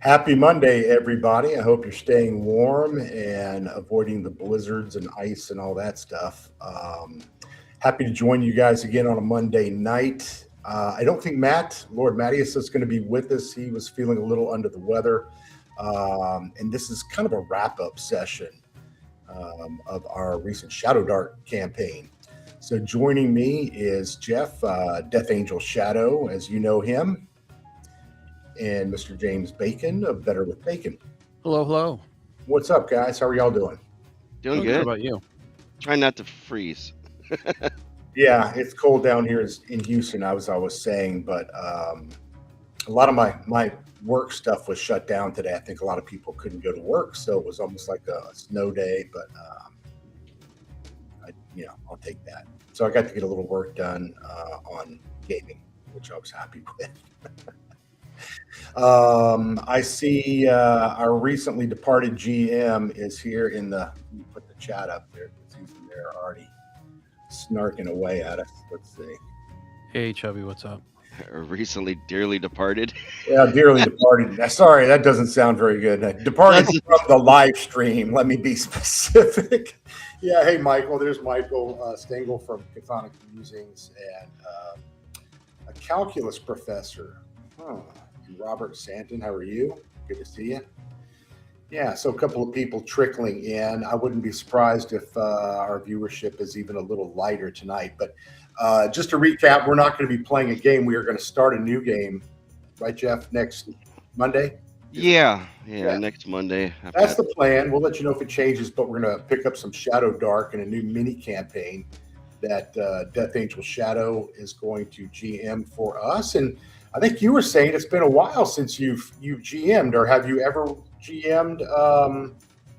Happy Monday, everybody. I hope you're staying warm and avoiding the blizzards and ice and all that stuff. Happy to join you guys again on a Monday night. I don't think Lord Mattias, is going to be with us. He was feeling a little under the weather. And this is kind of a wrap up session of our recent Shadowdark campaign. So joining me is Jeff, Death Angel Shadow, as you know him, and Mr. James Bacon of Better with Bacon. Hello, hello. What's up, guys? How are y'all doing? Doing good. How about you? Trying not to freeze. Yeah, it's cold down here in Houston, as I was saying, but a lot of my work stuff was shut down today. I think a lot of people couldn't go to work, so it was almost like a snow day, but I'll take that. So I got to get a little work done on gaming, which I was happy with. I see our recently departed GM is here in the. Let me put the chat up there because he's in there already snarking away at us. Let's see. Hey, Chubby, what's up? Recently dearly departed. Yeah, dearly departed. Sorry, that doesn't sound very good. Departed from the live stream. Let me be specific. Yeah, hey, Michael. There's Michael Stengel from Chthonic Musings and a calculus professor. Robert Santon, how are you? Good to see you. Yeah, so a couple of people trickling in. I wouldn't be surprised if our viewership is even a little lighter tonight. But just to recap, we're not going to be playing a game. We are going to start a new game, right, Jeff, next Monday? Yeah, next Monday. That's the plan. We'll let you know if it changes, but we're going to pick up some Shadowdark and a new mini campaign that Death Angel Shadow is going to GM for us. And I think you were saying it's been a while since you've GM'd, or have you ever GM'd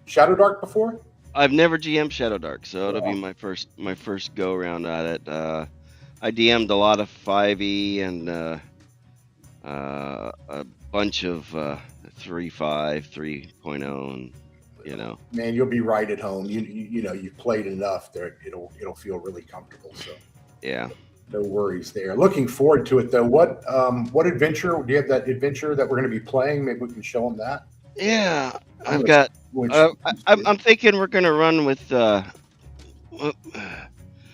Shadowdark before? I've never GM'd Shadowdark, so it'll be my first go around at it. I DM'd a lot of 5e and a bunch of 3.5, 3.0, and Man, you'll be right at home. You've played enough there; it'll feel really comfortable. So yeah. No worries there. Looking forward to it, though. What adventure? Do you have that adventure that we're going to be playing? Maybe we can show them that. Yeah, I've got. I'm thinking we're going to run with. There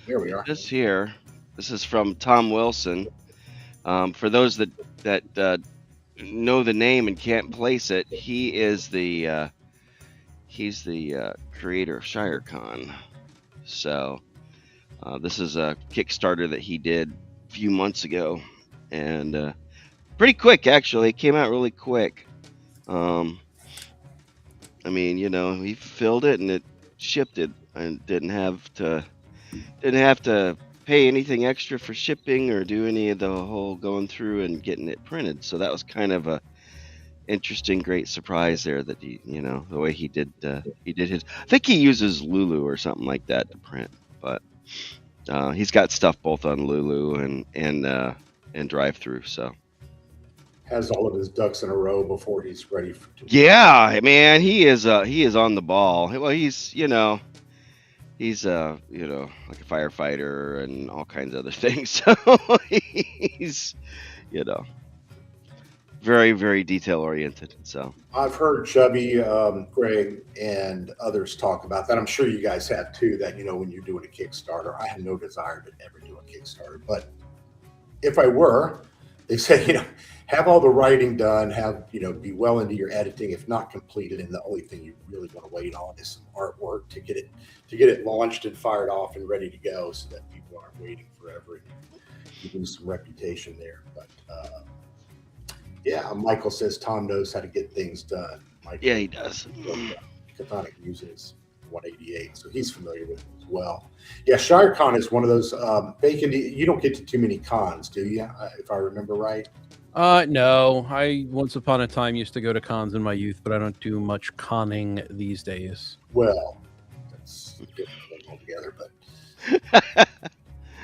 we are. This here. This is from Tom Wilson. For those that know the name and can't place it, he is the creator of ShireCon. So. This is a Kickstarter that he did a few months ago, and pretty quick actually. It came out really quick. He filled it and it shipped it, and didn't have to pay anything extra for shipping or do any of the whole going through and getting it printed. So that was kind of a interesting, great surprise there that he, the way he did his. I think he uses Lulu or something like that to print, but. He's got stuff both on Lulu and DriveThru, so has all of his ducks in a row before he's ready to. Yeah, man, he is on the ball. Well, he's like a firefighter and all kinds of other things. So he's very, very detail oriented. So I've heard Chubby, Greg, and others talk about that. I'm sure you guys have too. That when you're doing a Kickstarter, I have no desire to ever do a Kickstarter, but if I were, they say have all the writing done, be well into your editing, if not completed, and the only thing you really want to wait on is some artwork to get it launched and fired off and ready to go, so that people aren't waiting forever and you lose some reputation there. But yeah, Michael says Tom knows how to get things done. Michael, yeah, he does. Chthonic Musings 188, so he's familiar with it as well. Yeah, ShireCon is one of those. Bacon, you don't get to too many cons, do you? If I remember right. No. I once upon a time used to go to cons in my youth, but I don't do much conning these days. Well, that's a different thing altogether. But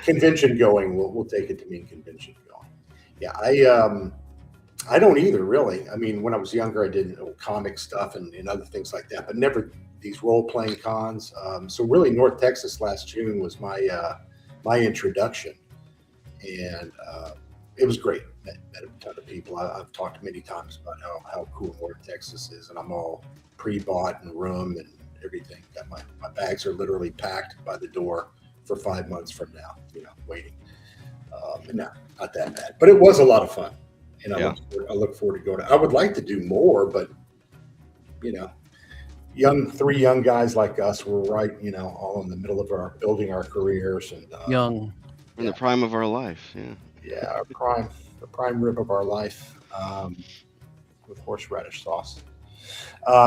convention going, we'll take it to mean convention going. Yeah, I don't either, really. I mean, when I was younger, I did comic stuff and other things like that, but never these role-playing cons. So really, North Texas last June was my introduction, and it was great. met a ton of people. I've talked many times about how cool North Texas is, and I'm all pre-bought and room and everything. Got my bags are literally packed by the door for 5 months from now, waiting. No, not that bad, but it was a lot of fun, and I look forward to going. I would like to do more, but three young guys like us were right, all in the middle of building our careers and young, in the prime of our life. Yeah, the prime rib of our life, with horseradish sauce.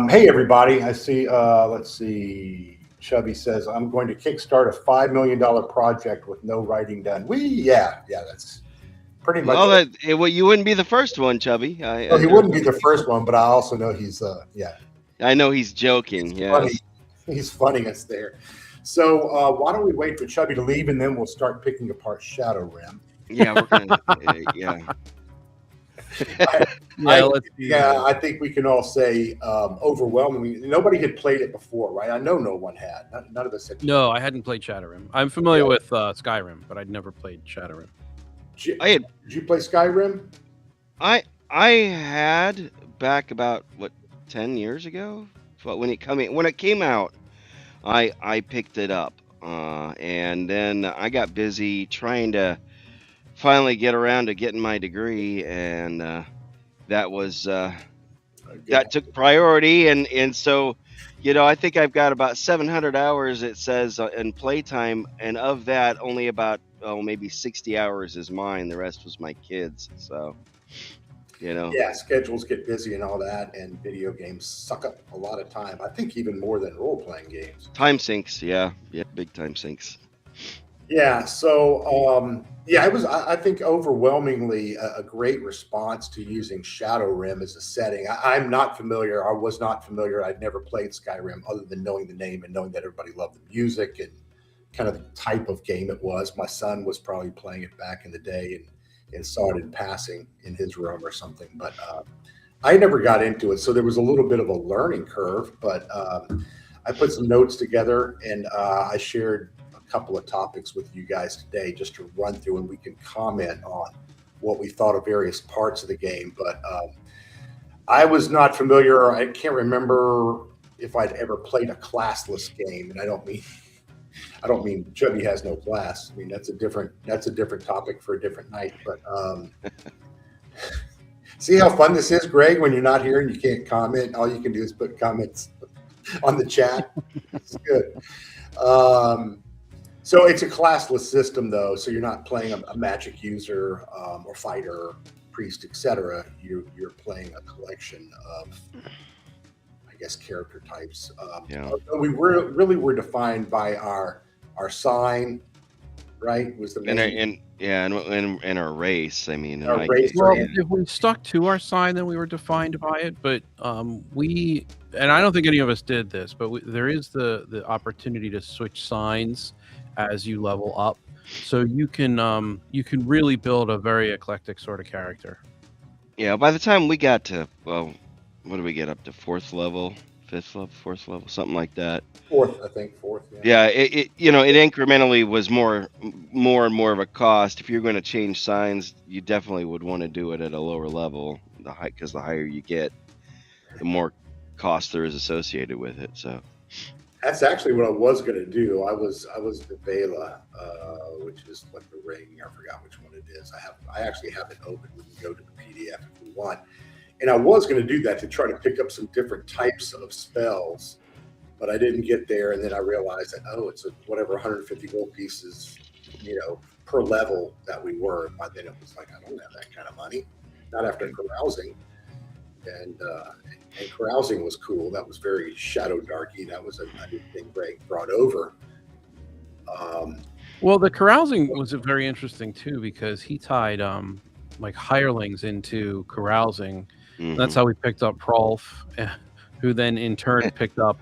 Hey everybody, I see. Let's see. Chubby says, I'm going to kickstart a $5 million project with no writing done. Yeah, that's pretty much. Well, you wouldn't be the first one, Chubby. He wouldn't be the first one, but I also know he's, I know he's joking. He's funny us there. So why don't we wait for Chubby to leave, and then we'll start picking apart ShadowRim. Yeah, we're gonna. I think we can all say overwhelmingly, nobody had played it before, right? I know no one had. None of us had. No, I hadn't played ShadowRim. I'm familiar with Skyrim, but I'd never played ShadowRim. Did you play Skyrim? I had back about 10 years ago, but when it came out, I picked it up, and then I got busy trying to finally get around to getting my degree, and that was that took priority, and so I think I've got about 700 hours, it says, in playtime, and of that only about maybe 60 hours is mine. The rest was my kids. So schedules get busy and all that, and video games suck up a lot of time. I think even more than role-playing games. Time sinks. Yeah, big time sinks. Yeah, so it was, I think, overwhelmingly a great response to using ShadowRim as a setting. I'm not familiar. I was not familiar. I'd never played Skyrim other than knowing the name and knowing that everybody loved the music and kind of the type of game it was. My son was probably playing it back in the day and saw it in passing in his room or something. But I never got into it, so there was a little bit of a learning curve. But I put some notes together, and I shared couple of topics with you guys today just to run through, and we can comment on what we thought of various parts of the game. But I was not familiar. I can't remember if I'd ever played a classless game, and I don't mean Chubby has no class. I mean that's a different topic for a different night. But see how fun this is, Greg, when you're not here and you can't comment. All you can do is put comments on the chat. It's good. So it's a classless system, though. So you're not playing a magic user or fighter, priest, etc. You're playing a collection of, I guess, character types. We really were defined by our sign, right? Was the main and our race. I mean, our race. Well, if we stuck to our sign, then we were defined by it. But and I don't think any of us did this, but there is the opportunity to switch signs as you level up, so you can really build a very eclectic sort of character. Yeah, by the time we got to, what do we get up to? 4th level, 5th level, 4th level, something like that. 4th, I think 4th. Yeah, it incrementally was more and more of a cost. If you're going to change signs, you definitely would want to do it at a lower level, because the higher you get, the more cost there is associated with it. So. That's actually what I was going to do. I was the Vela, which is like the ring. I forgot which one it is. I actually have it open. We can go to the PDF if we want. And I was going to do that to try to pick up some different types of spells, but I didn't get there. And then I realized that it's whatever 150 gold pieces, per level that we were. And by then it was like I don't have that kind of money. Not after carousing. And carousing was cool. That was very Shadowdarky. That was a new thing Greg brought over. Well, the carousing was very interesting too, because he tied like hirelings into carousing. Mm-hmm. That's how we picked up Rolf, who then in turn picked up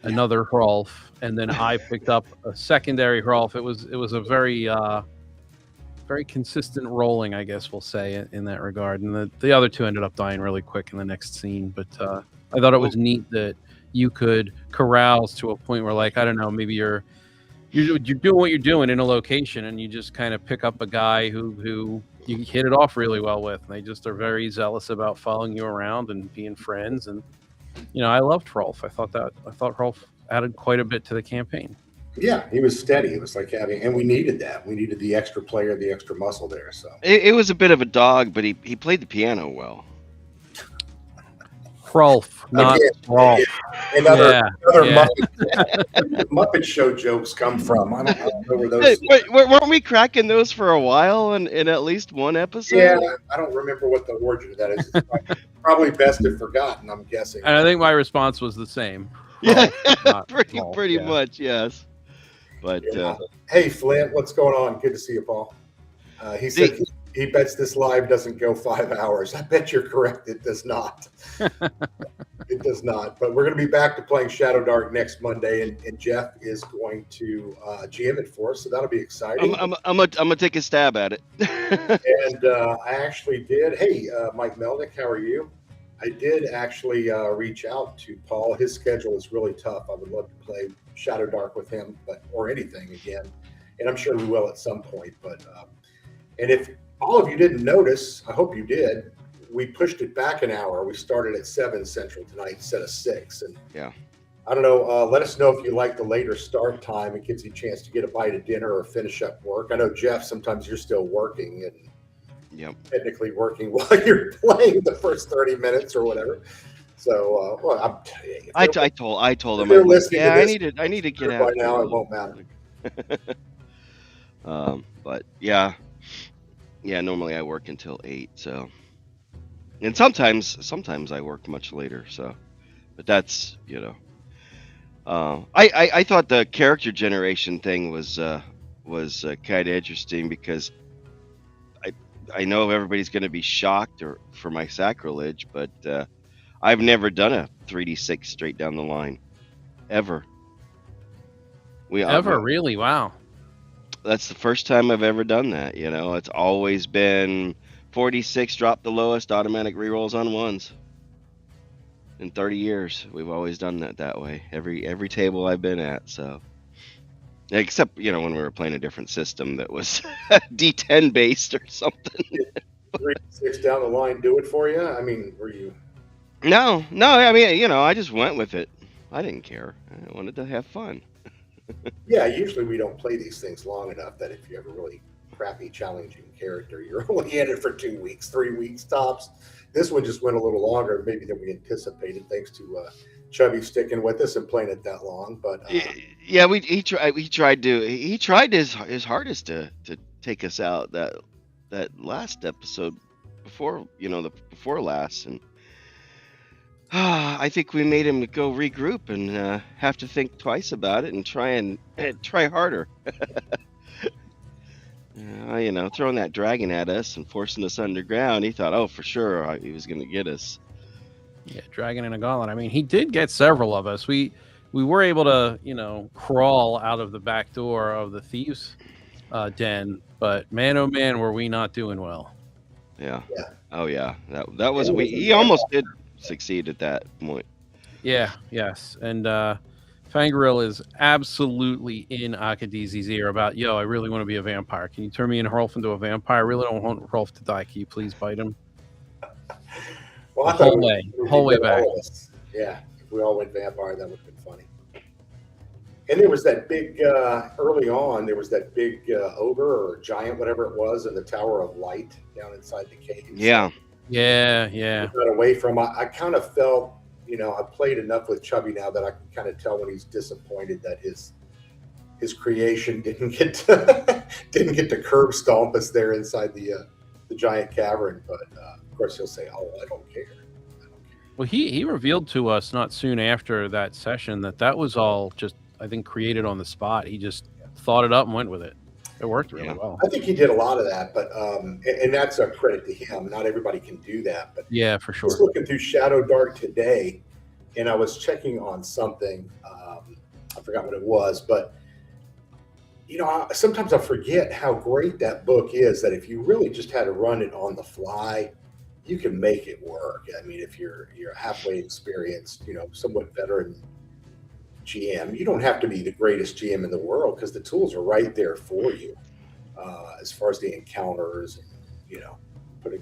another Rolf, and then I picked up a secondary Rolf. It was a very very consistent rolling, I guess we'll say, in that regard. And the other two ended up dying really quick in the next scene. But I thought it was neat that you could carouse to a point where, like, I don't know, maybe you're doing what you're doing in a location, and you just kind of pick up a guy who you hit it off really well with. They just are very zealous about following you around and being friends. And I loved Rolf. I thought Rolf added quite a bit to the campaign. Yeah, he was steady. It was like and we needed that. We needed the extra player, the extra muscle there. So it was a bit of a dog, but he played the piano well. Rolf, not Rolf. Another Muppet Show jokes come from. I don't know where those. Weren't we cracking those for a while in at least one episode? Yeah, I don't remember what the origin of that is. It's probably best if forgotten, I'm guessing. And I think my response was the same. Yeah, pretty much, yes. But hey, Flint, what's going on? Good to see you, Paul. He said he bets this live doesn't go 5 hours. I bet you're correct. It does not. It does not. But we're going to be back to playing Shadowdark next Monday, and Jeff is going to GM it for us, so that'll be exciting. I'm gonna take a stab at it. And I actually did. Hey, Mike Melnick, how are you? I did actually reach out to Paul. His schedule is really tough. I would love to play Shadowdark with him, or anything again, and I'm sure we will at some point. But and if all of you didn't notice, I hope you did. We pushed it back an hour. We started at 7 Central tonight instead of 6. And yeah, I don't know. Let us know if you like the later start time. It gives you a chance to get a bite of dinner or finish up work. I know, Jeff, sometimes you're still working and technically working while you're playing the first 30 minutes or whatever. So, I told them, I need to get out by now. It won't matter. But yeah, normally I work until 8. So, and sometimes I work much later. So, but that's I thought the character generation thing was kind of interesting because I know everybody's going to be shocked for my sacrilege, but I've never done a 3d6 straight down the line, ever. Really? Wow. That's the first time I've ever done that. It's always been 46, drop the lowest, automatic rerolls on ones. In 30 years, we've always done that way. Every table I've been at. So, except when we were playing a different system that was D10 based or something. 3-6 down the line, do it for you. I mean, were you? No. I mean, I just went with it. I didn't care. I wanted to have fun. Yeah, usually we don't play these things long enough that if you have a really crappy, challenging character, you're only in it for 2 weeks, 3 weeks tops. This one just went a little longer, maybe than we anticipated, thanks to Chubby sticking with us and playing it that long. But yeah, he tried his hardest to take us out that last episode before before last, and I think we made him go regroup and have to think twice about it and try harder. Throwing that dragon at us and forcing us underground, he thought, oh, for sure, he was going to get us. Yeah, dragon in a gauntlet. I mean, he did get several of us. We were able to, crawl out of the back door of the thieves' den, but man, oh man, were we not doing well. Yeah. Oh yeah. That was he almost did succeed at that point. Yeah. Yes. And Fangirl is absolutely in Akadeezy's ear about, I really want to be a vampire. Can you turn me and Rolf into a vampire? I really don't want Rolf to die. Can you please bite him? Well, the whole way back. Yeah, if we all went vampire, that would have been funny. And there was that big, early on, there was that big ogre or giant, whatever it was, in the Tower of Light down inside the cave. Yeah. Yeah. Got away from. I kind of felt, I played enough with Chubby now that I can kind of tell when he's disappointed that his creation didn't get to curb stomp us there inside the giant cavern. But of course he'll say, "Oh, I don't care." Well, he revealed to us not soon after that session that was all just, I think, created on the spot. He just thought it up and went with it. It worked really well. I think he did a lot of that, but and that's a credit to him. Not everybody can do that, but yeah, for sure. I was looking through Shadowdark today, and I was checking on something. I forgot what it was, but sometimes I forget how great that book is. That if you really just had to run it on the fly, you can make it work. I mean, if you're halfway experienced, somewhat veteran GM, you don't have to be the greatest GM in the world because the tools are right there for you as far as the encounters and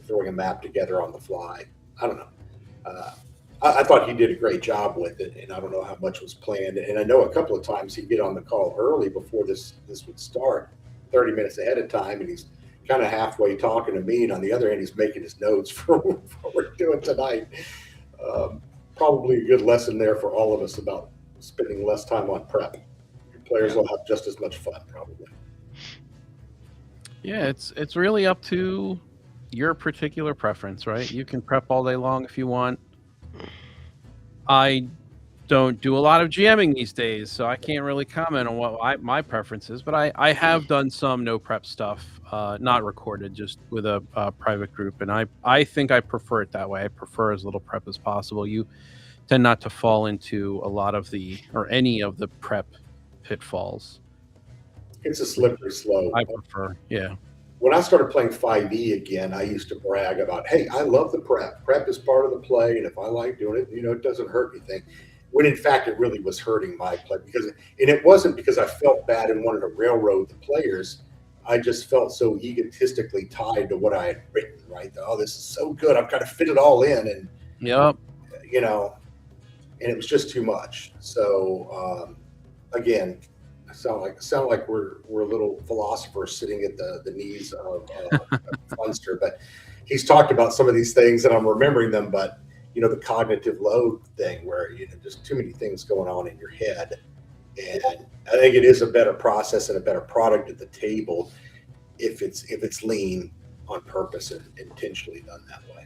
throwing a map together on the fly. I don't know. I thought he did a great job with it, and I don't know how much was planned. And I know a couple of times he'd get on the call early before this would start, 30 minutes ahead of time, and he's kind of halfway talking to me, and on the other end, he's making his notes for what we're doing tonight. Probably a good lesson there for all of us about spending less time on prep. Your players will have just as much fun, probably. Yeah, it's really up to your particular preference, right? You can prep all day long if you want. I don't do a lot of GMing these days, so I can't really comment on what my preference is, but I have done some no prep stuff, not recorded, just with a private group, and I think I prefer it that way. I prefer as little prep as possible. You tend not to fall into a lot of any of the prep pitfalls. It's a slippery slope. I prefer, yeah. When I started playing 5e again, I used to brag about, hey, I love the prep. Prep is part of the play, and if I like doing it, it doesn't hurt anything. When in fact, it really was hurting my play and it wasn't because I felt bad and wanted to railroad the players. I just felt so egotistically tied to what I had written, right? Oh, this is so good. I've got to fit it all in. And, yep. And it was just too much. So, again, sound like we're little philosophers sitting at the knees of Funster, but he's talked about some of these things and I'm remembering them, but the cognitive load thing where just too many things going on in your head, and I think it is a better process and a better product at the table if it's lean on purpose and intentionally done that way.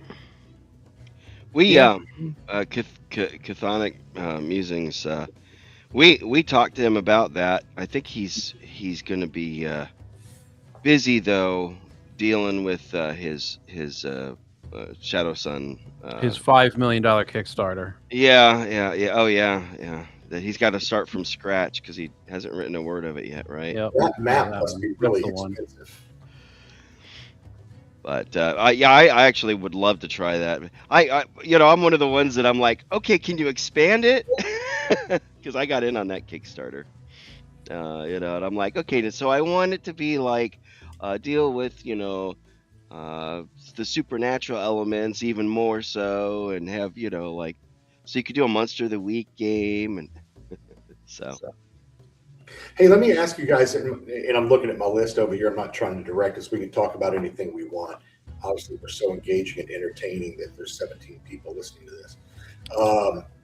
Chthonic Musings, we talked to him about that. I think he's going to be busy though, dealing with his Shadow Sun, his $5 million Kickstarter. Yeah. Oh yeah. That he's got to start from scratch because he hasn't written a word of it yet, right? Yep. That map must be really expensive. But I actually would love to try that. I'm one of the ones that I'm like, okay, can you expand it? Because I got in on that Kickstarter, and I'm like, okay, so I want it to be like deal with the supernatural elements even more so, and have so you could do a Monster of the Week game, and so. Hey, let me ask you guys, and I'm looking at my list over here. I'm not trying to direct us. We can talk about anything we want. Obviously, we're so engaging and entertaining that there's 17 people listening to this.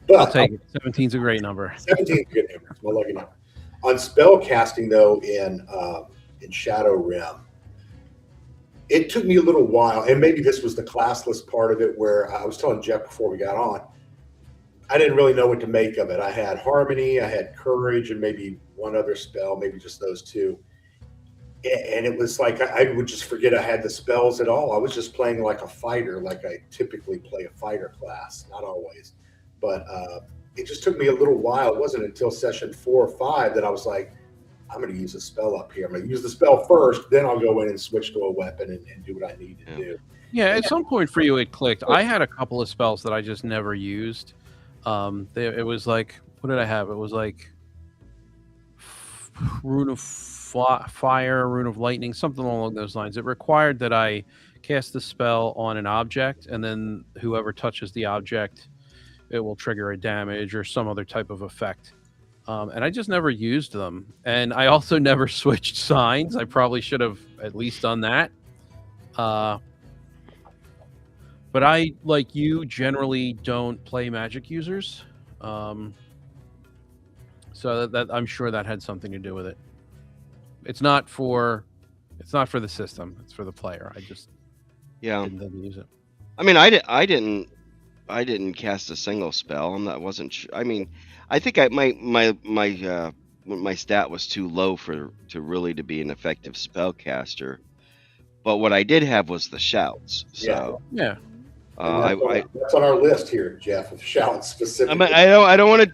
But I'll take it. 17 is a great number. 17 is a good number. It's my lucky number. On spell casting, though, in ShadowRim, it took me a little while, and maybe this was the classless part of it, where I was telling Jeff before we got on, I didn't really know what to make of it. I had Harmony, I had Courage, and maybe one other spell, maybe just those two. And it was like I would just forget I had the spells at all. I was just playing like a fighter, like I typically play a fighter class, not always. But it just took me a little while. It wasn't until session 4 or 5 that I was like, I'm going to use a spell up here. I'm going to use the spell first, then I'll go in and switch to a weapon and do what I need to do. Yeah, at some point for you, it clicked. I had a couple of spells that I just never used. It was like, what did I have? It was like Rune of Fire, Rune of Lightning, something along those lines. It required that I cast the spell on an object, and then whoever touches the object, it will trigger a damage or some other type of effect. And I just never used them. And I also never switched signs. I probably should have at least done that. But I, like you, generally don't play magic users. So that I'm sure that had something to do with it. It's not for the system. It's for the player. I just didn't use it. I mean, I didn't cast a single spell. Wasn't sure. I mean, I think my stat was too low to really be an effective spell caster. But what I did have was the shouts. So yeah. That's on our list here, Jeff, of shouts specifically. I don't want to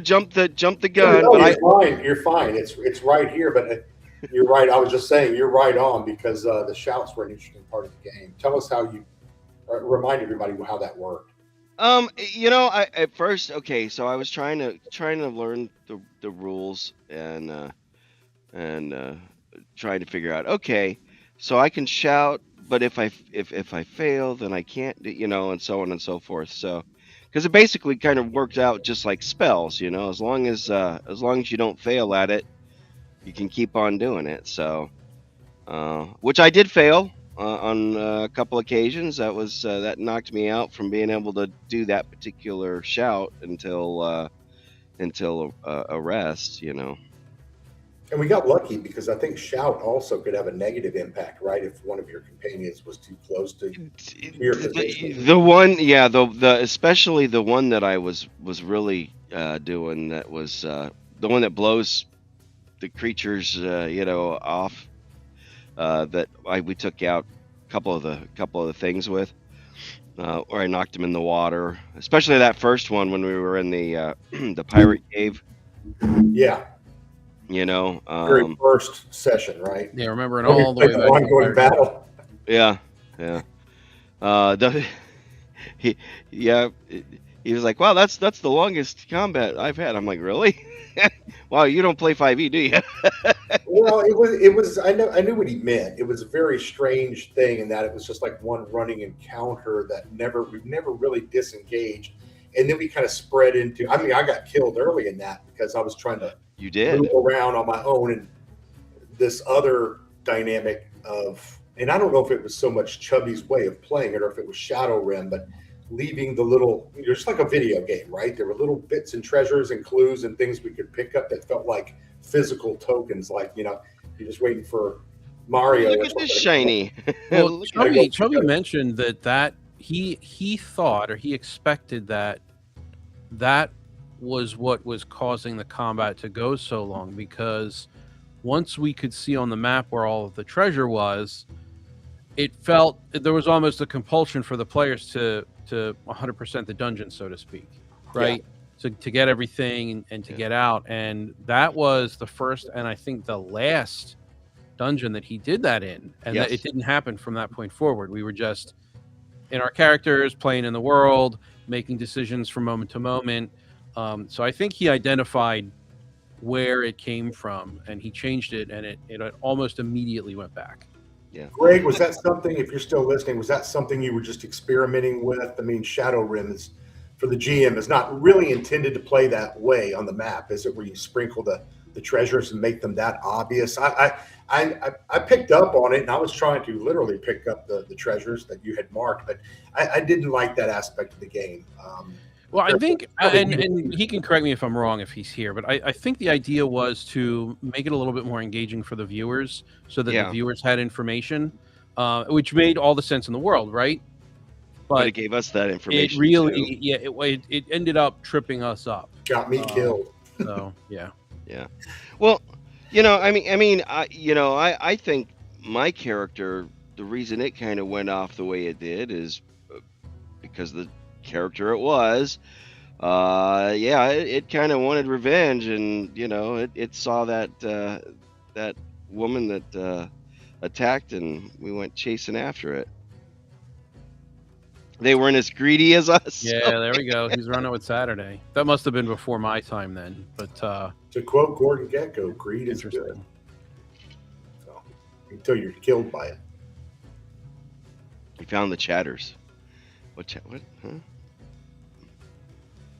jump the gun. No, but you're fine. It's right here, but you're right. I was just saying you're right on because the shouts were an interesting part of the game. Tell us how you remind everybody how that worked. I at first, okay, so I was trying to learn the rules and trying to figure out, okay, so I can shout but if I fail, then I can't, and so on and so forth. So, because it basically kind of works out just like spells, as long as you don't fail at it, you can keep on doing it. So, which I did fail on a couple occasions. That knocked me out from being able to do that particular shout until a rest. And we got lucky because I think shout also could have a negative impact, right? If one of your companions was too close to your position. The one, yeah, the especially the one that I was really doing, that was the one that blows the creatures, off. That we took out a couple of the things with, or I knocked them in the water. Especially that first one when we were in the the pirate cave. Yeah. Very first session, right? Yeah, remembering all the way back ongoing battle. Yeah. He was like, "Wow, that's the longest combat I've had." I'm like, "Really? Wow, you don't play 5e, do you?" Well, it was. I knew what he meant. It was a very strange thing in that it was just like one running encounter that we've never really disengaged, and then we kind of spread into. I mean, I got killed early in that because I was trying to. You did move around on my own, and this other dynamic of, and I don't know if it was so much Chubby's way of playing it or if it was ShadowRim, but leaving the little, just like a video game, right? There were little bits and treasures and clues and things we could pick up that felt like physical tokens, like, you're just waiting for Mario. Look at this shiny. Well, Chubby mentioned that he thought, or he expected that was what was causing the combat to go so long, because once we could see on the map where all of the treasure was, it felt there was almost a compulsion for the players to 100% the dungeon, so to speak, right? Yeah. To get everything and to get out. And that was the first and I think the last dungeon that he did that in. And that it didn't happen from that point forward. We were just in our characters, playing in the world, making decisions from moment to moment. So I think he identified where it came from and he changed it, and it almost immediately went back. Yeah. Greg, was that something, if you're still listening, was that something you were just experimenting with? I mean, ShadowRim is, for the GM, is not really intended to play that way on the map, is it, where you sprinkle the treasures and make them that obvious? I picked up on it, and I was trying to literally pick up the treasures that you had marked, but I didn't like that aspect of the game. Well, I think, and he can correct me if I'm wrong if he's here, but I think the idea was to make it a little bit more engaging for the viewers, so that the viewers had information, which made all the sense in the world, right? But it gave us that information. It really, it ended up tripping us up. Got me killed. So yeah. Well, I think my character, the reason it kind of went off the way it did is because the character it was, it kind of wanted revenge, and it saw that woman that attacked, and we went chasing after it. They weren't as greedy as us. Yeah, there we go. He's running with Saturday. That must have been before my time then. But to quote Gordon Gekko, greed is good. So, until you're killed by it. We found the chatters. What? Huh?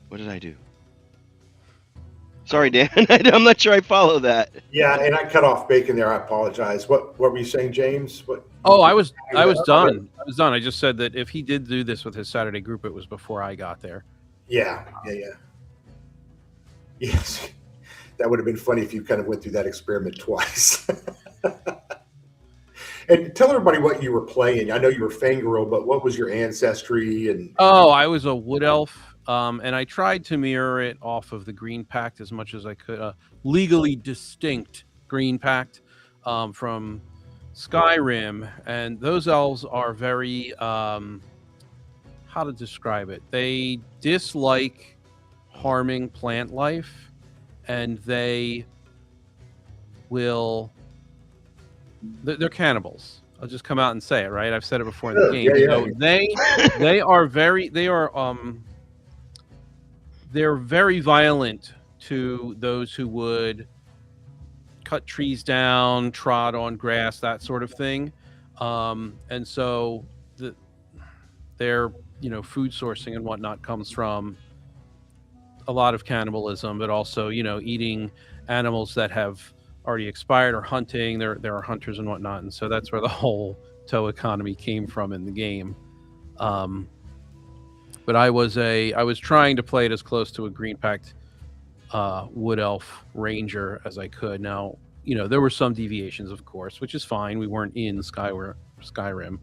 What did I do? Sorry, Dan. I'm not sure I follow that. Yeah, and I cut off Bacon there. I apologize. What were you saying, James? What? Oh, I was done. I was done. I just said that if he did do this with his Saturday group, it was before I got there. Yeah. Yes, that would have been funny if you kind of went through that experiment twice. And tell everybody what you were playing. I know you were Fangirl, but what was your ancestry? And I was a wood elf. And I tried to mirror it off of the Green Pact as much as I could, legally distinct Green Pact from Skyrim. And those elves are very, how to describe it? They dislike harming plant life, and they will, they're cannibals. I'll just come out and say it, right? I've said it before in the game. They're very violent to those who would cut trees down, trod on grass, that sort of thing. And so their food sourcing and whatnot comes from a lot of cannibalism, but also eating animals that have already expired or hunting. There are hunters and whatnot, and so that's where the whole tow economy came from in the game. But I was trying to play it as close to a green pact wood elf ranger as I could. Now, there were some deviations, of course, which is fine. We weren't in Skyrim.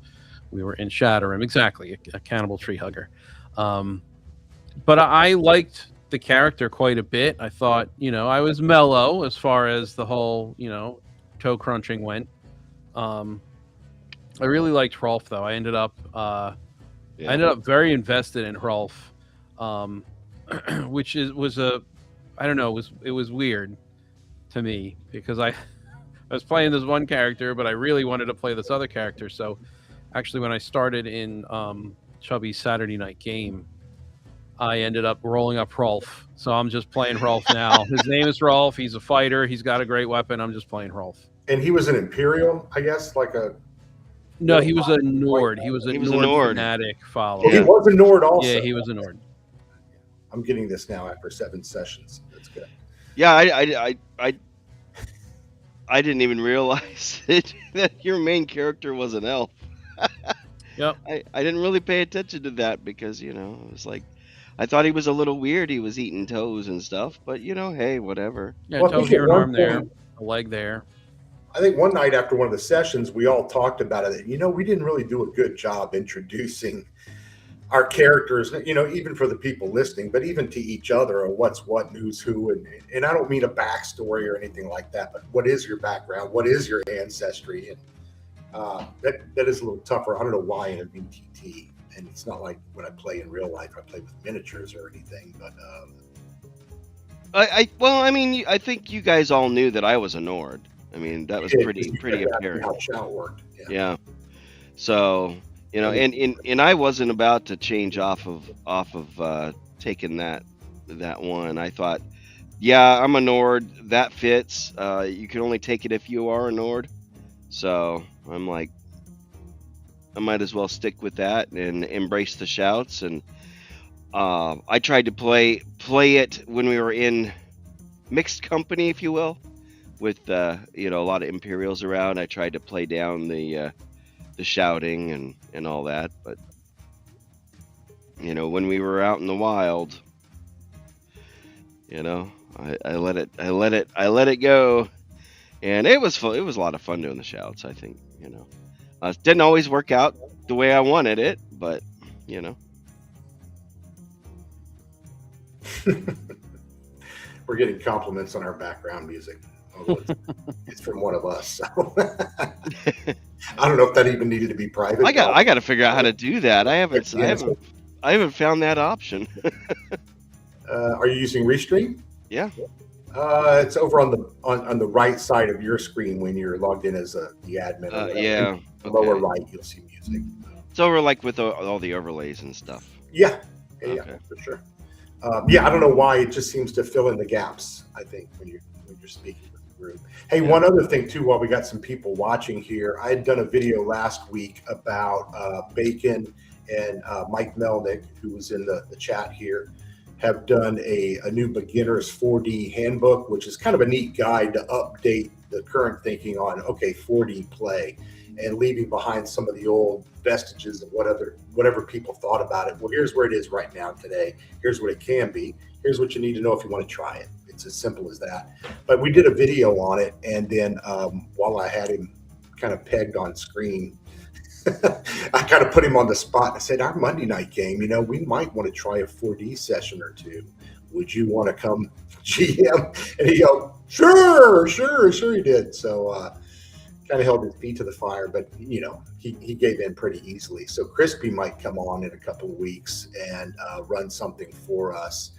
We were in ShadowRim, exactly, a cannibal tree hugger. But I liked the character quite a bit. I thought, I was mellow as far as the whole, toe crunching went. I really liked Hrolf, though. I ended up very invested in Hrolf, which was it was weird to me because I was playing this one character, but I really wanted to play this other character. So actually, when I started in Chubby's Saturday night game, I ended up rolling up Hrolf. So I'm just playing Hrolf now. His name is Hrolf. He's a fighter. He's got a great weapon. I'm just playing Hrolf. And he was an Imperial, I guess, like a... No, he was a Nord. He was a Nord fanatic follower. He was a Nord also. Yeah, he was a Nord. I'm getting this now after 7 sessions. That's good. Yeah, I didn't even realize that your main character was an elf. Yep. I didn't really pay attention to that because, it was like, I thought he was a little weird. He was eating toes and stuff, but, hey, whatever. Yeah, toe here, an arm there, a leg there. I think one night after one of the sessions, we all talked about it. We didn't really do a good job introducing our characters, even for the people listening, but even to each other, or what's what and who's who. And I don't mean a backstory or anything like that, but what is your background? What is your ancestry? And that is a little tougher. I don't know why in a VTT. And it's not like when I play in real life, I play with miniatures or anything, but I think you guys all knew that I was a Nord. I mean, that was pretty apparent. How Shadow worked. Yeah. So, and I wasn't about to change off of taking that one. I thought, yeah, I'm a Nord. That fits. You can only take it if you are a Nord. So I'm like, I might as well stick with that and embrace the shouts. And I tried to play it when we were in mixed company, if you will, with a lot of Imperials around. I tried to play down the shouting and all that, but when we were out in the wild, I let it go, and it was fun. It was a lot of fun doing the shouts. I think it didn't always work out the way I wanted it, but We're getting compliments on our background music. It's from one of us. So. I don't know if that even needed to be private. I got to figure out how to do that. I haven't found that option. Are you using Restream? Yeah. It's over on the right side of your screen when you're logged in as the admin. Yeah. The lower right, you'll see music. It's over like with all the overlays and stuff. Yeah, for sure. I don't know why it just seems to fill in the gaps. I think when you're speaking with the group. Hey, one other thing too, while we got some people watching here, I had done a video last week about Bacon and Mike Melnick, who was in the chat here, have done a new beginner's 4D handbook, which is kind of a neat guide to update the current thinking on 4D play and leaving behind some of the old vestiges of whatever people thought about it. Well, here's where it is right now today. Here's what it can be. Here's what you need to know if you want to try it. It's as simple as that. But we did a video on it, and then while I had him kind of pegged on screen, I kind of put him on the spot. I said, our Monday night game, we might want to try a 4D session or two. Would you want to come GM? And he goes, sure he did. So kind of held his feet to the fire, but he gave in pretty easily. So Crispy might come on in a couple of weeks and run something for us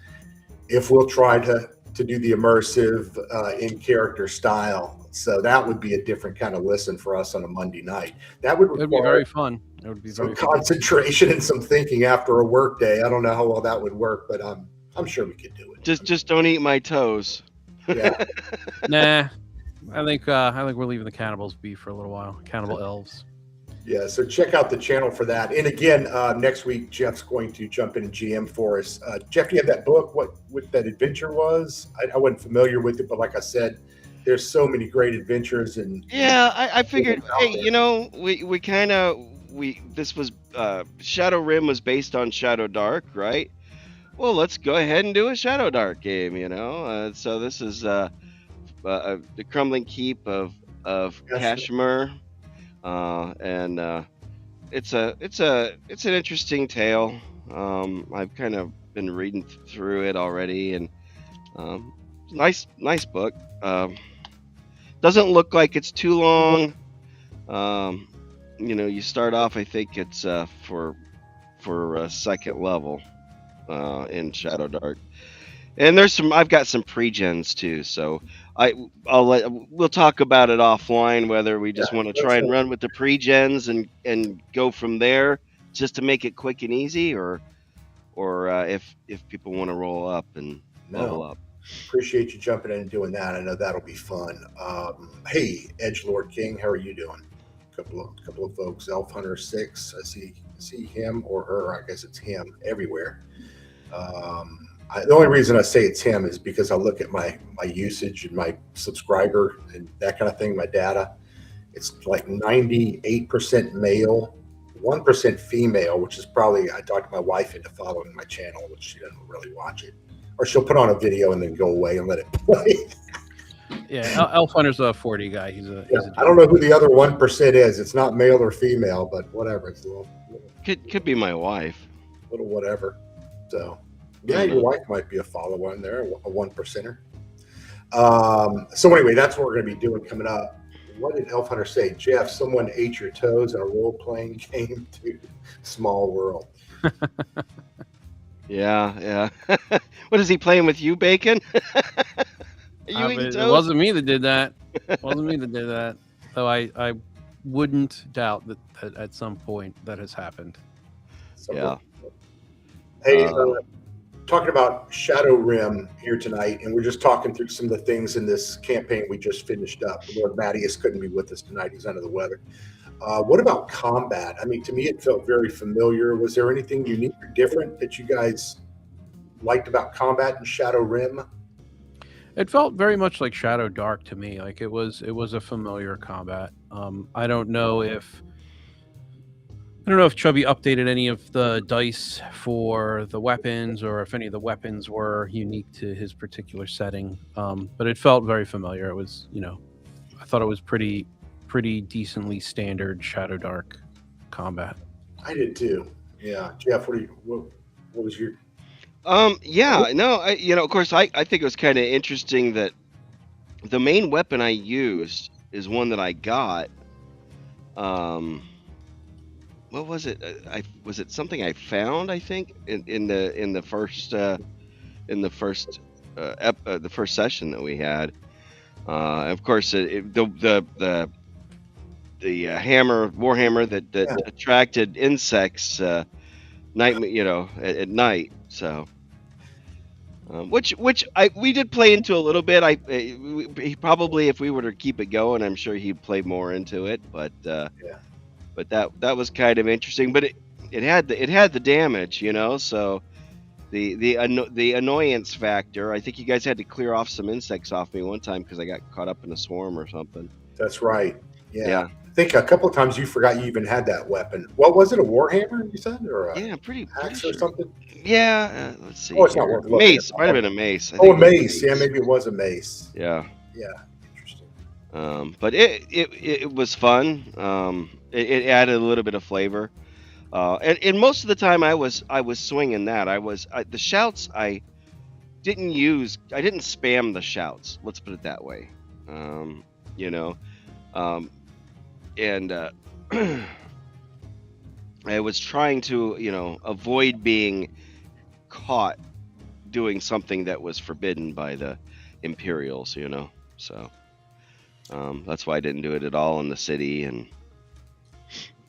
if we'll try to do the immersive in character style. So that would be a different kind of listen for us on a Monday night. That would be very fun. It would be some concentration and some thinking after a work day. I don't know how well that would work, but I'm sure we could do it. Just don't eat my toes. Yeah. Nah. I think we're leaving the cannibals be for a little while. Cannibal elves. Yeah, so check out the channel for that. And again, next week Jeff's going to jump in and GM for us. Jeff, do you have that book? What that adventure was? I wasn't familiar with it, but like I said, there's so many great adventures and Yeah, I figured, hey, we kind of this was ShadowRim was based on Shadowdark, right? Well, let's go ahead and do a Shadowdark game, So this is the Crumbling Keep of Kashmir, and it's an interesting tale. I've kind of been reading through it already, and nice book. Doesn't look like it's too long. You start off, I think it's for a second level in Shadowdark, and I've got some pre-gens too, so we'll talk about it offline whether we just want to try and run with the pre-gens and go from there just to make it quick and easy, or if people want to roll up and level up. Appreciate you jumping in and doing that. I know that'll be fun. Hey, Edgelord King, how are you doing? Couple of folks. Elf Hunter 6. I see him or her. I guess it's him everywhere. The only reason I say it's him is because I look at my usage and my subscriber and that kind of thing, my data. It's like 98% male, 1% female, which is probably, I talked my wife into following my channel, which she doesn't really watch it. Or she'll put on a video and then go away and let it play. Yeah, Elf Hunter's a 40 guy. He's a I don't know who the other 1% is. It's not male or female, but whatever. It's a little could be my wife. Little whatever. So yeah, your wife might be a follower in there, a 1%er. So anyway, that's what we're going to be doing coming up. What did Elf Hunter say? Jeff, someone ate your toes in a role-playing game to Small World. Yeah. What is he playing with you, Bacon? It wasn't me that did that. Though I wouldn't doubt that at some point that has happened. Yeah. Hey, talking about ShadowRim here tonight, and we're just talking through some of the things in this campaign we just finished up. Lord Mattias couldn't be with us tonight. He's under the weather. What about combat? I mean, to me, it felt very familiar. Was there anything unique or different that you guys liked about combat in ShadowRim? It felt very much like Shadowdark to me. Like it was a familiar combat. I don't know if Chubby updated any of the dice for the weapons, or if any of the weapons were unique to his particular setting. But it felt very familiar. It was, I thought it was pretty decently standard Shadowdark combat. I did too. Yeah, Jeff, what was your? Of course, I think it was kind of interesting that the main weapon I used is one that I got. What was it? Was it something I found? I think in the first session that we had. Of course, the warhammer that attracted insects at night. So, which we did play into a little bit. He probably, if we were to keep it going, I'm sure he'd play more into it. But but that was kind of interesting. But it had the damage, So the annoyance factor. I think you guys had to clear off some insects off me one time because I got caught up in a swarm or something. That's right. Yeah. I think a couple of times you forgot you even had that weapon. What was it? A warhammer? You said, or pretty axe sure. or something? Yeah. Let's see. Oh, it's not worth looking mace. at. Might have been a mace. A mace. Yeah, maybe it was a mace. Yeah. Interesting. But it was fun. It added a little bit of flavor. And most of the time I was swinging that. The shouts I didn't use. I didn't spam the shouts. Let's put it that way. And I was trying to, avoid being caught doing something that was forbidden by the Imperials, So that's why I didn't do it at all in the city and,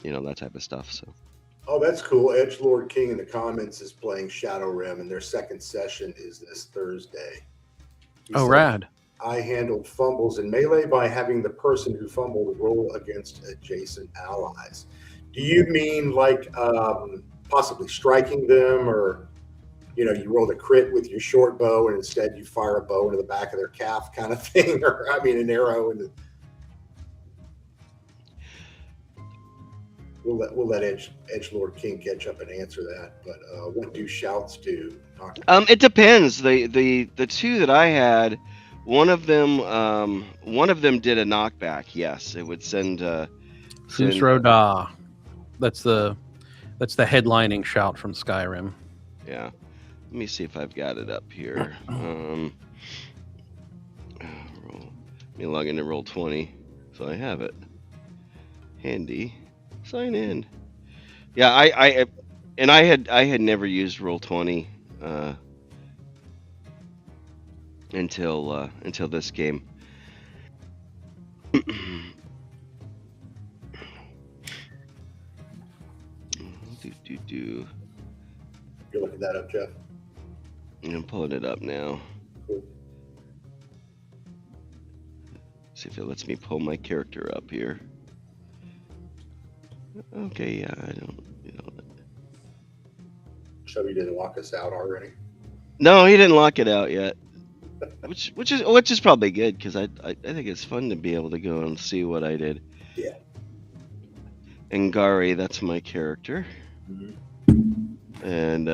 that type of stuff. So. Oh, that's cool. Edgelord King in the comments is playing ShadowRim, and their second session is this Thursday. Rad. I handled fumbles in Melee by having the person who fumbled roll against adjacent allies. Do you mean like possibly striking them, or you roll a crit with your short bow and instead you fire a bow into the back of their calf kind of thing, or I mean an arrow into? We'll let Edgelord King catch up and answer that. But what do shouts do? It depends. The two that I had, one of them did a knockback. Yes, it would send. Fusroda. That's the headlining shout from Skyrim. Yeah. Let me see if I've got it up here. Let me log into Roll20, so I have it handy. Sign in. Yeah, I had never used Roll20 until this game. You're looking that up, Jeff? I'm pulling it up now. Cool. See if it lets me pull my character up here. Okay, yeah, I don't. Chubby didn't lock us out already. No, he didn't lock it out yet. which is probably good, because I think it's fun to be able to go and see what I did. Yeah. Ngari, that's my character. Mm-hmm. And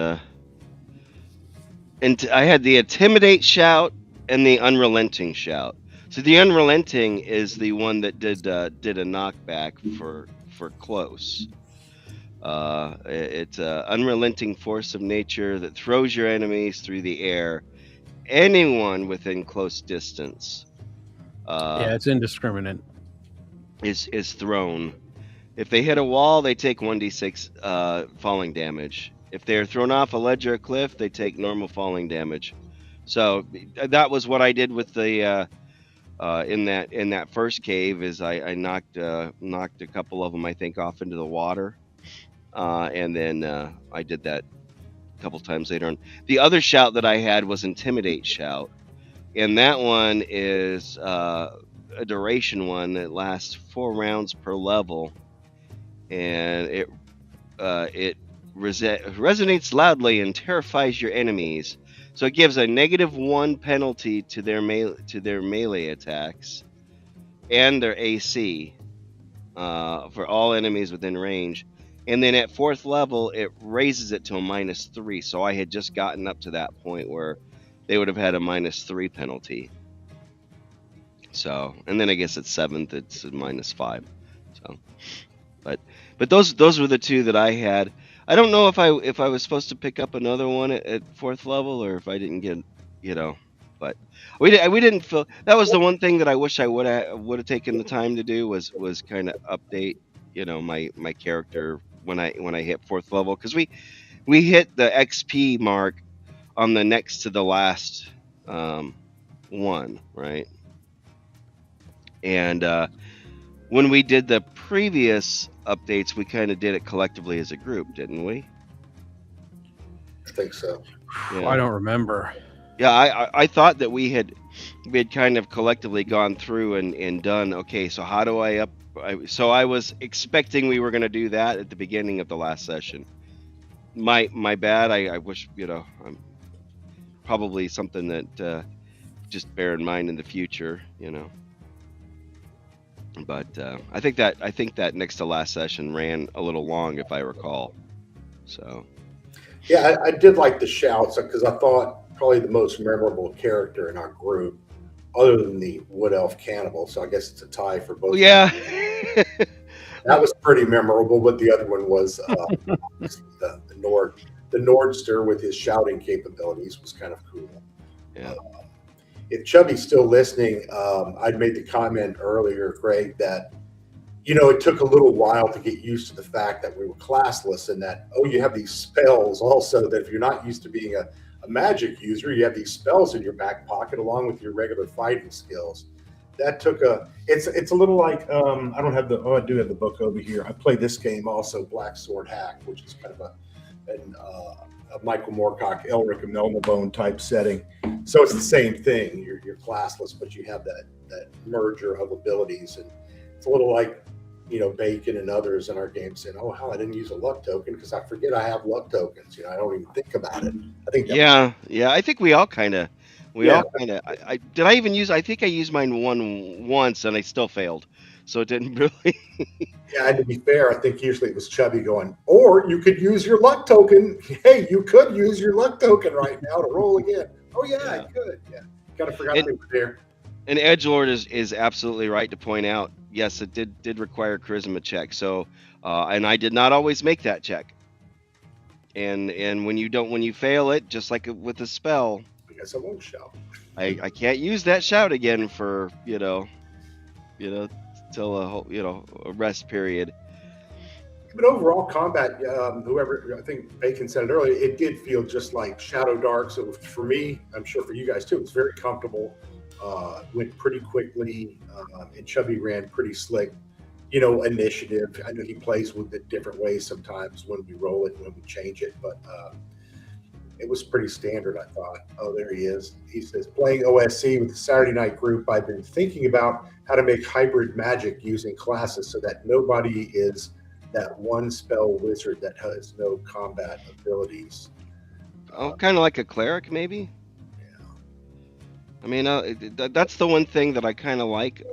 I had the Intimidate shout and the Unrelenting shout. So the Unrelenting is the one that did a knockback for close. It's an unrelenting force of nature that throws your enemies through the air. Anyone within close distance. Yeah, it's indiscriminate. Is thrown. If they hit a wall, they take 1d6 falling damage. If they're thrown off a ledge or a cliff, they take normal falling damage. So that was what I did with the in that first cave. Is I knocked a couple of them, I think, off into the water, and then I did that a couple times later on. The other shout that I had was Intimidate shout, and that one is a duration one that lasts 4 rounds per level, and it resonates loudly and terrifies your enemies. So it gives a -1 penalty to their melee attacks and their AC for all enemies within range. And then at 4th level, it raises it to a -3. So I had just gotten up to that point where they would have had a -3 penalty. So, and then I guess at 7th, it's a -5. So, but those were the two that I had. I don't know if I was supposed to pick up another one at 4th level, or if I didn't get, but we didn't feel that was the one thing that I wish I would have taken the time to do was kind of update, my character when I hit 4th level, because we hit the XP mark on the next to the last one, right? And when we did the previous updates, we kind of did it collectively as a group, didn't we? I think so. Yeah. I don't remember. Yeah, I thought that we had kind of collectively gone through and done, okay, so how do I so I was expecting we were going to do that at the beginning of the last session. My bad. I wish, I'm probably something that just bear in mind in the future, But I think that next to last session ran a little long, if I recall. So, yeah, I did like the shouts, because I thought probably the most memorable character in our group, other than the Wood Elf Cannibal. So I guess it's a tie for both. Yeah, that was pretty memorable. But the other one was the Nordster with his shouting capabilities was kind of cool. Yeah. If Chubby's still listening, I'd made the comment earlier, Craig, that, it took a little while to get used to the fact that we were classless, and that, you have these spells also, that if you're not used to being a magic user, you have these spells in your back pocket along with your regular fighting skills. That took it's a little like, I do have the book over here. I played this game also, Black Sword Hack, which is kind of a Michael Moorcock, Elric and Melmabone type setting. So it's the same thing. You're classless, but you have that merger of abilities, and it's a little like Bacon and others in our game saying, "Oh, hell, I didn't use a luck token because I forget I have luck tokens. I don't even think about it." I think Yeah. I think we all kind of, Yeah. I did. I even use. I think I used mine once, and I still failed. So it didn't really. Yeah, and to be fair, I think usually it was Chubby going, or you could use your luck token. Hey, you could use your luck token right now to roll again. Oh yeah, I could. Yeah, kind of forgot they were there. And Edgelord is absolutely right to point out. Yes, it did require charisma check. So, and I did not always make that check. And when you fail it, just like with a spell, I guess I won't shout. I can't use that shout again for till a whole a rest period. But overall combat, whoever, I think Bacon said it earlier, it did feel just like Shadowdark. So for me, I'm sure for you guys too, it's very comfortable. Went pretty quickly, and Chubby ran pretty slick. Initiative. I know he plays with it different ways sometimes when we roll it and when we change it, but it was pretty standard, I thought. Oh, there he is. He says, playing OSC with the Saturday night group, I've been thinking about how to make hybrid magic using classes so that nobody is that one spell wizard that has no combat abilities. Oh, kind of like a cleric, maybe? Yeah. I mean, that's the one thing that I kind of like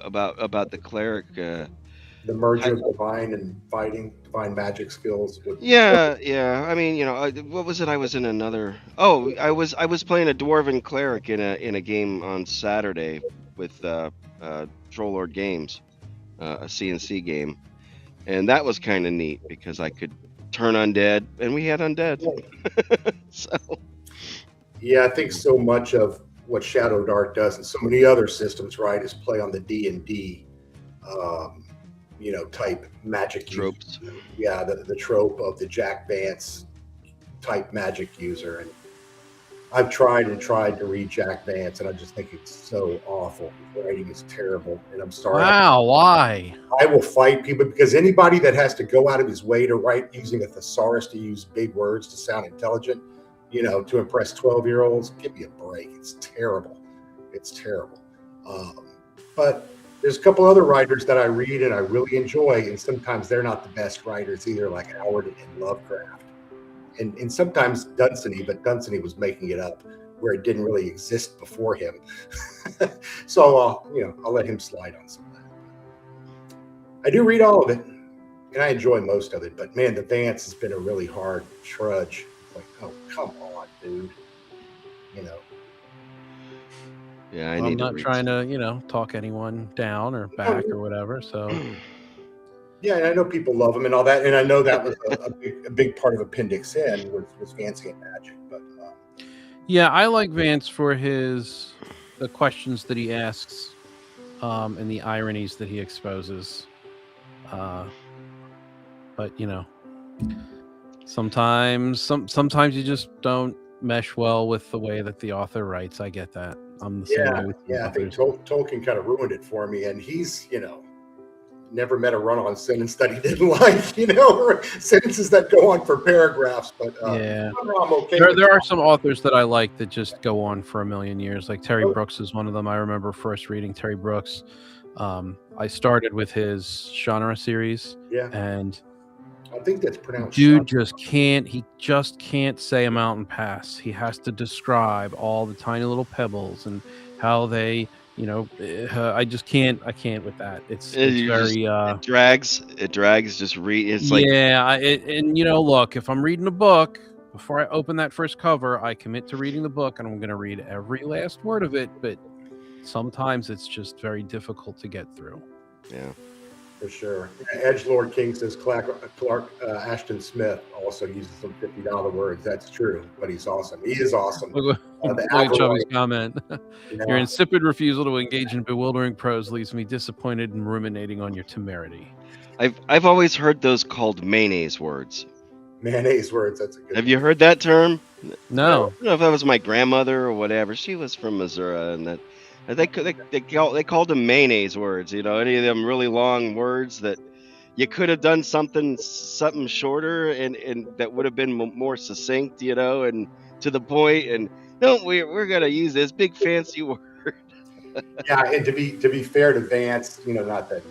about the cleric. The merger of divine and fighting, divine magic skills. Yeah. I mean, what was it? I was in another. Oh, I was playing a dwarven cleric in a game on Saturday with Trollord Games, a CNC game, and that was kind of neat because I could turn undead, and we had undead. So. Yeah, I think so much of what Shadowdark does and so many other systems, right, is play on the D&D, type magic tropes. Yeah, the trope of the Jack Vance type magic user. And I've tried to read Jack Vance, and I just think it's so awful. The writing is terrible, and I'm sorry. Wow, why? I will fight people because anybody that has to go out of his way to write using a thesaurus to use big words to sound intelligent, to impress 12-year-olds, give me a break. It's terrible. It's terrible. But there's a couple other writers that I read and I really enjoy, and sometimes they're not the best writers either, like Howard and Lovecraft. And sometimes Dunsany, but Dunsany was making it up where it didn't really exist before him. So, I'll let him slide on some of that. I do read all of it, and I enjoy most of it. But, man, the Vance has been a really hard trudge. Like, oh, come on, dude. Yeah, I'm not trying to, talk anyone down or back or whatever, so... Yeah, and I know people love him and all that, and I know that was a big part of Appendix N was Fancy and Magic. But yeah, I like Vance for the questions that he asks, and the ironies that he exposes. But sometimes you just don't mesh well with the way that the author writes. I get that. I'm the same way with I think Tolkien kind of ruined it for me, and he's never met a run-on sentence that he didn't like, or sentences that go on for paragraphs. But yeah, I'm okay. There are some authors that I like that just go on for a million years. Like Terry Brooks is one of them. I remember first reading Terry Brooks. I started with his genre series. Yeah, and I think that's pronounced. Dude just can't say a mountain pass. He has to describe all the tiny little pebbles and how they. I just can't. I can't with that. It's very. It drags. Just read. It's like. Yeah, look, if I'm reading a book, before I open that first cover, I commit to reading the book, and I'm going to read every last word of it. But sometimes it's just very difficult to get through. Yeah, for sure. Edgelord King says Clark Ashton Smith also uses some $50 words. That's true, but he's awesome. He is awesome. Look at Chubby's comment. Your insipid refusal to engage in bewildering prose leaves me disappointed and ruminating on your temerity. I've always heard those called mayonnaise words. Mayonnaise words. That's a good. Have you heard that term? No. I don't know if that was my grandmother or whatever. She was from Missouri, and that they called them mayonnaise words. Any of them really long words that you could have done something shorter and that would have been more succinct, and to the point. And no, we're gonna use this big fancy word. Yeah, and to be fair to Vance, not that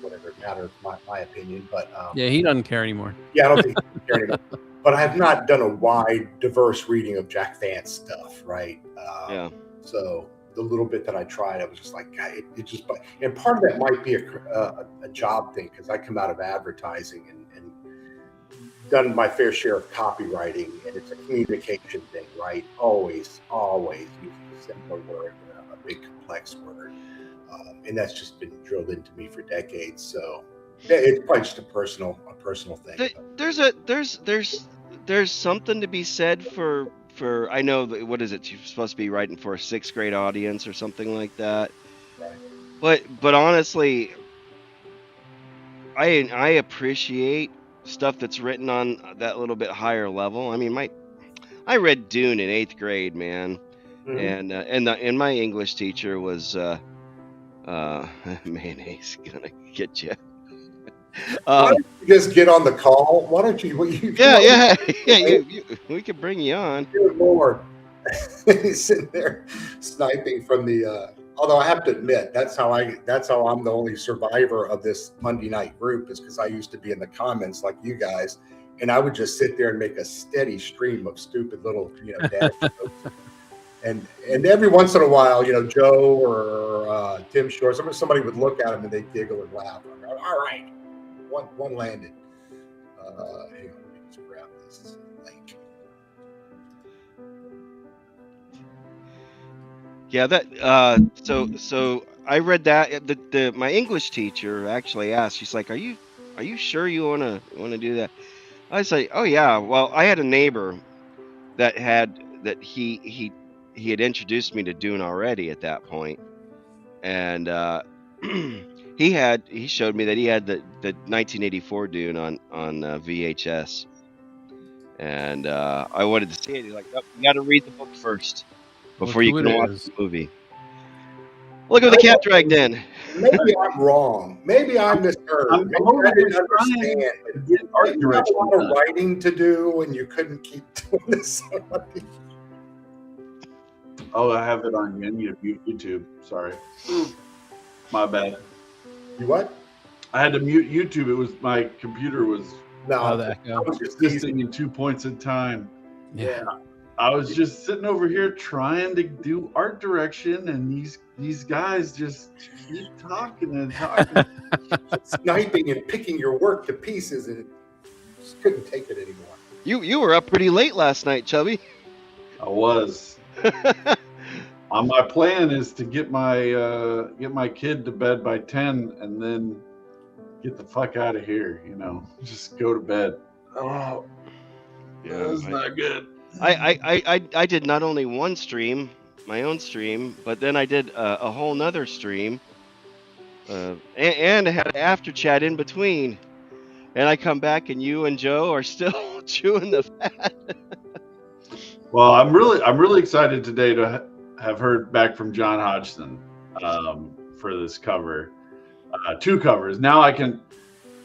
whatever matter of my opinion. But yeah, he doesn't care anymore. yeah, I don't think he cared enough. But I have not done a wide, diverse reading of Jack Vance stuff, right? Yeah. So the little bit that I tried, I was just like, God, it just. And part of that might be a job thing because I come out of advertising and done my fair share of copywriting, and it's a communication thing, right? Always using a simpler word than a big complex word, and that's just been drilled into me for decades. So yeah, it's probably just a personal thing. There's something to be said for I know what is it? You're supposed to be writing for a 6th grade audience or something like that. Right. But honestly, I appreciate stuff that's written on that little bit higher level. I mean, I read Dune in 8th grade, man, and my English teacher was mayonnaise gonna get you. Why don't you just get on the call? Why don't you? Yeah. We could bring you on. Good Lord. He's sitting there sniping from the. Although I have to admit, that's how I'm the only survivor of this Monday night group, is because I used to be in the comments like you guys, and I would just sit there and make a steady stream of stupid little, dad jokes. And every once in a while, Joe or Tim Shore, somebody would look at him and they'd giggle and laugh. Go, all right, one landed. Hang on, let me just grab this link. Yeah, that so I read that. My English teacher actually asked. She's like, "Are you sure you wanna do that?" I say, "Oh yeah." Well, I had a neighbor that he had introduced me to Dune already at that point, and he showed me that he had the 1984 Dune on VHS, and I wanted to see it. He's like, "Oh, you got to read the book first before you can watch the movie." Look at the cat dragged in. Maybe I'm wrong. Maybe I misheard. Maybe I didn't understand. You have a lot of writing to do, and you couldn't keep doing this. Oh, I have it on YouTube. Sorry, my bad. You what? I had to mute YouTube. It was my computer was existing in 2 points in time. Yeah. I was just sitting over here trying to do art direction, and these guys just keep talking and talking, sniping and picking your work to pieces, and just couldn't take it anymore. You were up pretty late last night, Chubby. I was. My plan is to get my kid to bed by 10, and then get the fuck out of here. Just go to bed. Oh, yeah, that's not good. I did not only one stream, my own stream, but then I did a whole nother stream, and I had an after chat in between. And I come back and you and Joe are still chewing the fat. Well, I'm really excited today to have heard back from John Hodgson for this cover, 2 covers. Now I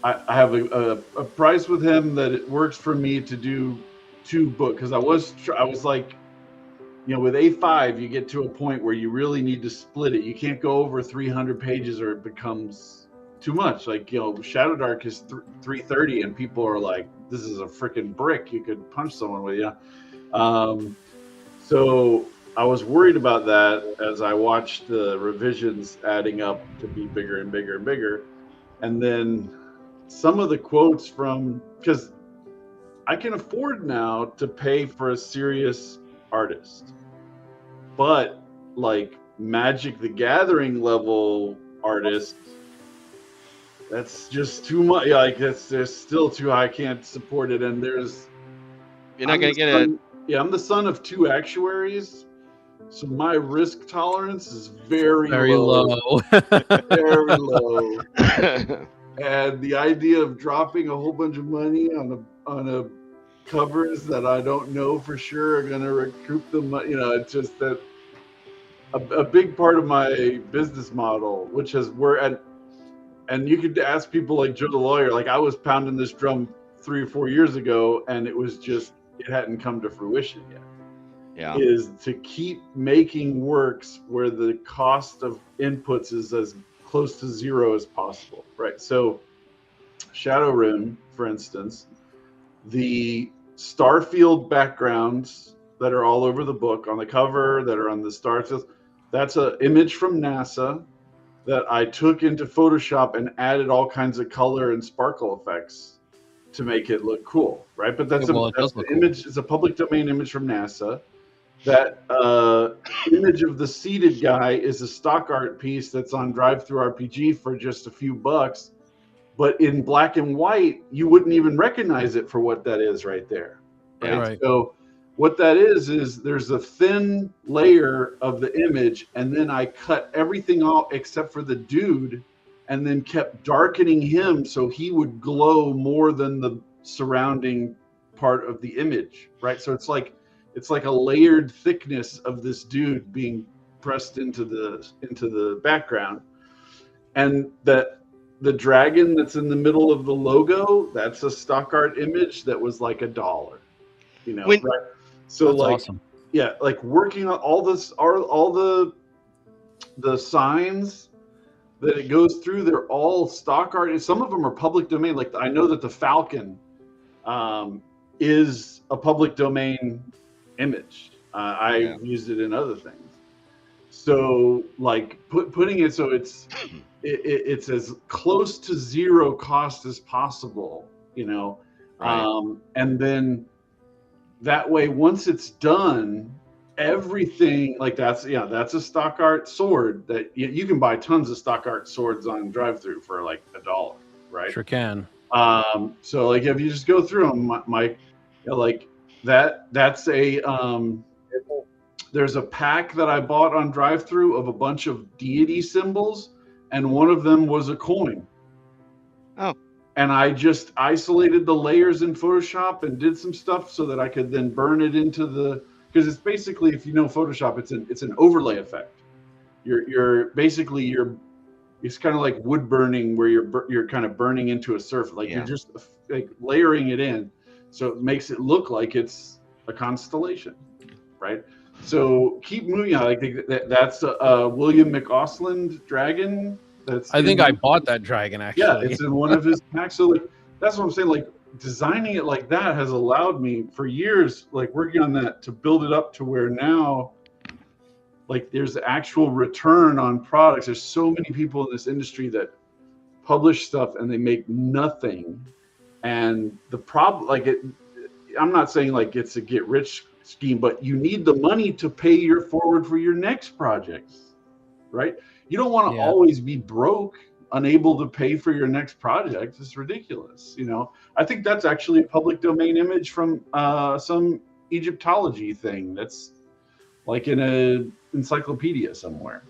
have a price with him that it works for me to do 2 books, because I was like, with A5 you get to a point where you really need to split it. You can't go over 300 pages or it becomes too much. Like, Shadowdark is 330 and people are like, this is a freaking brick, you could punch someone with. So I was worried about that as I watched the revisions adding up to be bigger and bigger and bigger. And then some of the quotes because I can afford now to pay for a serious artist, but like Magic the Gathering level artists, that's just too much. Like there's still too high. I can't support it. And you're not gonna get it. Yeah, I'm the son of 2 actuaries, so my risk tolerance is very low. Very low. And the idea of dropping a whole bunch of money on a covers that I don't know for sure are going to recoup the money, it's just that a big part of my business model, which is and you could ask people like Joe the lawyer, like I was pounding this drum 3 or 4 years ago, and it hadn't come to fruition yet. Yeah, is to keep making works where the cost of inputs is as close to 0 as possible, right? So ShadowRim, for instance, the starfield backgrounds that are all over the book on the cover, that are on the starfield, that's an image from NASA that I took into Photoshop and added all kinds of color and sparkle effects to make it look cool, right? But that's does the look cool. image. It's a public domain image from NASA. That image of the seated guy is a stock art piece that's on DriveThruRPG for just a few bucks, but in black and white, you wouldn't even recognize it for what that is right there. Right. Right. So what that is there's a thin layer of the image, and then I cut everything off except for the dude, and then kept darkening him so he would glow more than the surrounding part of the image, right? So it's like a layered thickness of this dude being pressed into the background. And that the dragon that's in the middle of the logo, that's a stock art image that was like $1, you know, right? So that's like awesome. Yeah, like working on all the signs that it goes through, they're all stock art. And some of them are public domain. Like I know that the Falcon is a public domain image. I've used it in other things. So like putting it so it's as close to zero cost as possible, you know. Right. And then that way, once it's done, everything like that's a stock art sword that you can buy tons of stock art swords on DriveThru for like $1, right? Sure can. So like if you just go through them, Mike, like that's a there's a pack that I bought on DriveThru of a bunch of deity symbols, and one of them was a coin. Oh. And I just isolated the layers in Photoshop and did some stuff so that I could then burn it into the, because it's basically, if you know Photoshop, it's an overlay effect. It's kind of like wood burning where you're kind of burning into a surface, like you're just like layering it in, so it makes it look like it's a constellation, right? So keep moving on. Like that's a William McAusland dragon. I think I bought that dragon actually. Yeah, it's in one of his packs. So like that's what I'm saying. Like designing it like that has allowed me for years, like working on that, to build it up to where now, like there's actual return on products. There's so many people in this industry that publish stuff and they make nothing. And the problem, like I'm not saying like it's a get rich scheme, but you need the money to pay your forward for your next projects, right? You don't want to always be broke, unable to pay for your next project. It's ridiculous, you know. I think that's actually a public domain image from some Egyptology thing that's like in a encyclopedia somewhere.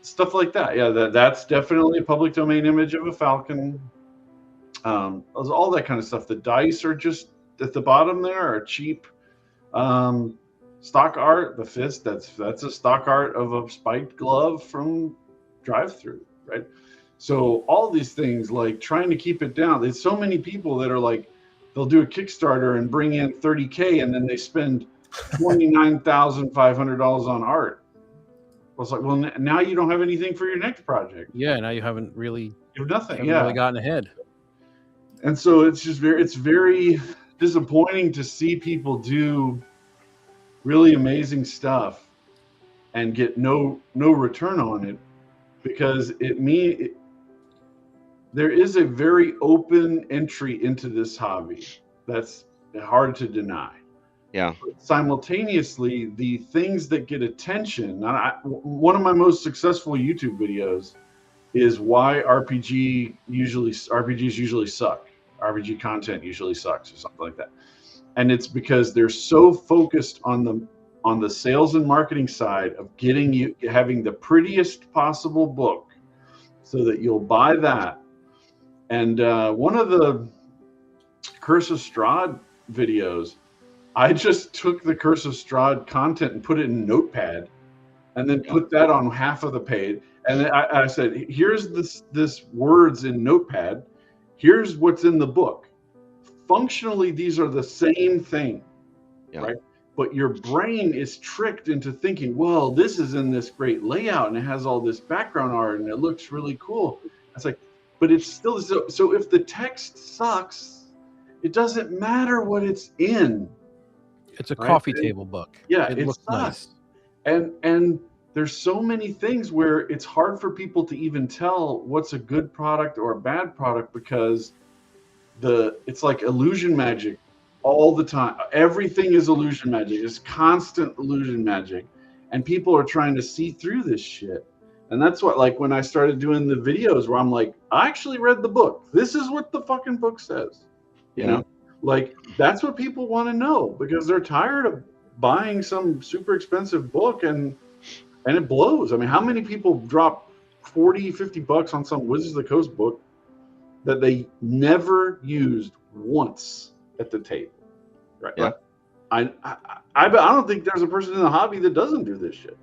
Stuff like that. Yeah, that's definitely a public domain image of a falcon. All that kind of stuff. The dice are just at the bottom there are cheap. Stock art, the fist, that's a stock art of a spiked glove from DriveThru, right? So all these things, like trying to keep it down. There's so many people that are like, they'll do a Kickstarter and bring in $30K, and then they spend $29,500 on art. I was like, well, now you don't have anything for your next project. Yeah, now you haven't really. You have nothing. Really gotten ahead. And so it's just very disappointing to see people do really amazing stuff and get no return on it, because there is a very open entry into this hobby that's hard to deny. Yeah. But simultaneously, the things that get attention, one of my most successful YouTube videos is why RPGs usually suck. RPG content usually sucks, or something like that. And it's because they're so focused on the sales and marketing side of having the prettiest possible book so that you'll buy that. And one of the Curse of Strahd videos, I just took the Curse of Strahd content and put it in Notepad and then put that on half of the page. And then I said, here's this words in Notepad. Here's what's in the book. Functionally, these are the same thing, right? But your brain is tricked into thinking, well, this is in this great layout and it has all this background art and it looks really cool. It's like, but it's still so if the text sucks, it doesn't matter what it's in. It's a coffee table book. Yeah, it looks nice. And there's so many things where it's hard for people to even tell what's a good product or a bad product, because it's like illusion magic all the time. Everything is illusion magic. It's constant illusion magic, and people are trying to see through this shit. And that's what, like, when I started doing the videos where I'm like, I actually read the book. This is what the fucking book says. You know, like, that's what people want to know, because they're tired of buying some super expensive book and it blows. I mean, how many people drop $40-$50 on some Wizards of the Coast book that they never used once at the table? Right. Yeah. I don't think there's a person in the hobby that doesn't do this shit.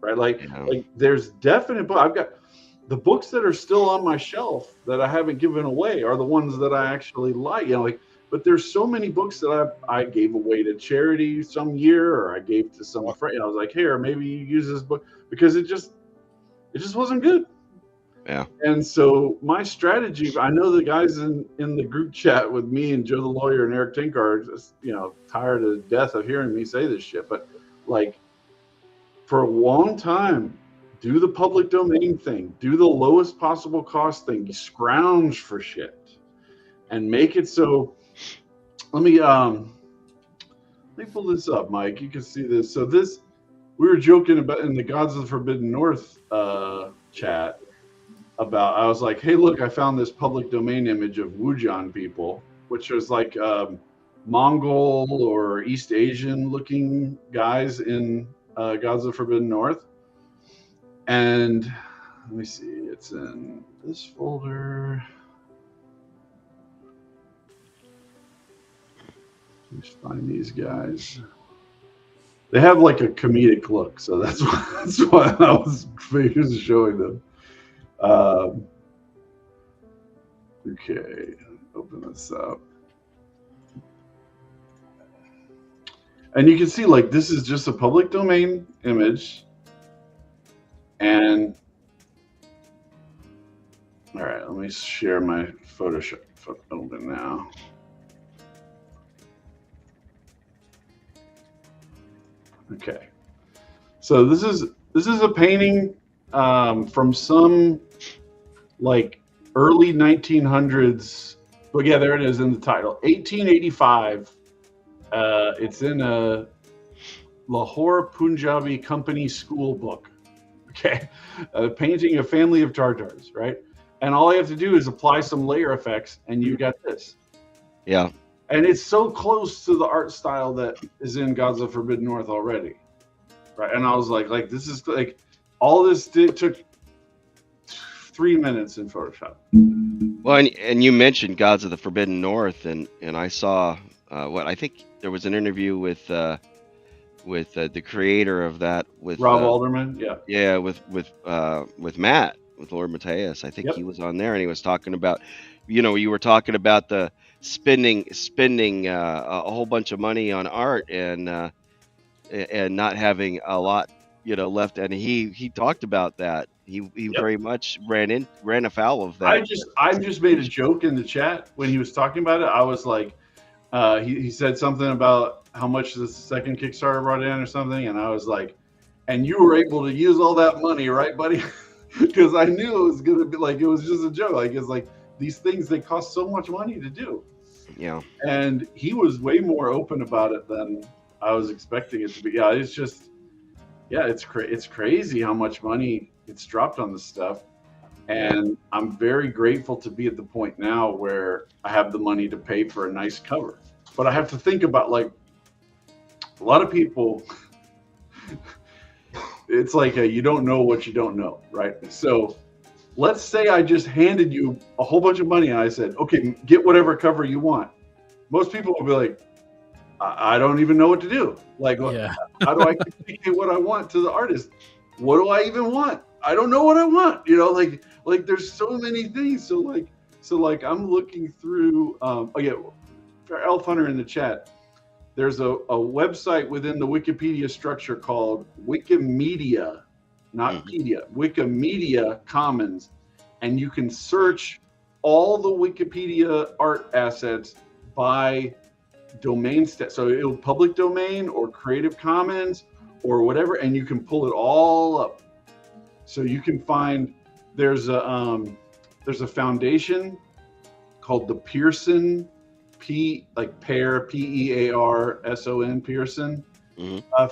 Right. Like there's definite, but I've got the books that are still on my shelf that I haven't given away are the ones that I actually like, you know, like, but there's so many books that I gave away to charity some year, or I gave to some friend. I was like, here, maybe you use this book, because it just wasn't good. Yeah. And so my strategy, I know the guys in the group chat with me and Joe the Lawyer and Eric Tinker are just, you know, tired to death of hearing me say this shit. But like, for a long time, do the public domain thing, do the lowest possible cost thing, scrounge for shit, and make it so. Let me pull this up, Mike. You can see this. So this, we were joking about in the Gods of the Forbidden North chat about, I was like, hey, look, I found this public domain image of Wujian people, which was like Mongol or East Asian looking guys in Gods of the Forbidden North. And let me see, it's in this folder. Let's find these guys. They have like a comedic look, so that's why I was showing them. Okay, open this up. And you can see, like, this is just a public domain image. And all right, let me share my Photoshop open now. Okay, so this is a painting from some like early 1900s. Well, yeah, there it is in the title, 1885. It's in a Lahore Punjabi Company school book. Okay, painting a family of Tartars, right? And all you have to do is apply some layer effects, and you got this. Yeah. And it's so close to the art style that is in Gods of Forbidden North already, right? And I was like, this is like, all this took 3 minutes in Photoshop. Well, and you mentioned Gods of the Forbidden North, and I saw I think there was an interview with the creator of that, with Rob Alderman, yeah, with Matt, with Lord Mateus. I think he was on there, and he was talking about, you were talking about the spending a whole bunch of money on art and not having a lot left, and he talked about that. He very much ran afoul of that. I just made a joke in the chat when he was talking about it. I was like, he said something about how much the second Kickstarter brought in or something, and I was like, and you were able to use all that money, right, buddy? Because I knew it was gonna be like, it was just a joke. Like, it's like, these things, they cost so much money to do. Yeah. And he was way more open about it than I was expecting it to be. Yeah, it's just, it's crazy how much money it's dropped on this stuff. And I'm very grateful to be at the point now where I have the money to pay for a nice cover. But I have to think about, like, a lot of people, it's like you don't know what you don't know, right? So let's say I just handed you a whole bunch of money and I said, okay, get whatever cover you want. Most people will be like, I don't even know what to do. Like, how do I communicate what I want to the artist? What do I even want? I don't know what I want. Like there's so many things. So like I'm looking through, for Elf Hunter in the chat, there's a website within the Wikipedia structure called Wikimedia, not Pedia, Wikimedia Commons, and you can search all the Wikipedia art assets by domain so it'll public domain or Creative Commons or whatever, and you can pull it all up. So you can find there's a foundation called the Pearson Pearson Pearson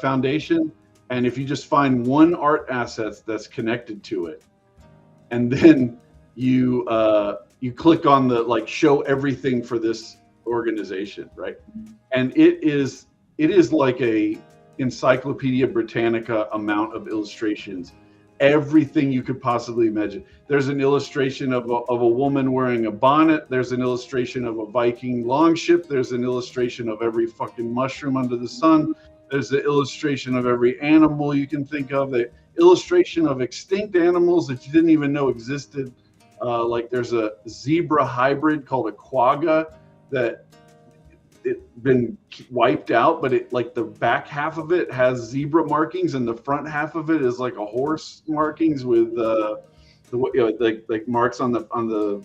Foundation, and if you just find one art asset that's connected to it, and then you click on the show everything for this organization, right? And it is like a Encyclopedia Britannica amount of illustrations, everything you could possibly imagine. There's an illustration of a woman wearing a bonnet. There's an illustration of a Viking longship. There's an illustration of every fucking mushroom under the sun. There's the illustration of every animal you can think of. The illustration of extinct animals that you didn't even know existed. Like there's a zebra hybrid called a quagga that it's been wiped out, but it the back half of it has zebra markings and the front half of it is like a horse markings with like marks on the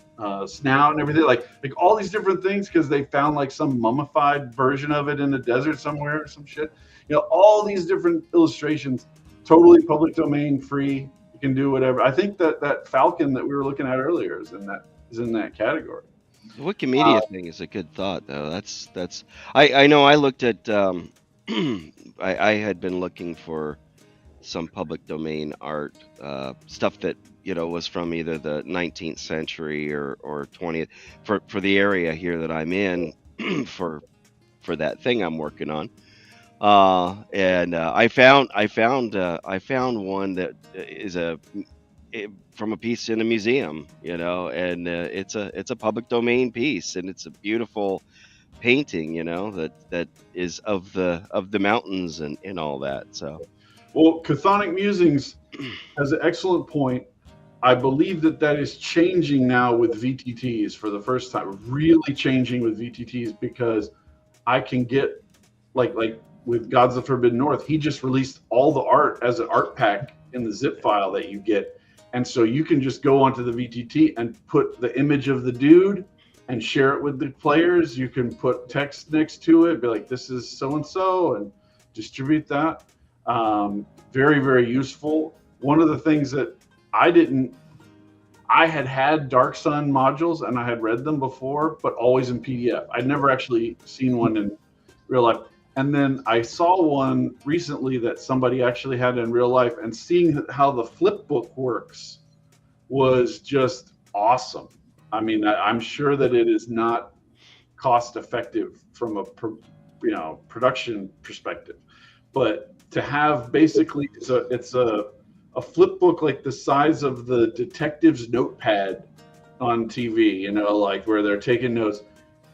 snout and everything, like all these different things, because they found some mummified version of it in the desert somewhere or some shit. All these different illustrations, totally public domain, free. You can do whatever. I think that falcon that we were looking at earlier is in that category. The Wikimedia thing is a good thought, though. I know I looked at I had been looking for some public domain art stuff that was from either the 19th century or 20th for the area here that I'm in for that thing I'm working on. And I found one that is from a piece in a museum, and it's a public domain piece, and it's a beautiful painting, that is of the mountains and all that. So, well, Chthonic Musings has an excellent point. I believe that is changing now with VTTs for the first time, really changing with VTTs, because I can get like with Gods of the Forbidden North, he just released all the art as an art pack in the zip file that you get. And so you can just go onto the VTT and put the image of the dude and share it with the players. You can put text next to it, be like, this is so-and-so, and distribute that. Very, very useful. One of the things that I had Dark Sun modules and I had read them before, but always in PDF. I'd never actually seen one in real life. And then I saw one recently that somebody actually had in real life, and seeing how the flip book works was just awesome. I mean, I'm sure that it is not cost effective from a production perspective, but to have basically it's a flip book like the size of the detective's notepad on TV, where they're taking notes.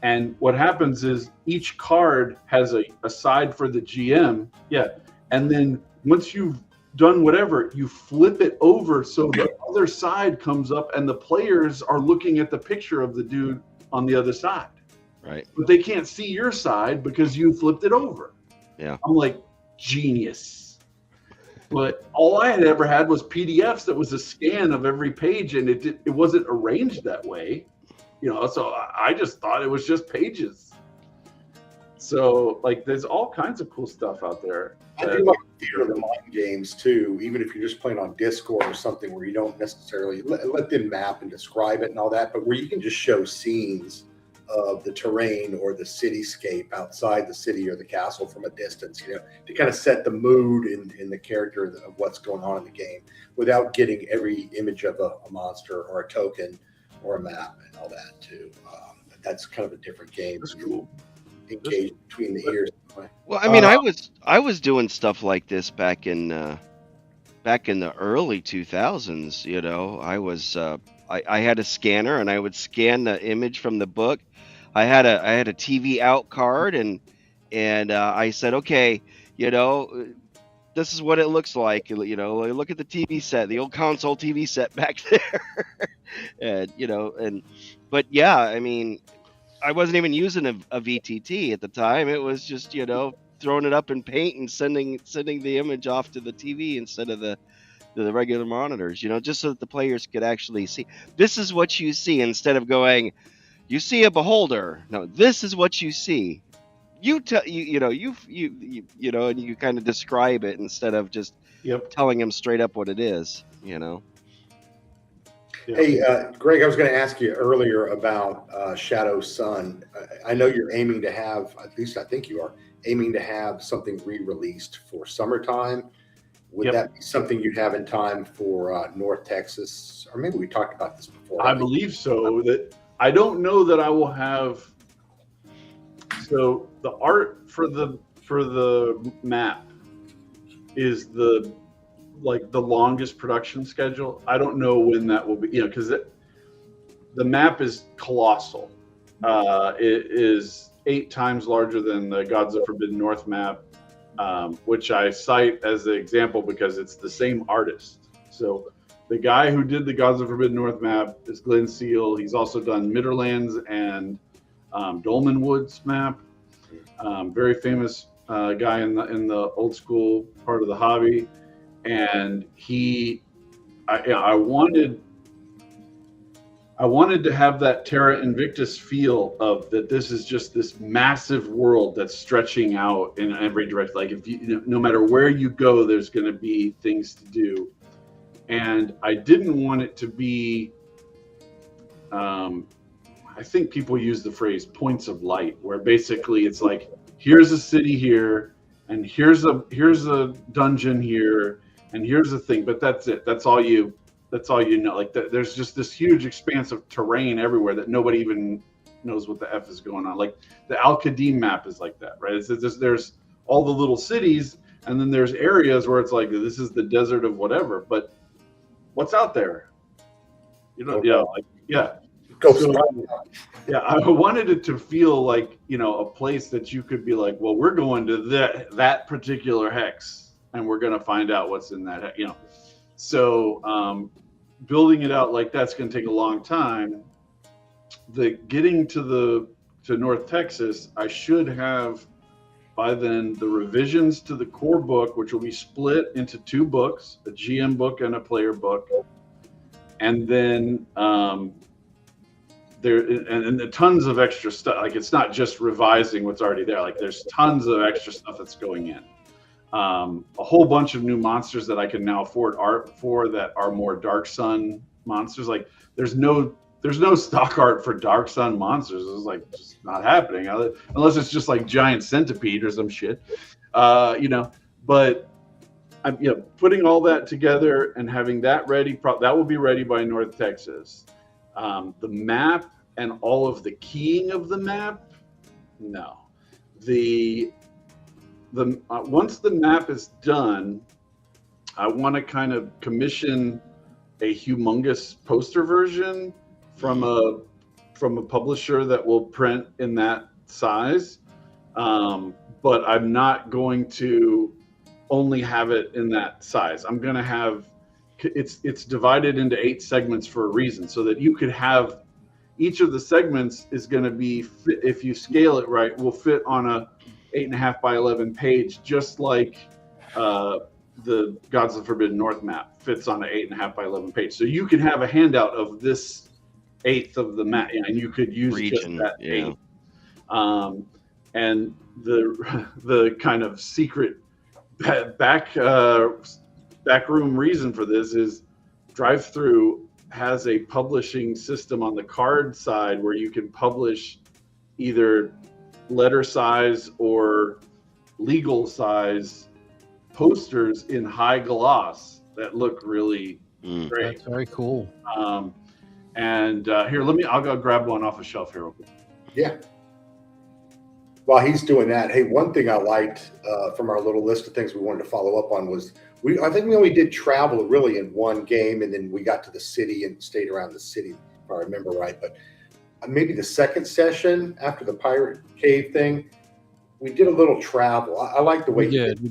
And what happens is each card has a side for the GM. Yeah. And then once you've done whatever, you flip it over so the other side comes up and the players are looking at the picture of the dude on the other side. Right. But they can't see your side because you flipped it over. Yeah. I'm like, genius. But all I had ever had was PDFs that was a scan of every page, and it wasn't arranged that way. So I just thought it was just pages. So there's all kinds of cool stuff out there. I do like Theater of the Mind games too, even if you're just playing on Discord or something where you don't necessarily let them map and describe it and all that, but where you can just show scenes of the terrain or the cityscape outside the city or the castle from a distance, to kind of set the mood in the character of what's going on in the game without getting every image of a monster or a token or a map and all that too. That's kind of a different game. That's cool. Engage between the ears. Well, I mean, I was doing stuff like this back in the early 2000s. I had a scanner and I would scan the image from the book. I had a TV out card and I said, okay, this is what it looks like. Look at the TV set, the old console TV set back there. But yeah, I mean, I wasn't even using a VTT at the time. It was just, throwing it up in Paint and sending the image off to the TV instead of the the regular monitors, just so that the players could actually see. This is what you see, instead of going, you see a beholder. No, this is what you see. You tell and you kind of describe it instead of just telling them straight up what it is. Hey, Greg, I was going to ask you earlier about Shadow Sun. I know you're aiming to have, at least I think you are, aiming to have something re-released for summertime. Would that be something you'd have in time for North Texas? Or maybe we talked about this before. I believe so. That I don't know that I will have. So the art for the map is the longest production schedule. I don't know when that will be, because the map is colossal. It is 8 times larger than the Gods of Forbidden North map, which I cite as an example because it's the same artist. So the guy who did the Gods of Forbidden North map is Glenn Seal. He's also done Midderlands and Dolmen Woods map. Very famous guy in the old school part of the hobby. And I wanted to have that Terra Invictus feel of that. This is just this massive world that's stretching out in every direction. Like if no matter where you go, there's going to be things to do. And I didn't want it to be. I think people use the phrase points of light, where basically it's like, here's a city here, and here's a dungeon here. And here's the thing, but that's it. That's all you know. Like there's just this huge expanse of terrain everywhere that nobody even knows what the F is going on. Like the Al-Qadim map is like that, right? There's all the little cities, and then there's areas where it's like, this is the desert of whatever. But what's out there? I wanted it to feel like, a place that you could be like, well, we're going to that particular hex. And we're going to find out what's in that, So building it out like that's going to take a long time. Getting to North Texas, I should have by then the revisions to the core book, which will be split into 2 books, a GM book and a player book. And then and tons of extra stuff. Like it's not just revising what's already there. Like there's tons of extra stuff that's going in. A whole bunch of new monsters that I can now afford art for that are more Dark Sun monsters. Like there's no stock art for Dark Sun monsters. It's like just not happening unless it's just like giant centipede or some shit, But I'm putting all that together and having that ready. That will be ready by North Texas. The map and all of the keying of the map, no. Once the map is done, I want to kind of commission a humongous poster version from a publisher that will print in that size. But I'm not going to only have it in that size. I'm going to have it's divided into 8 segments for a reason, so that you could have each of the segments is going to be, if you scale it right, will fit on a 8.5 by 11 page, just like the Gods of Forbidden North map fits on an 8.5 by 11 page. So you can have a handout of this 1/8 of the map, and you could use just that 1/8. And the kind of secret backroom reason for this is DriveThru has a publishing system on the card side where you can publish either letter size or legal size posters in high gloss that look really great. That's very cool. Here, I'll go grab one off the shelf here real quick. Yeah. While he's doing that, hey, one thing I liked from our little list of things we wanted to follow up on was I think we only did travel really in one game, and then we got to the city and stayed around the city, if I remember right. But maybe the second session after the Pirate Cave thing, we did a little travel. I like the way we did. We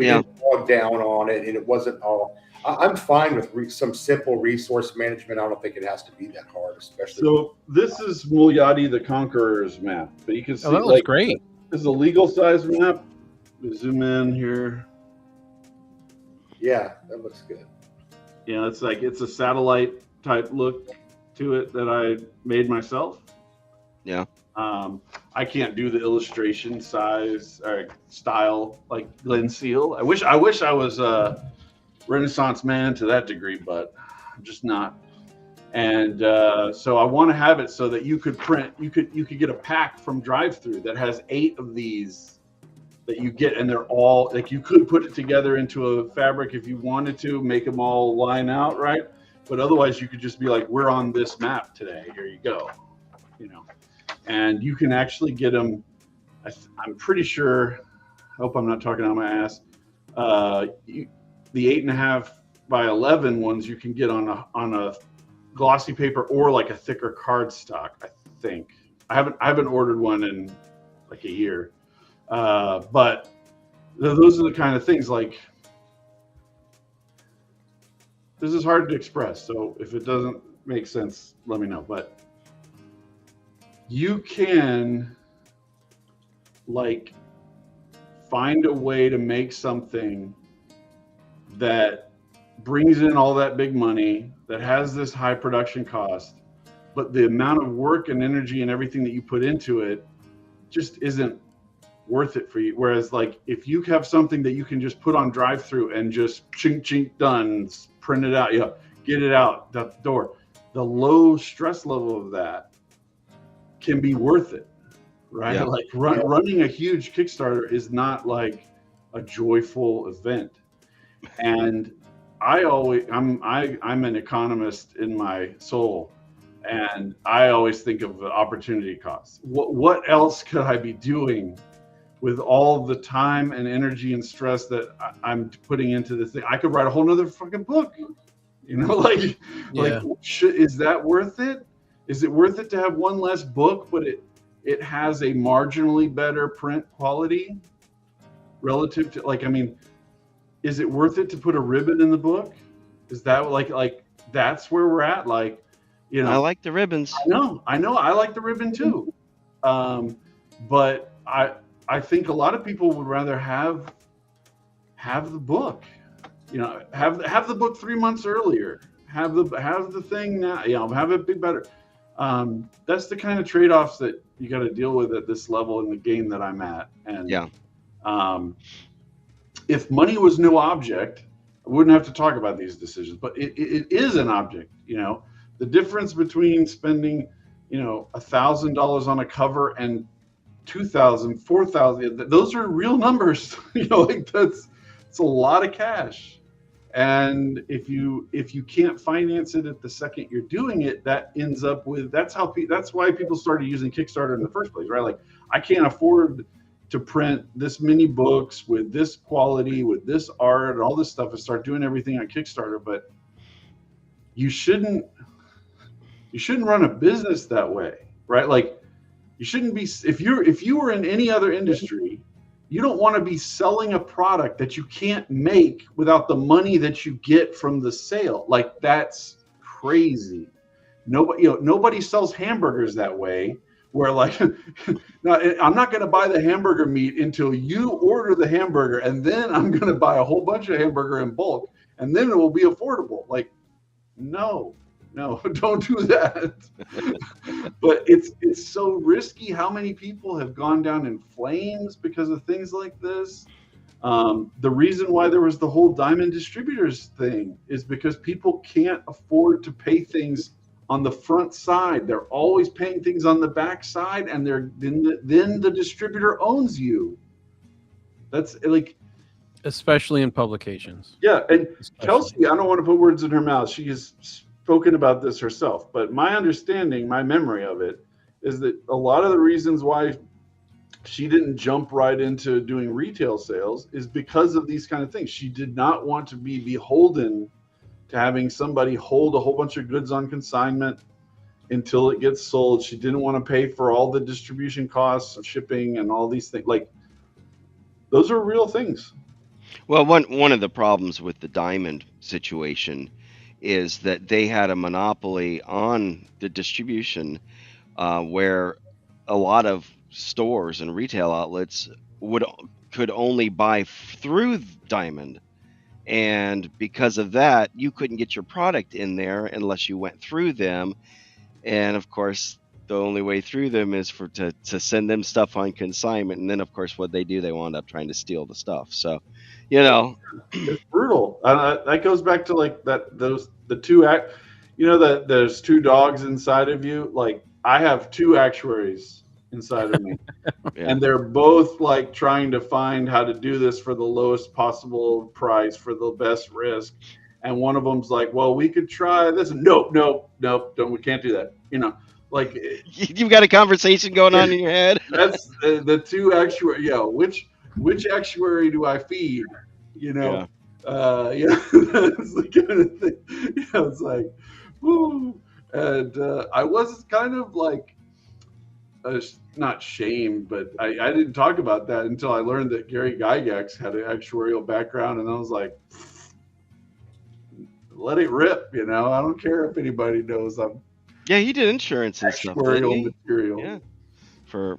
didn't bog down on it, and it wasn't all. I'm fine with some simple resource management. I don't think it has to be that hard, especially. So this is Mulyadi the Conqueror's map, but you can see that looks great. This is a legal size map. We zoom in here. Yeah, that looks good. You know, it's a satellite type look to it that I made myself. Yeah. I can't do the illustration size or style like Glenn Seal. I wish I was a Renaissance man to that degree, but I'm just not. And so I want to have it so that you could print, you could get a pack from DriveThru that has 8 of these that you get, and they're all like, you could put it together into a fabric if you wanted to, make them all line out right. But otherwise, you could just be like, we're on this map today. Here you go, you know. And you can actually get them. I'm pretty sure. I hope I'm not talking out my ass. The 8.5 by 11 ones you can get on a glossy paper or like a thicker cardstock. I think I haven't ordered one in like a year, but those are the kind of things. Like, this is hard to express, so if it doesn't make sense, let me know. But you can like find a way to make something that brings in all that big money, that has this high production cost, but the amount of work and energy and everything that you put into it just isn't worth it for you. Whereas like if you have something that you can just put on DriveThru and just chink chink done, print it out, get it out the door, the low stress level of that can be worth it, right? Yeah. Like running a huge Kickstarter is not like a joyful event. And I'm an economist in my soul, and I always think of the opportunity cost. What else could I be doing with all the time and energy and stress that I'm putting into this thing? I could write a whole nother fucking book, you know, like is that worth it? Is it worth it to have one less book, but it has a marginally better print quality relative to, like, I mean, is it worth it to put a ribbon in the book? Is that like that's where we're at? Like, you know, I like the ribbons. I know, I like the ribbon too. But I think a lot of people would rather have the book, you know, have the book 3 months earlier, have the thing now, you know, have it be better. That's the kind of trade-offs that you got to deal with at this level in the game that I'm at. And yeah. If money was no object, I wouldn't have to talk about these decisions, but it is an object. You know, the difference between spending, you know, $1,000 on a cover and $2,000, $4,000, those are real numbers. You know, like it's a lot of cash. And if you can't finance it at the second you're doing it, that ends up with, that's why people started using Kickstarter in the first place, right? Like, I can't afford to print this many books with this quality, with this art and all this stuff, and start doing everything on Kickstarter. But you shouldn't run a business that way, right? Like, you shouldn't be, if you were in any other industry, you don't want to be selling a product that you can't make without the money that you get from the sale. Like, that's crazy. Nobody sells hamburgers that way, where like, no, I'm not going to buy the hamburger meat until you order the hamburger, and then I'm going to buy a whole bunch of hamburger in bulk, and then it will be affordable. Like, no, don't do that. But it's so risky. How many people have gone down in flames because of things like this? The reason why there was the whole Diamond Distributors thing is because people can't afford to pay things on the front side. They're always paying things on the back side, and then the distributor owns you. That's like, especially in publications. Yeah, and Kelsey, I don't want to put words in her mouth. She has spoken about this herself, but my understanding, my memory of it, is that a lot of the reasons why she didn't jump right into doing retail sales is because of these kind of things. She did not want to be beholden to having somebody hold a whole bunch of goods on consignment until it gets sold. She didn't want to pay for all the distribution costs of shipping and all these things. Like, those are real things. Well, one of the problems with the Diamond situation is that they had a monopoly on the distribution, where a lot of stores and retail outlets could only buy through Diamond, And because of that, you couldn't get your product in there unless you went through them. And of course, the only way through them is to send them stuff on consignment. And then, of course, what they do, they wound up trying to steal the stuff. So, it's brutal. That goes back to like the two act. That there's two dogs inside of you. Like I have two actuaries inside of me, yeah. and they're both like trying to find how to do this for the lowest possible price for the best risk. And one of them's like, "Well, we could try this." Nope, don't. We can't do that. Like You've got a conversation going on in your head. That's the two actuary. Which actuary do I feed? Yeah. That's the kind of thing. It's like, woo. And I was kind of like, not shamed, but I didn't talk about that until I learned that Gary Gygax had an actuarial background, and I was like, let it rip. I don't care if anybody knows I'm. Yeah, he did insurance and stuff. Actuarial material. Yeah. For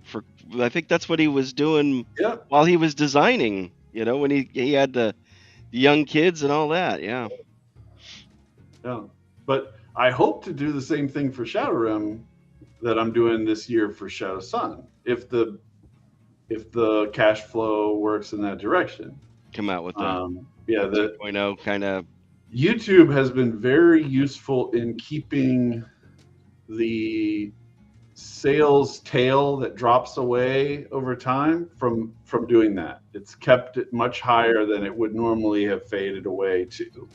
I think that's what he was doing Yeah. while he was designing. When he had the young kids and all that. Yeah. Yeah. But I hope to do the same thing for ShadowRim that I'm doing this year for Shadow Sun, if the cash flow works in that direction. Come out with the 2.0 kind of. YouTube has been very useful in keeping the sales tail that drops away over time from doing that. It's kept it much higher than it would normally have faded away to.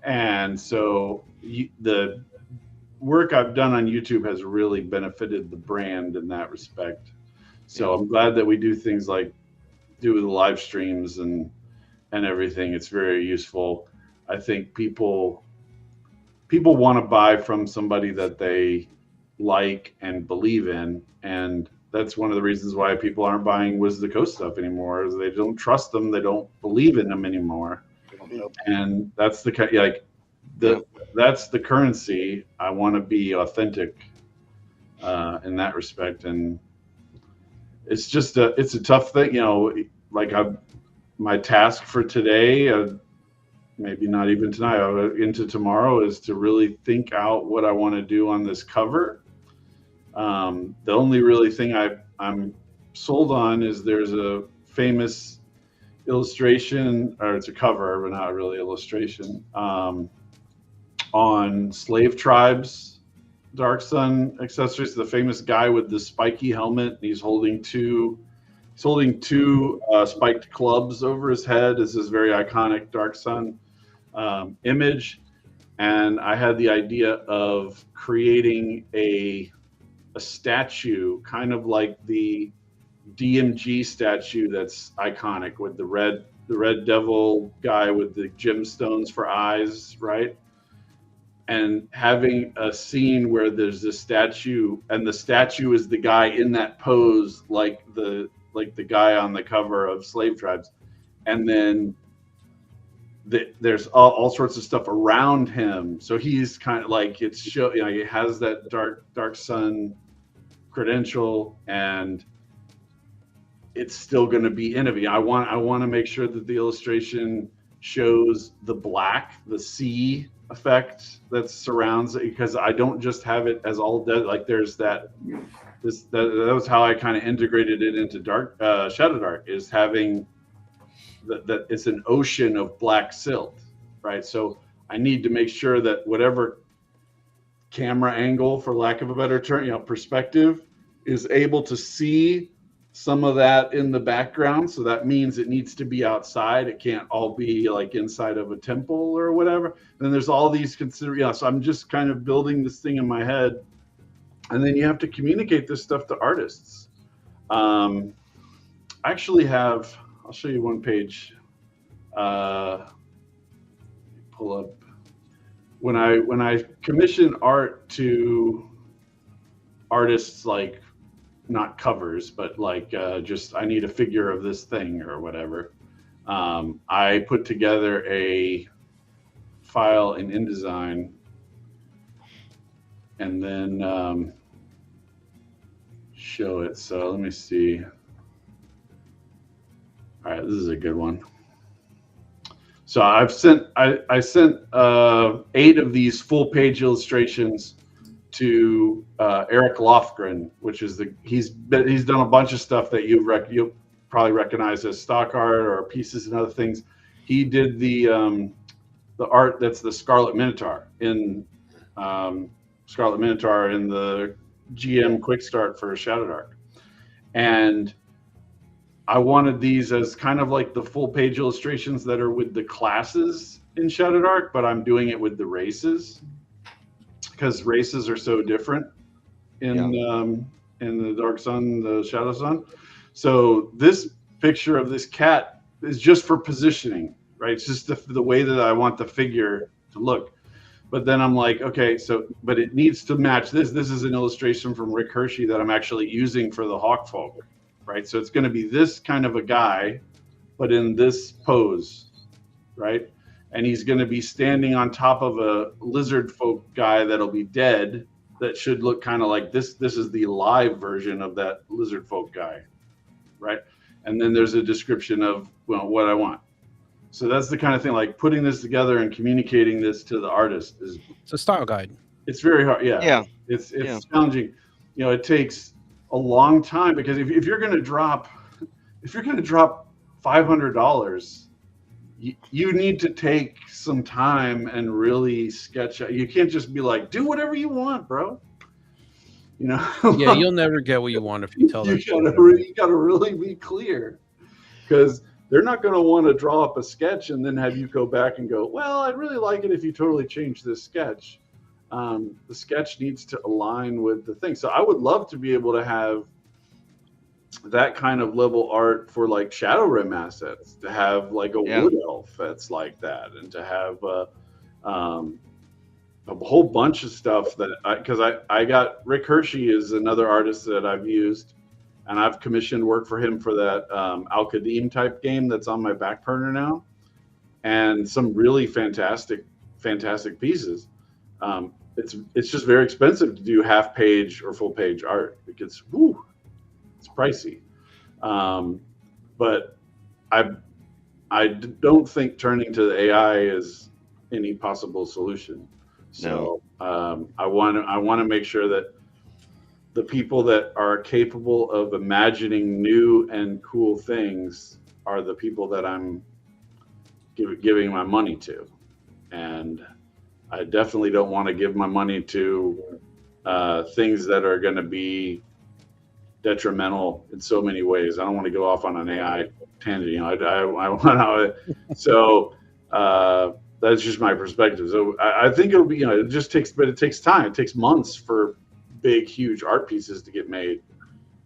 And so the work I've done on YouTube has really benefited the brand in that respect. So I'm glad that we do things like do the live streams and everything. It's very useful. I think people want to buy from somebody that they like and believe in, and that's one of the reasons why people aren't buying Wizards of the Coast stuff anymore, is they don't trust them, they don't believe in them anymore. And that's that's the currency. I want to be authentic in that respect, and it's just it's a tough thing, like my task for today, maybe not even tonight, into tomorrow, is to really think out what I want to do on this cover. The only really thing I'm sold on is there's a famous illustration, or it's a cover, but not really illustration, on slave tribes, Dark Sun accessories. The famous guy with the spiky helmet, and he's holding two spiked clubs over his head. Is this very iconic Dark Sun image. And I had the idea of creating a statue, kind of like the DMG statue that's iconic, with the red devil guy with the gemstones for eyes, right? And having a scene where there's this statue, and the statue is the guy in that pose, like the guy on the cover of Slave Tribes, and then there's all sorts of stuff around him. So he's kind of like, he has that dark sun credential, and it's still going to be innovative. I want to make sure that the illustration shows the black, the sea effect that surrounds it, because I don't just have it as all dead. Like there's that was how I kind of integrated it into Shadowdark, is having that it's an ocean of black silt, right? So I need to make sure that whatever camera angle, for lack of a better term, perspective, is able to see some of that in the background. So that means it needs to be outside. It can't all be like inside of a temple or whatever. And then there's all these so I'm just kind of building this thing in my head, and then you have to communicate this stuff to artists. I actually have, I'll show you one page. Pull up. When I commission art to artists, like not covers, but like just I need a figure of this thing or whatever, I put together a file in InDesign, and then show it. So let me see. All right, this is a good one. So I sent 8 of these full page illustrations to Eric Lofgren, which is he's done a bunch of stuff that you'll probably recognize as stock art or pieces and other things. He did the art that's the Scarlet Minotaur in the GM Quick Start for Shadowdark, and I wanted these as kind of like the full page illustrations that are with the classes in Shadowdark, but I'm doing it with the races because races are so different in the Dark Sun, the Shadow Sun. So this picture of this cat is just for positioning, right? It's just the way that I want the figure to look. But then I'm like, okay, but it needs to match this. This is an illustration from Rick Hershey that I'm actually using for the Hawkfolk, right? So it's going to be this kind of a guy, but in this pose, right? And he's going to be standing on top of a lizard folk guy that'll be dead. That should look kind of like this. This is the live version of that lizard folk guy, right? And then there's a description of what I want. So that's the kind of thing, like putting this together and communicating this to the artist is. It's a style guide. It's very hard. Yeah. It's challenging. It takes a long time because if you're going to drop $500, you need to take some time and really sketch out. You can't just be like, do whatever you want, bro. Yeah, you'll never get what you want if you tell them. You gotta really be clear, because they're not going to want to draw up a sketch and then have you go back and go, well, I'd really like it if you totally change this sketch. The sketch needs to align with the thing. So I would love to be able to have that kind of level art for like ShadowRim assets, to have like a wood elf that's like that, and to have a whole bunch of stuff that because I got Rick Hershey is another artist that I've used, and I've commissioned work for him for that Al-Qadim type game that's on my back burner now, and some really fantastic pieces. It's just very expensive to do half page or full page art. It's pricey, but I don't think turning to the AI is any possible solution. So I want to make sure that the people that are capable of imagining new and cool things are the people that I'm giving my money to, and I definitely don't want to give my money to things that are going to be detrimental in so many ways. I don't want to go off on an AI tangent. I want to. So that's just my perspective. So I think it'll be. It just takes, but it takes time. It takes months for big, huge art pieces to get made,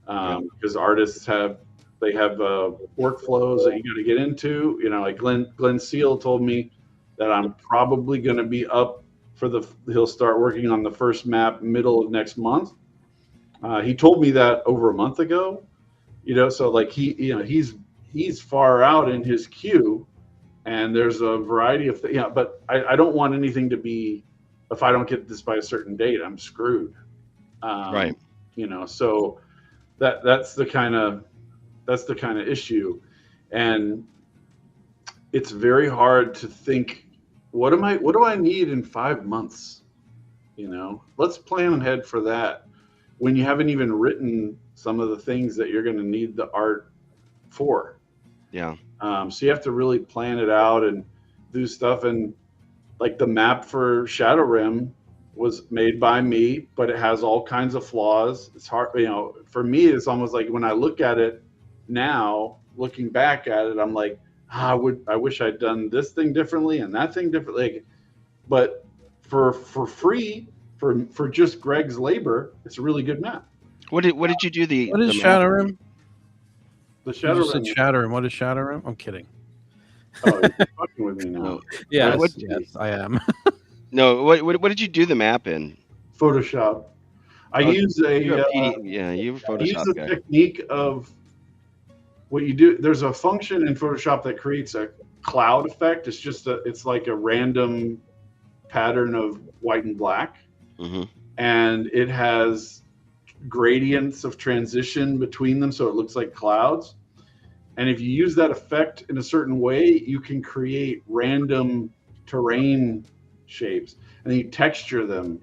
because artists have workflows that you got to get into. Like Glenn Seal told me that I'm probably going to be up he'll start working on the first map middle of next month. He told me that over a month ago, so like he's far out in his queue, and there's a variety of things. But I don't want anything to be, if I don't get this by a certain date, I'm screwed. Right. So that's the kind of issue, and it's very hard to think, what do I need in 5 months? Let's plan ahead for that, when you haven't even written some of the things that you're going to need the art for. So you have to really plan it out and do stuff. And like the map for ShadowRim was made by me, but it has all kinds of flaws. It's hard, for me, it's almost like when I look at it now, looking back at it, I'm like, I wish I'd done this thing differently and that thing differently. But for free, for just Greg's labor, it's a really good map. What did you do? What is ShadowRim? The ShadowRim. You said ShadowRim. What is ShadowRim? I'm kidding. Oh, you're fucking with me now. No. Yes, I am. No, what did you do the map in? Photoshop. I use a technique of what you do. There's a function in Photoshop that creates a cloud effect. It's like a random pattern of white and black, and it has gradients of transition between them, so it looks like clouds. And if you use that effect in a certain way, you can create random terrain shapes, and you texture them.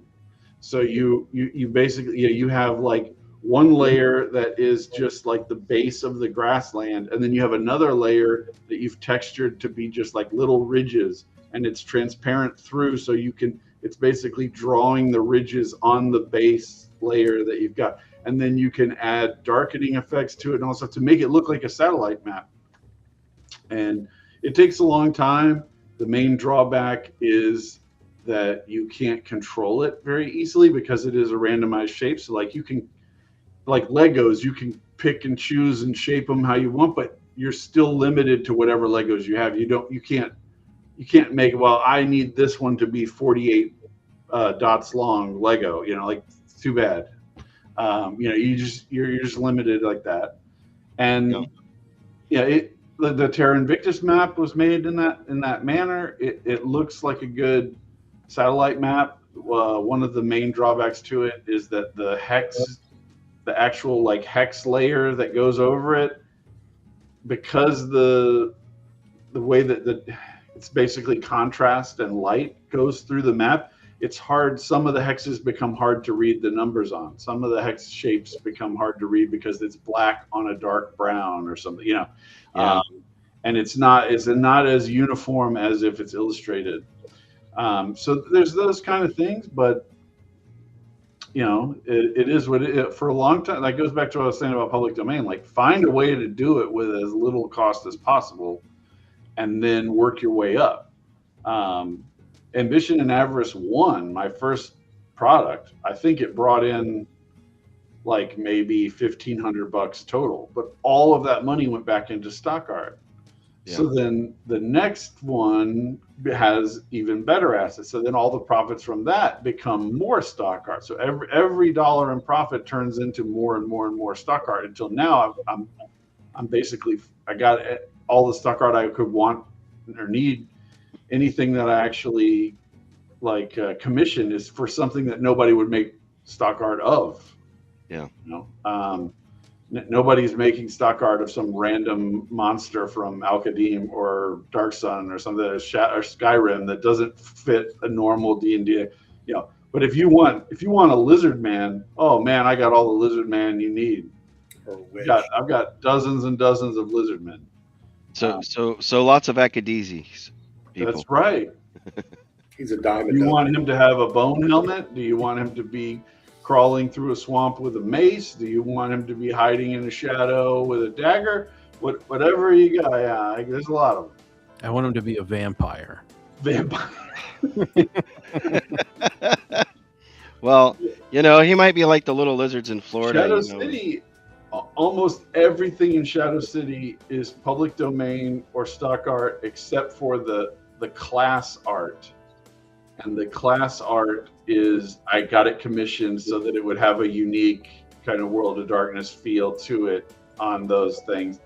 So you basically, you have like one layer that is just like the base of the grassland, and then you have another layer that you've textured to be just like little ridges, and it's transparent through, so it's basically drawing the ridges on the base layer that you've got. And then you can add darkening effects to it and all stuff to make it look like a satellite map. And it takes a long time. The main drawback is that you can't control it very easily because it is a randomized shape. So like like Legos, you can pick and choose and shape them how you want, but you're still limited to whatever Legos you have. You can't make, well, I need this one to be 48 dots long Lego, like, it's too bad. You're just limited like that. And the Terra Invictus map was made in that manner. It looks like a good satellite map. One of the main drawbacks to it is that the actual like hex layer that goes over it, because the way that it's basically contrast and light goes through the map, it's hard. Some of the hexes become hard to read the numbers on. Some of the hex shapes become hard to read because it's black on a dark brown or something, and it's not as uniform as if it's illustrated. So there's those kind of things, but it is what it for a long time. That goes back to what I was saying about public domain. Like, find a way to do it with as little cost as possible, and then work your way up. Ambition and Avarice 1, my first product, I think it brought in like maybe $1,500 total, but all of that money went back into stock art. Yeah. So then the next one has even better assets. So then all the profits from that become more stock art. So every dollar in profit turns into more and more and more stock art, until now I'm basically, I got all the stock art I could want or need. Anything that I actually commission is for something that nobody would make stock art of. Yeah. Nobody's making stock art of some random monster from Al-Qadim or Dark Sun or something, or Skyrim, that doesn't fit a normal D&D. But if you want a lizard man, oh man, I got all the lizard man you need. I've got dozens and dozens of lizard men. So lots of Akadizis. That's right. He's a diamond. Do you want him to have a bone helmet? Do you want him to be crawling through a swamp with a mace? Do you want him to be hiding in a shadow with a dagger? Whatever you got. Yeah, there's a lot of them. I want him to be a vampire. Well, he might be like the little lizards in Florida. Shadow City, almost everything in Shadow City is public domain or stock art, except for the class art. And the class art is, I got it commissioned so that it would have a unique kind of World of Darkness feel to it on those things.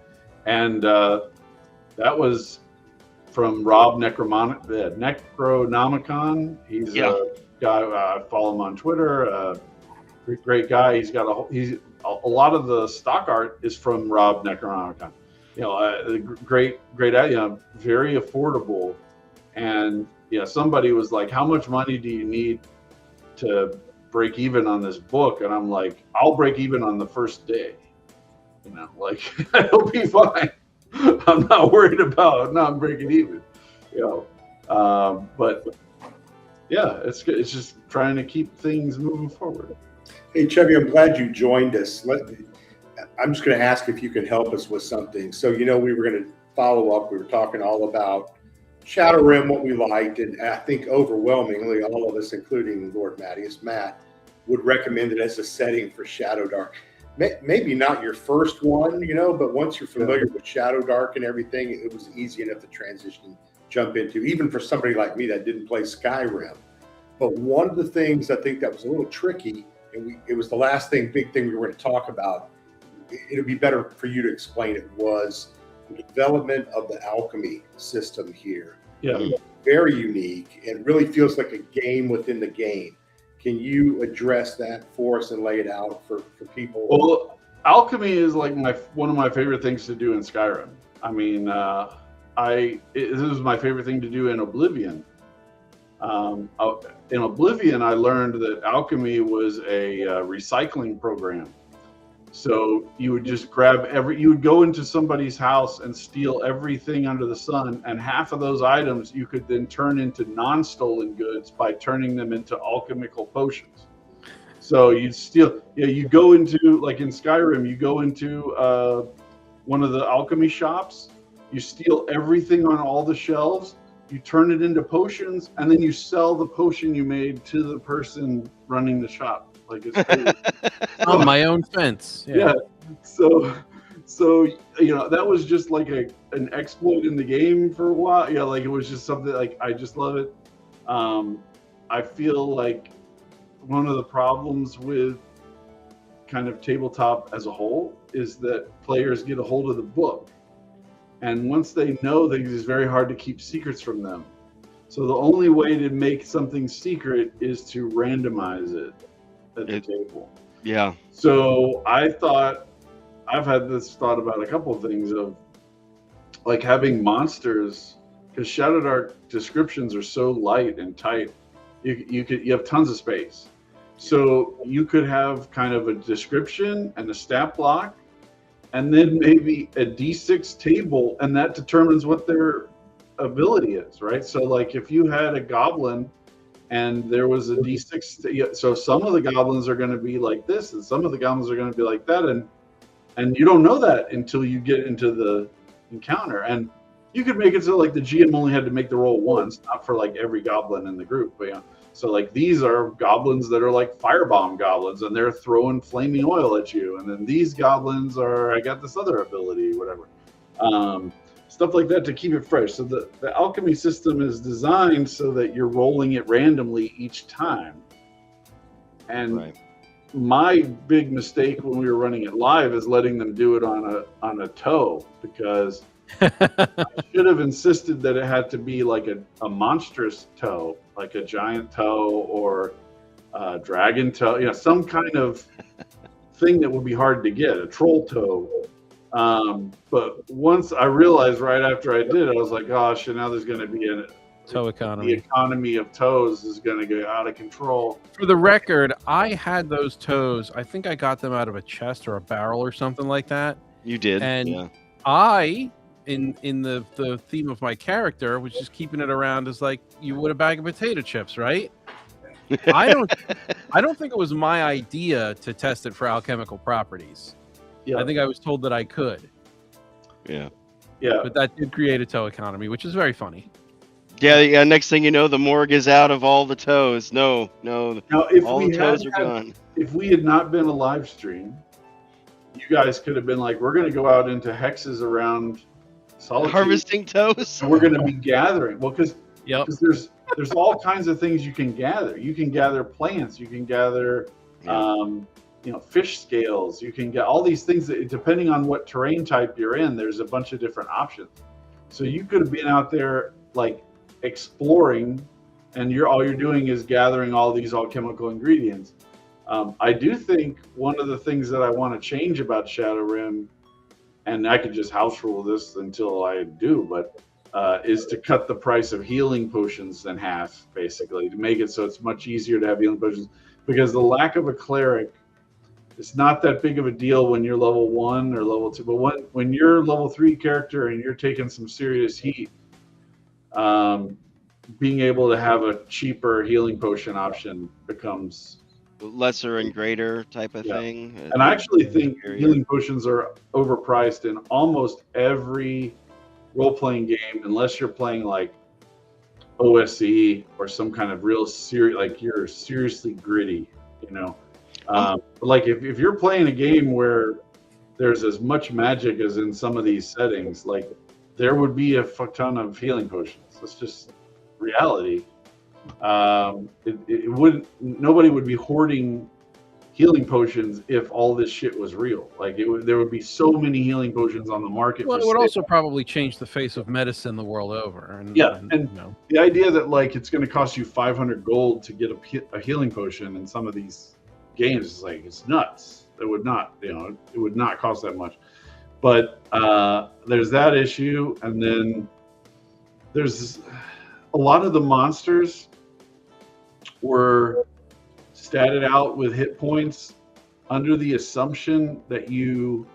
And that was from Rob Necronomicon. He's a guy, I follow him on Twitter. Great guy. He's got a lot of the stock art is from Rob Necronomicon. Great, very affordable. And somebody was like, how much money do you need to break even on this book? And I'm like, I'll break even on the first day. It'll be fine. I'm not worried about not breaking even. But yeah, it's just trying to keep things moving forward. Hey, Chubby, I'm glad you joined us. I'm just going to ask if you could help us with something. So, we were going to follow up. We were talking all about ShadowRim, what we liked, and I think overwhelmingly all of us, including Lord Matt, would recommend it as a setting for Shadowdark. Maybe not your first one, but once you're familiar with Shadowdark and everything, it was easy enough to jump into, even for somebody like me that didn't play Skyrim. But one of the things I think that was a little tricky, and it was the last big thing we were going to talk about, it'll be better for you to explain it, was the development of the alchemy system here. Yeah. Very unique. It really feels like a game within the game. Can you address that for us and lay it out for people? Well, alchemy is like one of my favorite things to do in Skyrim. I mean, this was my favorite thing to do in Oblivion. In Oblivion, I learned that alchemy was a recycling program. So you would just you would go into somebody's house and steal everything under the sun, and half of those items you could then turn into non-stolen goods by turning them into alchemical potions. So you'd steal, you go into, like in Skyrim, you go into one of the alchemy shops, you steal everything on all the shelves, you turn it into potions, and then you sell the potion you made to the person running the shop. Like it's crazy. On my own fence. Yeah. So that was just like an exploit in the game for a while. Yeah, like it was just something like I just love it. I feel like one of the problems with kind of tabletop as a whole is that players get a hold of the book, and once they know things, it's very hard to keep secrets from them. So the only way to make something secret is to randomize it at the table. Yeah. So I've had this thought about a couple of things of like having monsters, because Shadowdark descriptions are so light and tight. You have tons of space. So you could have kind of a description and a stat block, and then maybe a D6 table, and that determines what their ability is, right? So like if you had a goblin and there was a D6, so some of the goblins are going to be like this, and some of the goblins are going to be like that, and you don't know that until you get into the encounter. And you could make it so like the GM only had to make the roll once, not for like every goblin in the group, but so like these are goblins that are like firebomb goblins, and they're throwing flaming oil at you, and then these goblins I got this other ability, whatever. Stuff like that to keep it fresh. So the alchemy system is designed so that you're rolling it randomly each time. And my big mistake when we were running it live is letting them do it on a toe, because I should have insisted that it had to be like a monstrous toe, like a giant toe or a dragon toe, some kind of thing that would be hard to get, a troll toe. But once I realized right after I did it, I was like, gosh, and now there's going to be toe economy. The economy of toes is going to go out of control. For the record, I had those toes. I think I got them out of a chest or a barrel or something like that. You did. And I, in the theme of my character, was just keeping it around as like you would a bag of potato chips, right? I don't think it was my idea to test it for alchemical properties. Yeah. I think I was told that I could. Yeah. Yeah. But that did create a toe economy, which is very funny. Yeah. Next thing you know, the morgue is out of all the toes. No. Now, if all the toes are gone. If we had not been a live stream, you guys could have been like, we're going to go out into hexes around Solitude, harvesting toes, and we're going to be gathering. Well, because there's all kinds of things you can gather. You can gather plants. You can gather. Fish scales. You can get all these things that, depending on what terrain type you're in, there's a bunch of different options. So you could have been out there like exploring, and all you're doing is gathering all these alchemical ingredients. I do think one of the things that I want to change about ShadowRim, and I could just house rule this until I do, but is to cut the price of healing potions in half, basically, to make it so it's much easier to have healing potions, because the lack of a cleric, it's not that big of a deal when you're level 1 or level 2, but when you're level 3 character and you're taking some serious heat, being able to have a cheaper healing potion option becomes lesser and greater type of thing. And I actually think healing potions are overpriced in almost every role-playing game, unless you're playing like OSE or some kind of real serious, like you're seriously gritty, like if you're playing a game where there's as much magic as in some of these settings, like there would be a fuck ton of healing potions. That's just reality. Nobody would be hoarding healing potions if all this shit was real. Like there would be so many healing potions on the market. Well, it would also probably change the face of medicine the world over. And the idea that like it's going to cost you 500 gold to get a healing potion in some of these games is like, it's nuts. It would not, it would not cost that much. But there's that issue, and then there's a lot of the monsters were statted out with hit points under the assumption that you're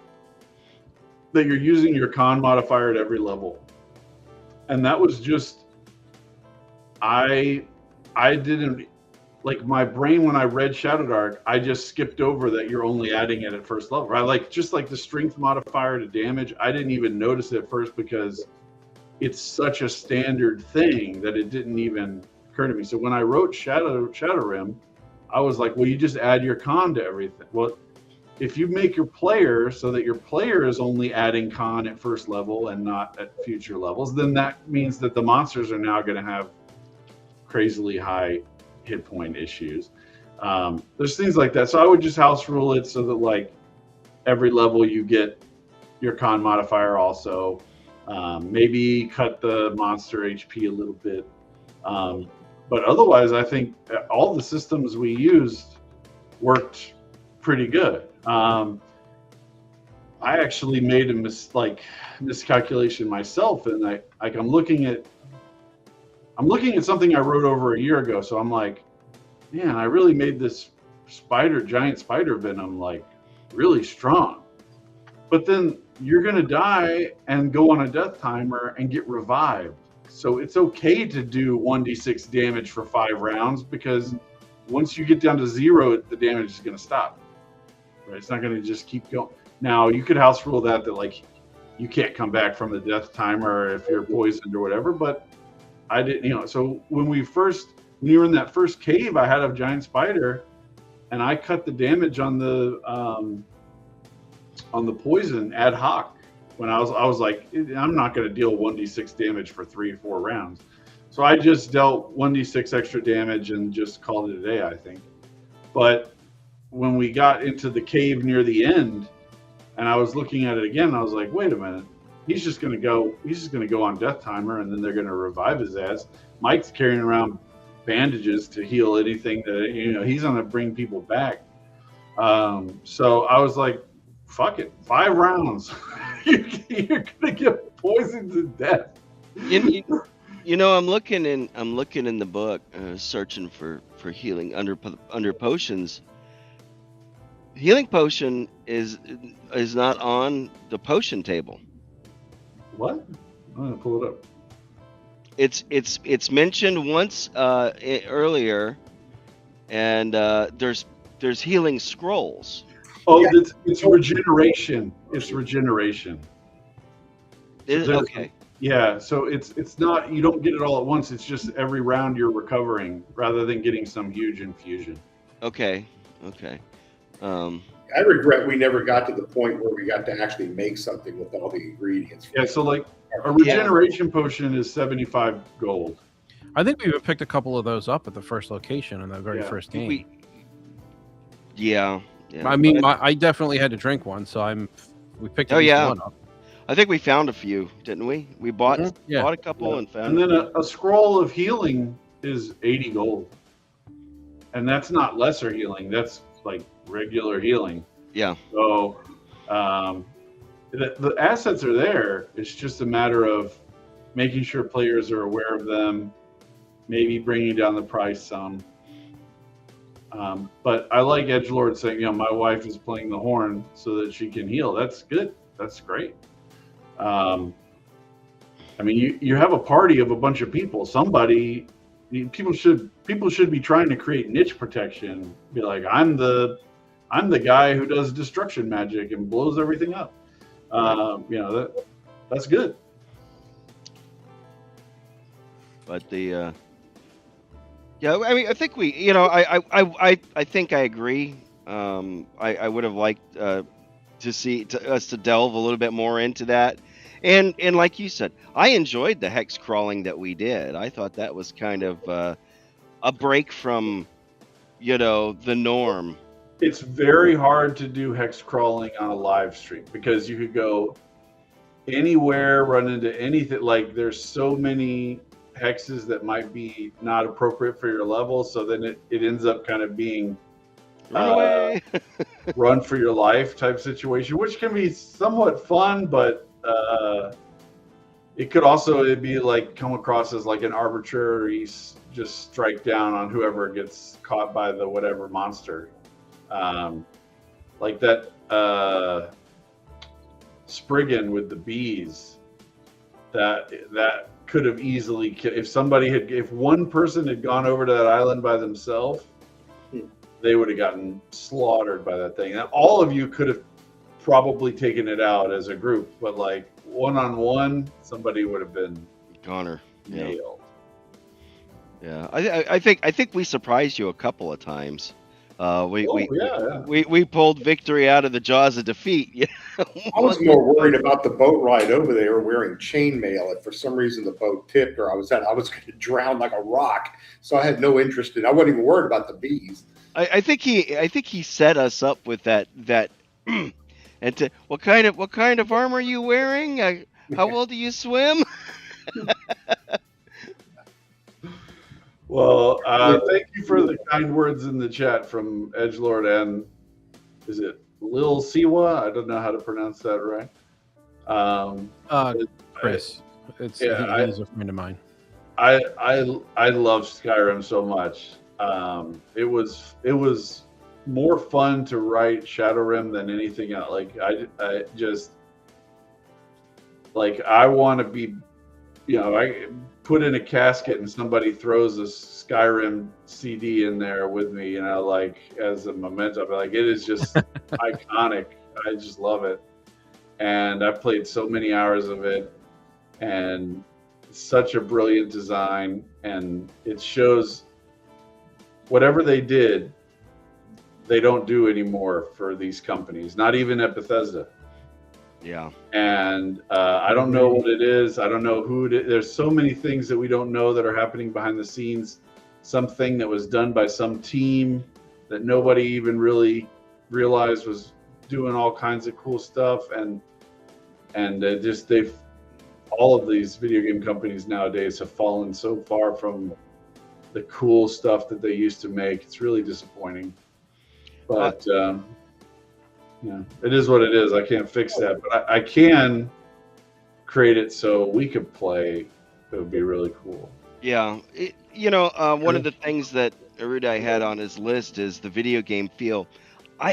using your con modifier at every level, and that was just I didn't like my brain when I read Shadowdark. I just skipped over that you're only adding it at first level, right? Like just like the strength modifier to damage, I didn't even notice it at first because it's such a standard thing that it didn't even occur to me. So when I wrote ShadowRim, I was like, well, you just add your con to everything. Well, if you make your player so that your player is only adding con at first level and not at future levels, then that means that the monsters are now going to have crazily high hit point issues. There's things like that. So I would just house rule it so that like every level you get your con modifier also. Maybe cut the monster HP a little bit. But otherwise, I think all the systems we used worked pretty good. I actually made a miscalculation myself, and I'm looking at something I wrote over a year ago. So I'm like, man, I really made this giant spider venom like really strong. But then you're gonna die and go on a death timer and get revived. So it's okay to do 1d6 damage for 5 rounds, because once you get down to 0, the damage is gonna stop. Right? It's not gonna just keep going. Now you could house rule that like you can't come back from the death timer if you're poisoned or whatever, but I didn't, so when you were in that first cave, I had a giant spider and I cut the damage on the poison ad hoc. When I was like, I'm not going to deal 1d6 damage for 3-4 rounds. So I just dealt 1d6 extra damage and just called it a day, I think. But when we got into the cave near the end and I was looking at it again, I was like, wait a minute. He's just going to go on death timer, and then they're going to revive his ass. Mike's carrying around bandages to heal anything that, he's going to bring people back. So I was like, fuck it, 5 rounds. You're gonna get poisoned to death. I'm looking in the book, searching for healing under potions. Healing potion is not on the potion table. What? I'm gonna pull it up. It's mentioned once earlier, and there's healing scrolls. Oh, yeah. It's regeneration. It's regeneration. Okay. Yeah, so it's not, you don't get it all at once. It's just every round you're recovering rather than getting some huge infusion. Okay. I regret we never got to the point where we got to actually make something with all the ingredients. Yeah, so like a regeneration potion is 75 gold. I think we even picked a couple of those up at the first location in the very first game. Yeah. I mean, I definitely had to drink one, so we picked one up. I think we found a few, didn't we? We bought a couple and found. And then a scroll of healing is 80 gold, and that's not lesser healing. That's like regular healing. Yeah. So the assets are there. It's just a matter of making sure players are aware of them, maybe bringing down the price some. But I like Edgelord saying, my wife is playing the horn so that she can heal. That's good. That's great. I mean, you have a party of a bunch of people. People should be trying to create niche protection. Be like, I'm the guy who does destruction magic and blows everything up. That's good. But I mean, I think I think I agree. I would have liked us to delve a little bit more into that. And like you said, I enjoyed the hex crawling that we did. I thought that was kind of a break from, the norm. It's very hard to do hex crawling on a live stream because you could go anywhere, run into anything. Like there's so many hexes that might be not appropriate for your level. So then it ends up kind of being, run away. run for your life type situation, which can be somewhat fun, but it could also be like come across as like an arbitrary just strike down on whoever gets caught by the whatever monster. Like that Spriggan with the bees. That could have easily, if one person had gone over to that island by themselves, they would have gotten slaughtered by that thing. And all of you could have probably taken it out as a group, but like one-on-one, somebody would have been goner, nailed. Yeah, I think we surprised you a couple of times. We pulled victory out of the jaws of defeat. I was more worried about the boat ride over there wearing chainmail. If for some reason the boat tipped or I was going to drown like a rock. So I had no interest in. I wasn't even worried about the bees. I think he set us up with that. And what kind of armor are you wearing? How well do you swim? Well, thank you for the kind words in the chat from Edgelord and is it Lil Siwa? I don't know how to pronounce that right. Chris, he's a friend of mine. I love Skyrim so much. It was more fun to write ShadowRim than anything else. Like I just like I want to be, I put in a casket and somebody throws a Skyrim CD in there with me, like as a memento. Like it is just iconic. I just love it, and I've played so many hours of it, and it's such a brilliant design, and it shows whatever they did, they don't do anymore for these companies. Not even at Bethesda. Yeah. And I don't know what it is. I don't know who it is. There's so many things that we don't know that are happening behind the scenes. Something that was done by some team that nobody even really realized was doing all kinds of cool stuff. And all of these video game companies nowadays have fallen so far from the cool stuff that they used to make. It's really disappointing. But it is what it is. I can't fix that, but I can create it so we could play. It would be really cool. Yeah, one of the things that Erudite had on his list is the video game feel.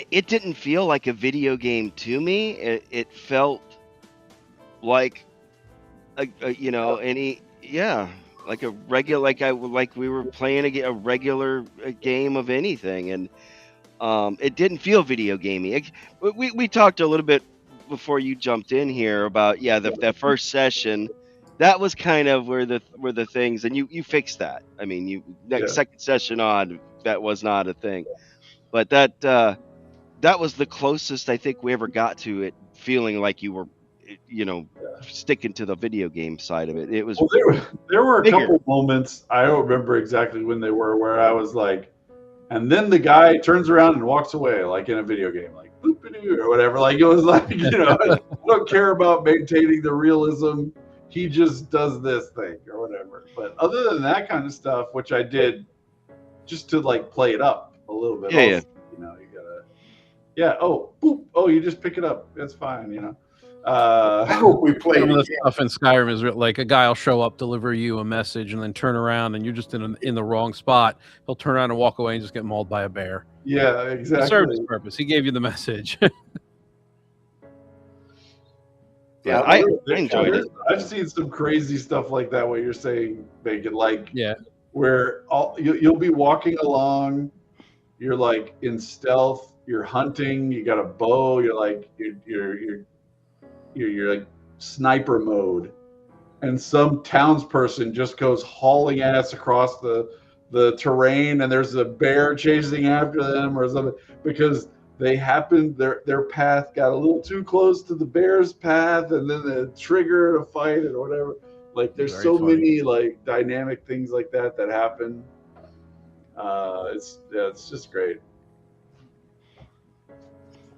It didn't feel like a video game to me. It felt like like a regular, like we were playing a regular game of anything, and it didn't feel video gamey. We talked a little bit before you jumped in here about that first session. That was kind of where the things, and you fixed that. I mean, second session on, that was not a thing, but that was the closest I think we ever got to it feeling like you were, sticking to the video game side of it. It was. Well, there were a couple moments, I don't remember exactly when they were, where I was like, and then the guy turns around and walks away, like in a video game, like boop-a-doo or whatever. Like it was like, I don't care about maintaining the realism. He just does this thing or whatever. But other than that kind of stuff, which I did just to like play it up a little bit. Yeah. You gotta, oh, boop. Oh, you just pick it up. That's fine, I hope we play some of the stuff in Skyrim is like a guy will show up, deliver you a message, and then turn around, and you're just in the wrong spot. He'll turn around and walk away and just get mauled by a bear. Yeah, exactly. It served his purpose. He gave you the message. Yeah, I enjoyed it. I've seen some crazy stuff like that. What you're saying, Bacon, like where you'll be walking along, you're like in stealth, you're hunting, you got a bow, you're like you're like sniper mode, and some townsperson just goes hauling ass across the terrain, and there's a bear chasing after them or something because they happened their path got a little too close to the bear's path, and then they triggered a fight or whatever. Like there's so many like dynamic things like that happen. It's just great.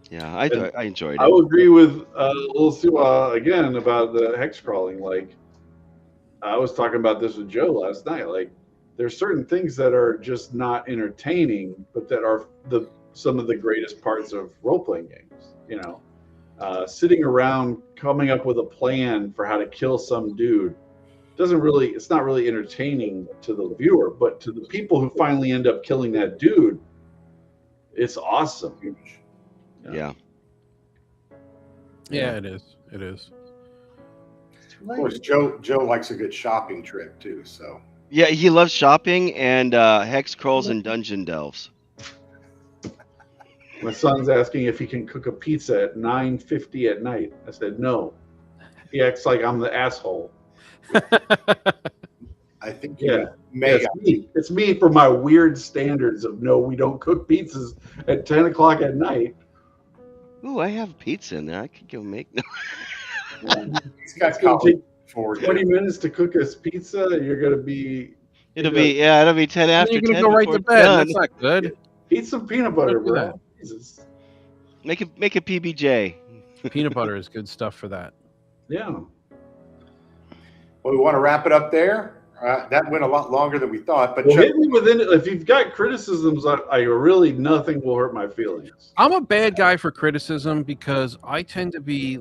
Yeah, I enjoyed it. I will agree with Lil Siwa again about the hex crawling. Like I was talking about this with Joe last night. Like there's certain things that are just not entertaining, but that are the some of the greatest parts of role-playing games. You know, sitting around coming up with a plan for how to kill some dude it's not really entertaining to the viewer, but to the people who finally end up killing that dude, it's awesome. Yeah. Yeah, it is. It is. Of course, Joe likes a good shopping trip too. So Yeah, he loves shopping and hex crawls and dungeon delves. My son's asking if he can cook a pizza at 9:50 at night. I said no. He acts like I'm the asshole. I think it's me for my weird standards of no, we don't cook pizzas at 10 o'clock at night. Ooh, I have pizza in there. I could go make. He's got take forward 20 minutes to cook us pizza. You're gonna be. It'll be 10 after. You're gonna 10 go right to bed. That's not good. Eat some peanut butter, bro. Jesus. Make a PBJ. Peanut butter is good stuff for that. Yeah. Well, we want to wrap it up there. That went a lot longer than we thought. But hit me within. If you've got criticisms, I really nothing will hurt my feelings. I'm a bad guy for criticism because I tend to be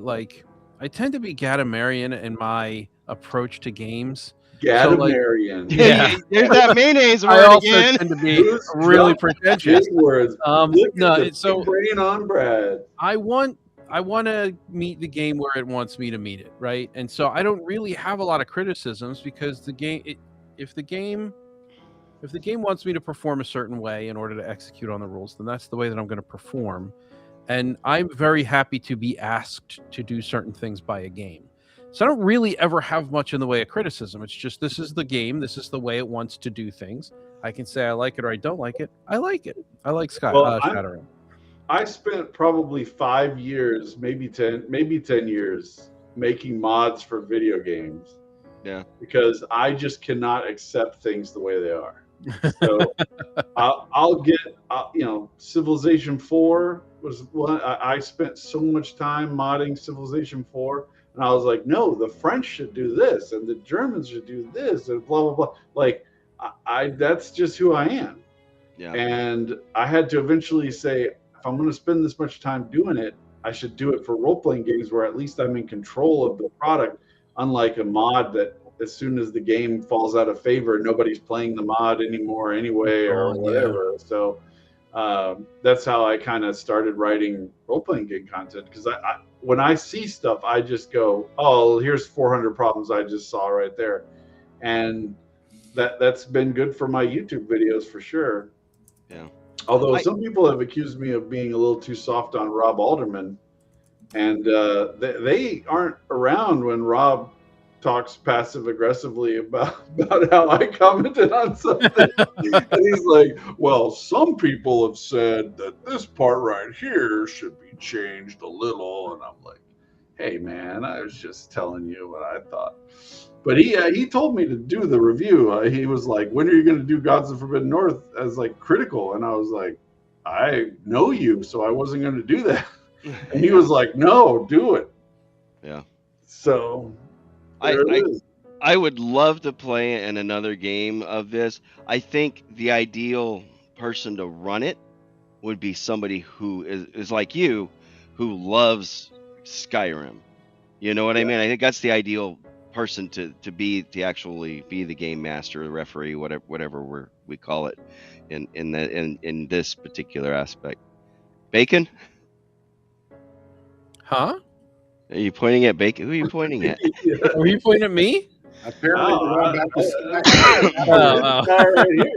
Gadamarian in my approach to games. Gadamarian. So, yeah. There's that mayonnaise word I also again. tend to be really pretentious. Words. No, so brain on Brad. I want to meet the game where it wants me to meet it, right? And so I don't really have a lot of criticisms because the game, if the game wants me to perform a certain way in order to execute on the rules, then that's the way that I'm going to perform. And I'm very happy to be asked to do certain things by a game. So I don't really ever have much in the way of criticism. It's just, this is the game. This is the way it wants to do things. I can say I like it or I don't like it. I like it. I like ShadowRim. I spent probably 5 years, maybe 10 years making mods for video games. Yeah. Because I just cannot accept things the way they are. So I'll get, Civilization 4 was one. I spent so much time modding Civilization 4. And I was like, no, the French should do this, and the Germans should do this, and blah, blah, blah. Like, that's just who I am. Yeah. And I had to eventually say, if I'm going to spend this much time doing it, I should do it for role-playing games where at least I'm in control of the product, unlike a mod that as soon as the game falls out of favor, nobody's playing the mod anymore anyway or whatever. Yeah. So that's how I kind of started writing role-playing game content, because when I see stuff, I just go, oh, here's 400 problems I just saw right there. And that's been good for my YouTube videos for sure. Yeah. Although some people have accused me of being a little too soft on Rob Alderman. And they aren't around when Rob talks passive aggressively about how I commented on something. And he's like, well, some people have said that this part right here should be changed a little. And I'm like, hey, man, I was just telling you what I thought. But he told me to do the review. He was like, when are you going to do Gods of Forbidden North as like critical? And I was like, I know you, so I wasn't going to do that. And he was like, no, do it. Yeah. So I would love to play in another game of this. I think the ideal person to run it would be somebody who is like you, who loves Skyrim. You know what I mean? I think that's the ideal person to actually be the game master, the referee, whatever we call it in this particular aspect. Bacon? Huh? Are you pointing at Bacon? Who are you pointing at? Were you pointing at me? Apparently,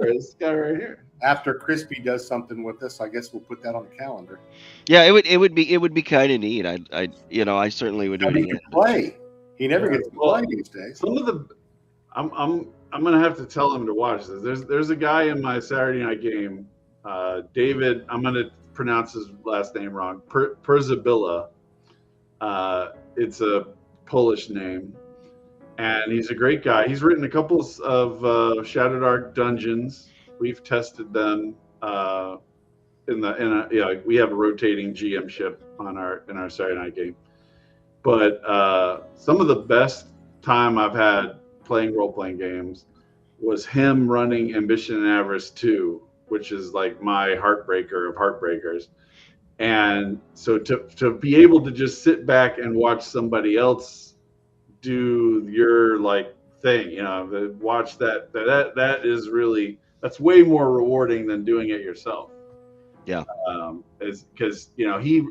this guy right here. After Crispy does something with us, I guess we'll put that on the calendar. Yeah, it would be kind of neat. I certainly would do it again. Play. He never gets to play these days. Some of the, I'm gonna have to tell him to watch this. There's a guy in my Saturday night game, David. I'm gonna pronounce his last name wrong. Perzabilla. It's a Polish name, and he's a great guy. He's written a couple of Shadowdark dungeons. We've tested them we have a rotating GM ship in our Saturday night game. But some of the best time I've had playing role-playing games was him running Ambition and Avarice 2 which is like my heartbreaker of heartbreakers. And so to be able to just sit back and watch somebody else do your like thing, watch that is really, that's way more rewarding than doing it yourself. Yeah. Is because he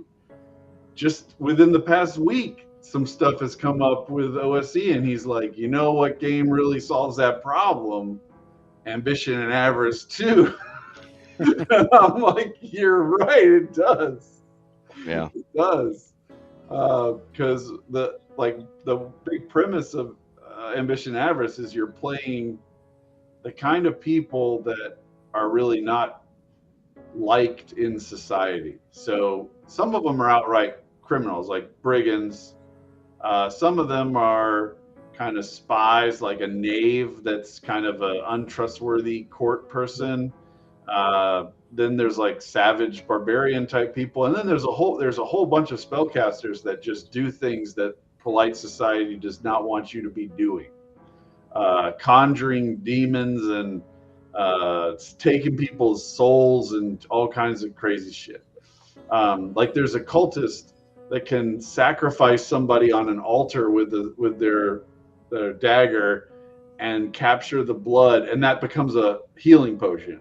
just within the past week, some stuff has come up with OSE, and he's like, what game really solves that problem? Ambition and Avarice 2. I'm like, you're right, it does. Yeah, it does. Because the big premise of Ambition and Avarice is you're playing the kind of people that are really not liked in society. So some of them are outright criminals, like brigands. Some of them are kind of spies, like a knave that's kind of an untrustworthy court person. Then there's like savage barbarian type people, and then there's a whole bunch of spellcasters that just do things that polite society does not want you to be doing. Conjuring demons and taking people's souls and all kinds of crazy shit. Like there's a cultist that can sacrifice somebody on an altar with their dagger and capture the blood, and that becomes a healing potion,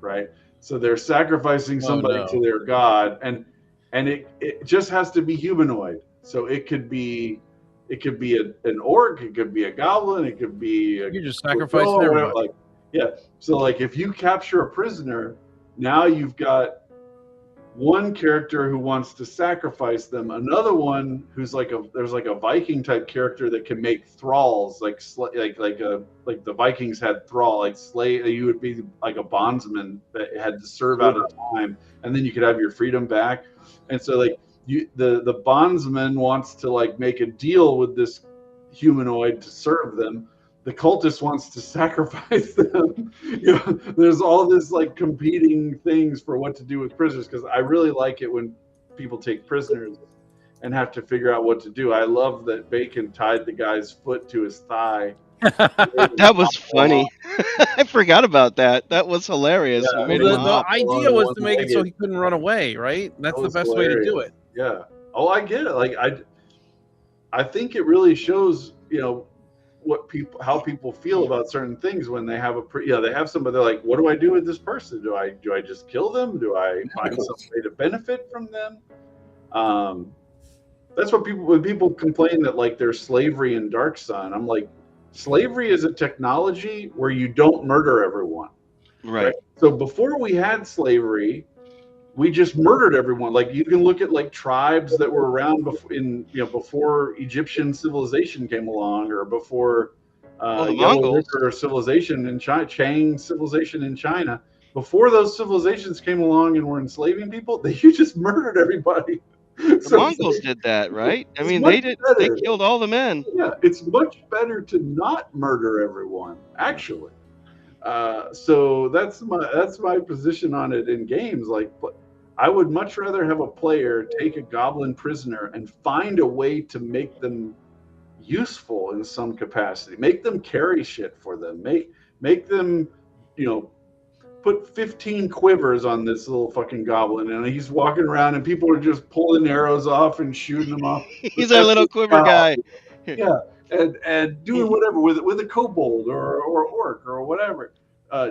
right? So they're sacrificing somebody to their god, and it just has to be humanoid. So it could be an orc, it could be a goblin, it could be you just sacrifice everybody. Like, yeah. So like if you capture a prisoner, now you've got one character who wants to sacrifice them, another one who's there's a Viking type character that can make thralls, like the Vikings had thrall, like slave. You would be like a bondsman that had to serve out of time, and then you could have your freedom back. And so like the bondsman wants to like make a deal with this humanoid to serve them. The cultist wants to sacrifice them. There's all this like competing things for what to do with prisoners, because I really like it when people take prisoners and have to figure out what to do. I love that Bacon tied the guy's foot to his thigh. That was funny. I forgot about that. That was hilarious. Yeah, the idea was to make it so he couldn't run away, right? That's the best way to do it. Yeah. Oh, I get it. Like I think it really shows, how people feel about certain things when they have they have somebody. They're like, what do I do with this person? Do I just kill them? Do I find some way to benefit from them? That's what when people complain that like there's slavery in Dark Sun, I'm like, slavery is a technology where you don't murder everyone. Right. So before we had slavery, we just murdered everyone. Like you can look at like tribes that were around before Egyptian civilization came along, or before Yellow River civilization in China, Chang civilization in China. Before those civilizations came along and were enslaving people, you just murdered everybody. The Mongols did that, right? I mean, they killed all the men. Yeah, it's much better to not murder everyone, actually. So that's my position on it in games. Like, I would much rather have a player take a goblin prisoner and find a way to make them useful in some capacity. Make them carry shit for them. Make them, put 15 quivers on this little fucking goblin, and he's walking around, and people are just pulling arrows off and shooting them off. He's our little quiver guy. Yeah, and doing whatever with a kobold or orc or whatever.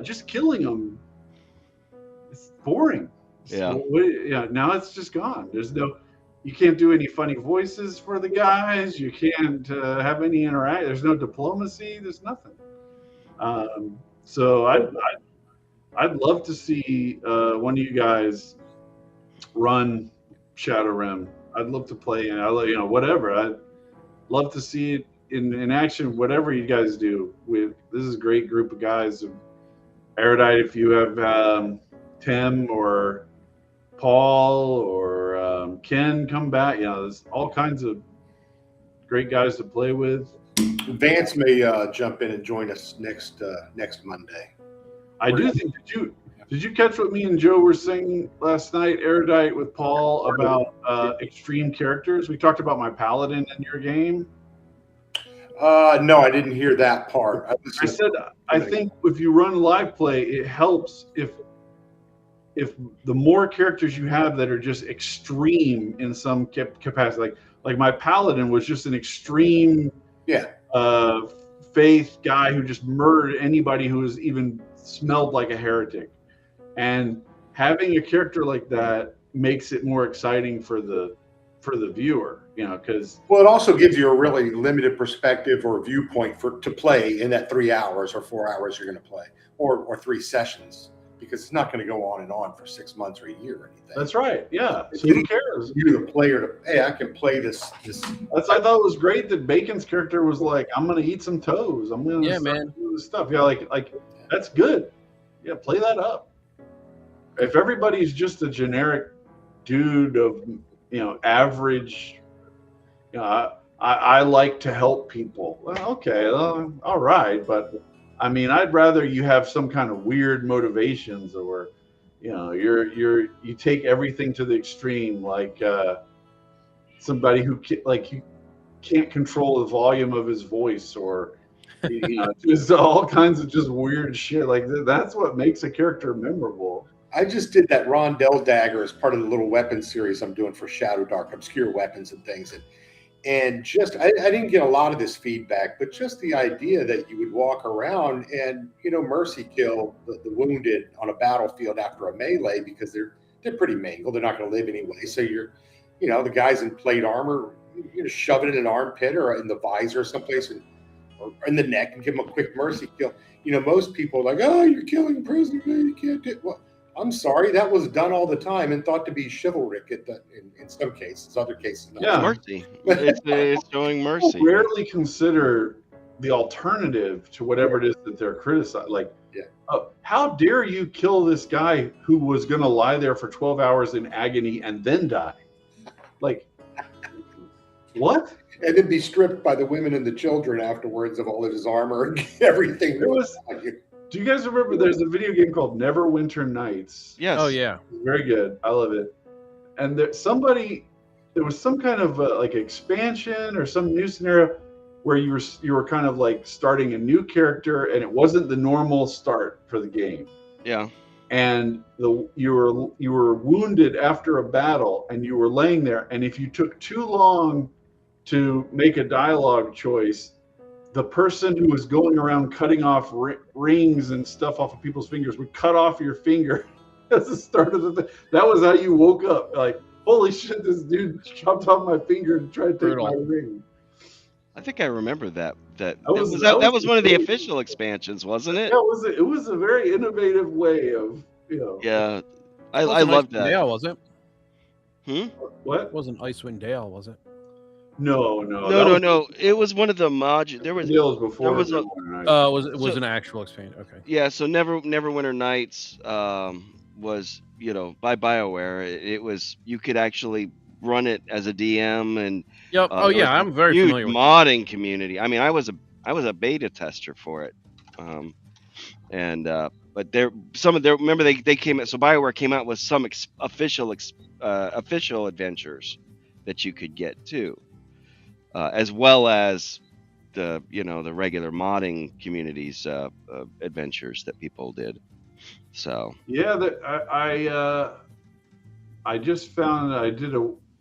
Just killing them. It's boring. Yeah. Now it's just gone. You can't do any funny voices for the guys. You can't have any interact. There's no diplomacy. There's nothing. So I'd love to see one of you guys run ShadowRim. I'd love to play in. Whatever. I'd love to see it in action. Whatever you guys do. This is a great group of guys. Erudite, if you have Tim or Paul or Ken come back, there's all kinds of great guys to play with. Vance may jump in and join us next Monday. I do think. Did you catch what me and Joe were saying last night, Erudite, with Paul about extreme characters? We talked about my paladin in your game. No, I didn't hear that part. I said I think if you run live play, it helps if the more characters you have that are just extreme in some capacity, like my paladin was just an extreme faith guy who just murdered anybody who was even smelled like a heretic, and having a character like that makes it more exciting for the viewer, because it also gives you a really limited perspective or viewpoint to play in that 3 hours or 4 hours you're going to play, or 3 sessions, because it's not going to go on and on for 6 months or a year or anything. That's right. Yeah. So who cares? You're the player hey, I can play this. I thought it was great that Bacon's character was like, I'm going to eat some toes. I'm going to do this stuff. Yeah, like that's good. Yeah, play that up. If everybody's just a generic dude of average, I like to help people. Well, okay, all right, but I mean, I'd rather you have some kind of weird motivations, or you take everything to the extreme, like somebody who you can't control the volume of his voice, or just all kinds of just weird shit. Like that's what makes a character memorable. I just did that Rondell dagger as part of the little weapon series I'm doing for Shadowdark, obscure weapons and things. And just, I didn't get a lot of this feedback, but just the idea that you would walk around and, mercy kill the wounded on a battlefield after a melee, because they're pretty mangled. They're not going to live anyway. So you're, the guys in plate armor, shove it in an armpit or in the visor or someplace, or in the neck, and give them a quick mercy kill. Most people are like, oh, you're killing prisoners. You can't do well. I'm sorry, that was done all the time and thought to be chivalric in some cases. Other cases, not. Yeah, mercy. It's showing mercy. People rarely consider the alternative to whatever it is that they're criticizing. Like, how dare you kill this guy who was going to lie there for 12 hours in agony and then die? Like, what? And then be stripped by the women and the children afterwards of all of his armor and everything. Do you guys remember there's a video game called Neverwinter Nights? Yes. Oh, yeah. Very good. I love it. And there was some kind of like expansion or some new scenario where you were kind of like starting a new character, and it wasn't the normal start for the game. Yeah. And you were wounded after a battle, and you were laying there, and if you took too long to make a dialogue choice, the person who was going around cutting off rings and stuff off of people's fingers would cut off your finger as the start of the thing. That was how you woke up. Like, holy shit, this dude chopped off my finger and tried to take my ring. I think I remember that. That was one of the official expansions, wasn't it? Yeah, it was a very innovative way of, Yeah, I loved that. Dale, was it? What? It wasn't Icewind Dale, was it? No. It was one of the modules. There was before. There was it was an actual expansion. Okay. Yeah. So Neverwinter Nights was by BioWare. It was, you could actually run it as a DM, and yep. I'm very familiar with modding community. I mean, I was a beta tester for it, but remember they came out. So BioWare came out with some official adventures that you could get too. As well as the regular modding communities adventures that people did. So yeah, I just found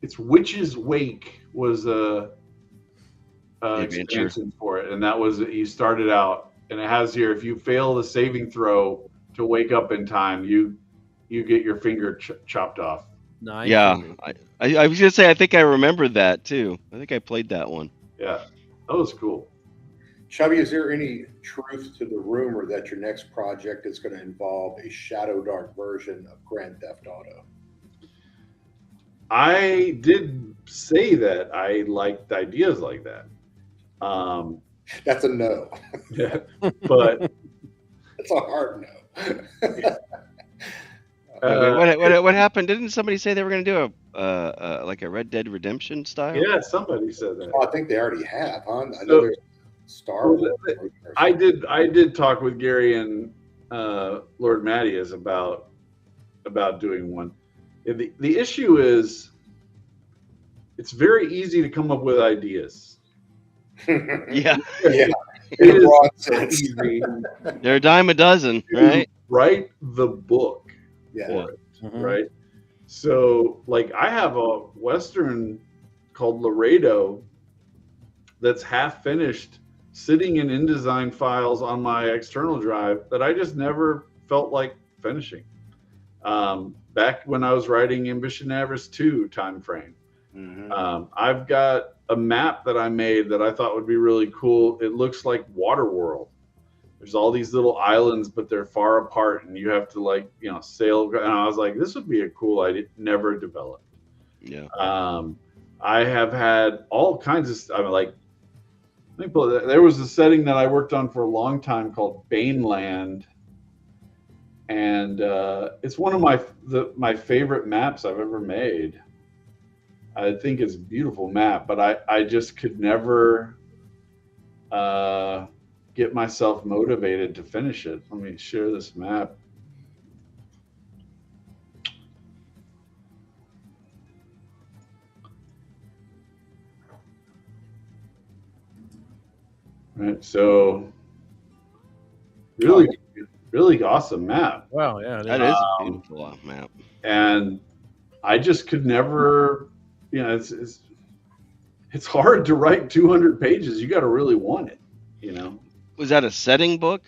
it's Witch's Wake was a expansion for it, and that was, you started out, and it has here, if you fail the saving throw to wake up in time, you get your finger chopped off. Nice. Yeah, I was gonna say, I think I remember that too. I think I played that one. Yeah, that was cool. Chubby, is there any truth to the rumor that your next project is going to involve a Shadowdark version of Grand Theft Auto? I did say that I liked ideas like that. That's a no. Yeah, but it's a hard no. What happened? Didn't somebody say they were going to do like a Red Dead Redemption style? Yeah, somebody said that. Well, I think they already have, huh? I know there's Star Wars. I did talk with Gary and Lord Mattias about doing one. The issue is, it's very easy to come up with ideas. Yeah. It is easy. They're a dime a dozen, right? Write the book. Yeah. right? So, like, I have a Western called Laredo that's half finished, sitting in InDesign files on my external drive that I just never felt like finishing. Back when I was writing Ambition Avarice 2 timeframe, I've got a map that I made that I thought would be really cool. It looks like Waterworld. There's all these little islands, but they're far apart, and you have to, like, you know, sail. And I was like, this would be a cool idea. Never developed. Yeah. I have had all kinds of stuff. Like, let me pull it. There was a setting that I worked on for a long time called Baneland, and it's one of my favorite maps I've ever made. I think it's a beautiful map, but I just could never get myself motivated to finish it. Let me share this map. Right, so really awesome map. Wow, yeah, That is a beautiful map. And I just could never, you know, it's hard to write 200 pages. You got to really want it, you know. Was that a setting book?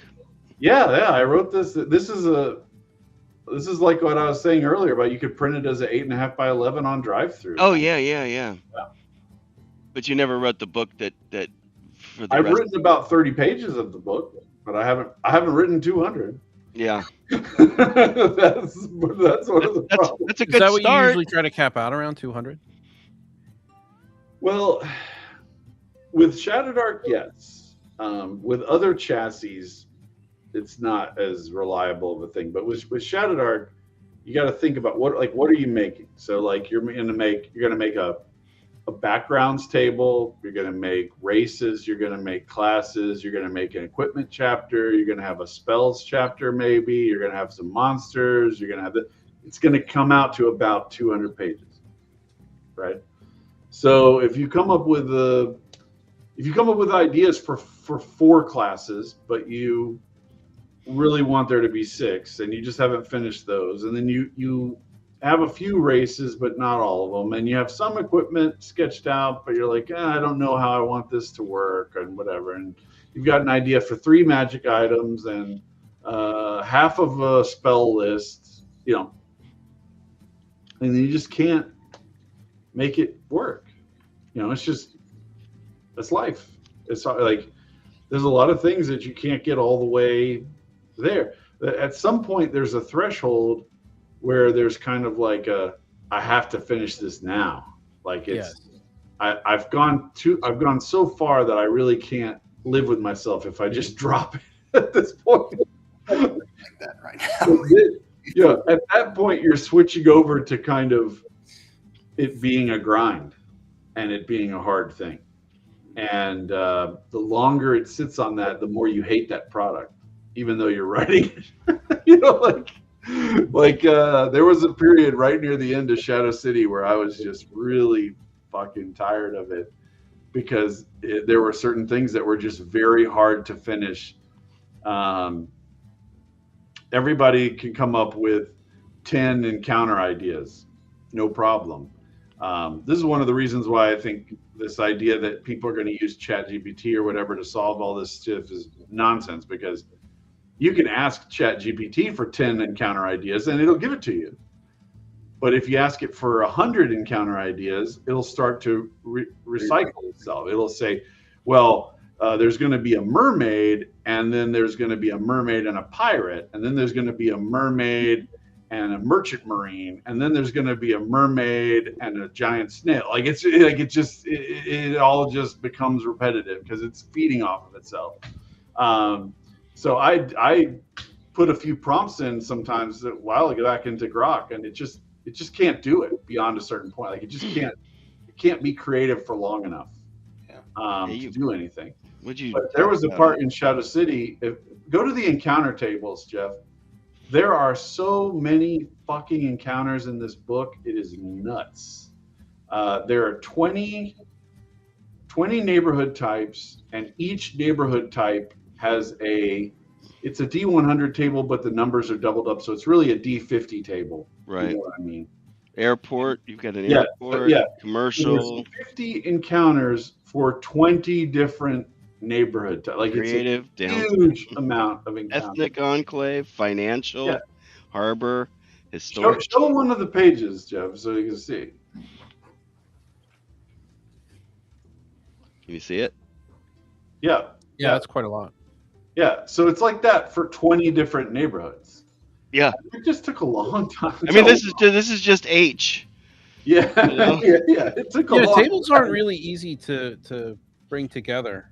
Yeah, I wrote this. This is like what I was saying earlier about you could print it as an 8.5 by 11 on DriveThru. Oh yeah. But you never wrote the book that for the I've rest. written about 30 pages of the book, but I haven't written 200. Yeah. that's one of the problems. That's a Is good that what you start. usually try to cap out around 200? Well, with Shadowdark, yes. With other chassis, it's not as reliable of a thing. But with Shadowdark, you got to think about what are you making? So, like, you're gonna make a backgrounds table. You're gonna make races. You're gonna make classes. You're gonna make an equipment chapter. You're gonna have a spells chapter. Maybe you're gonna have some monsters. You're gonna have it's gonna come out to about 200 pages, right? So if you come up with ideas for 4 classes, but you really want there to be 6, and you just haven't finished those, and then you have a few races, but not all of them, and you have some equipment sketched out, but you're like, I don't know how I want this to work, and whatever, and you've got an idea for 3 magic items and half of a spell list, you know, and you just can't make it work. You know, it's life. It's like there's a lot of things that you can't get all the way there. At some point, there's a threshold where there's kind of like I have to finish this now. Like I've gone so far that I really can't live with myself if I just drop it at this point. Like that right now. Yeah, at that point, you're switching over to kind of it being a grind and it being a hard thing. And the longer it sits on that, the more you hate that product, even though you're writing it. You know, like there was a period right near the end of Shadow City where I was just really fucking tired of it because there were certain things that were just very hard to finish. Everybody can come up with 10 encounter ideas, no problem. This is one of the reasons why I think this idea that people are going to use ChatGPT or whatever to solve all this stuff is nonsense, because you can ask ChatGPT for 10 encounter ideas and it'll give it to you. But if you ask it for 100 encounter ideas, it'll start to recycle itself. It'll say, well, there's going to be a mermaid, and then there's going to be a mermaid and a pirate, and then there's going to be a mermaid and a merchant marine, and then there's going to be a mermaid and a giant snail. Like it all just becomes repetitive because it's feeding off of itself. So I put a few prompts in sometimes a while ago back into Grok, and it just can't do it beyond a certain point. Like it can't be creative for long enough to do anything. But there was a part in Shadow City. Go to the encounter tables, Jeff. There are so many fucking encounters in this book. It is nuts. There are 20 neighborhood types, and each neighborhood type has it's a D100 table, but the numbers are doubled up, so it's really a D50 table. Right. You know what I mean? Airport. You've got an Yeah, airport. yeah. Commercial. There's 50 encounters for 20 different neighborhood. Like Creative. it's a huge amount of encounters. Ethnic enclave. Financial. Yeah. Harbor. Historic. Show one of the pages, Jeff, so you can see. Can you see it? Yeah. Yeah, that's quite a lot. Yeah. So it's like that for 20 different neighborhoods. Yeah. It just took a long time. I mean, this is just H. Yeah. You know? Yeah. It took a long tables time. aren't really easy to bring together.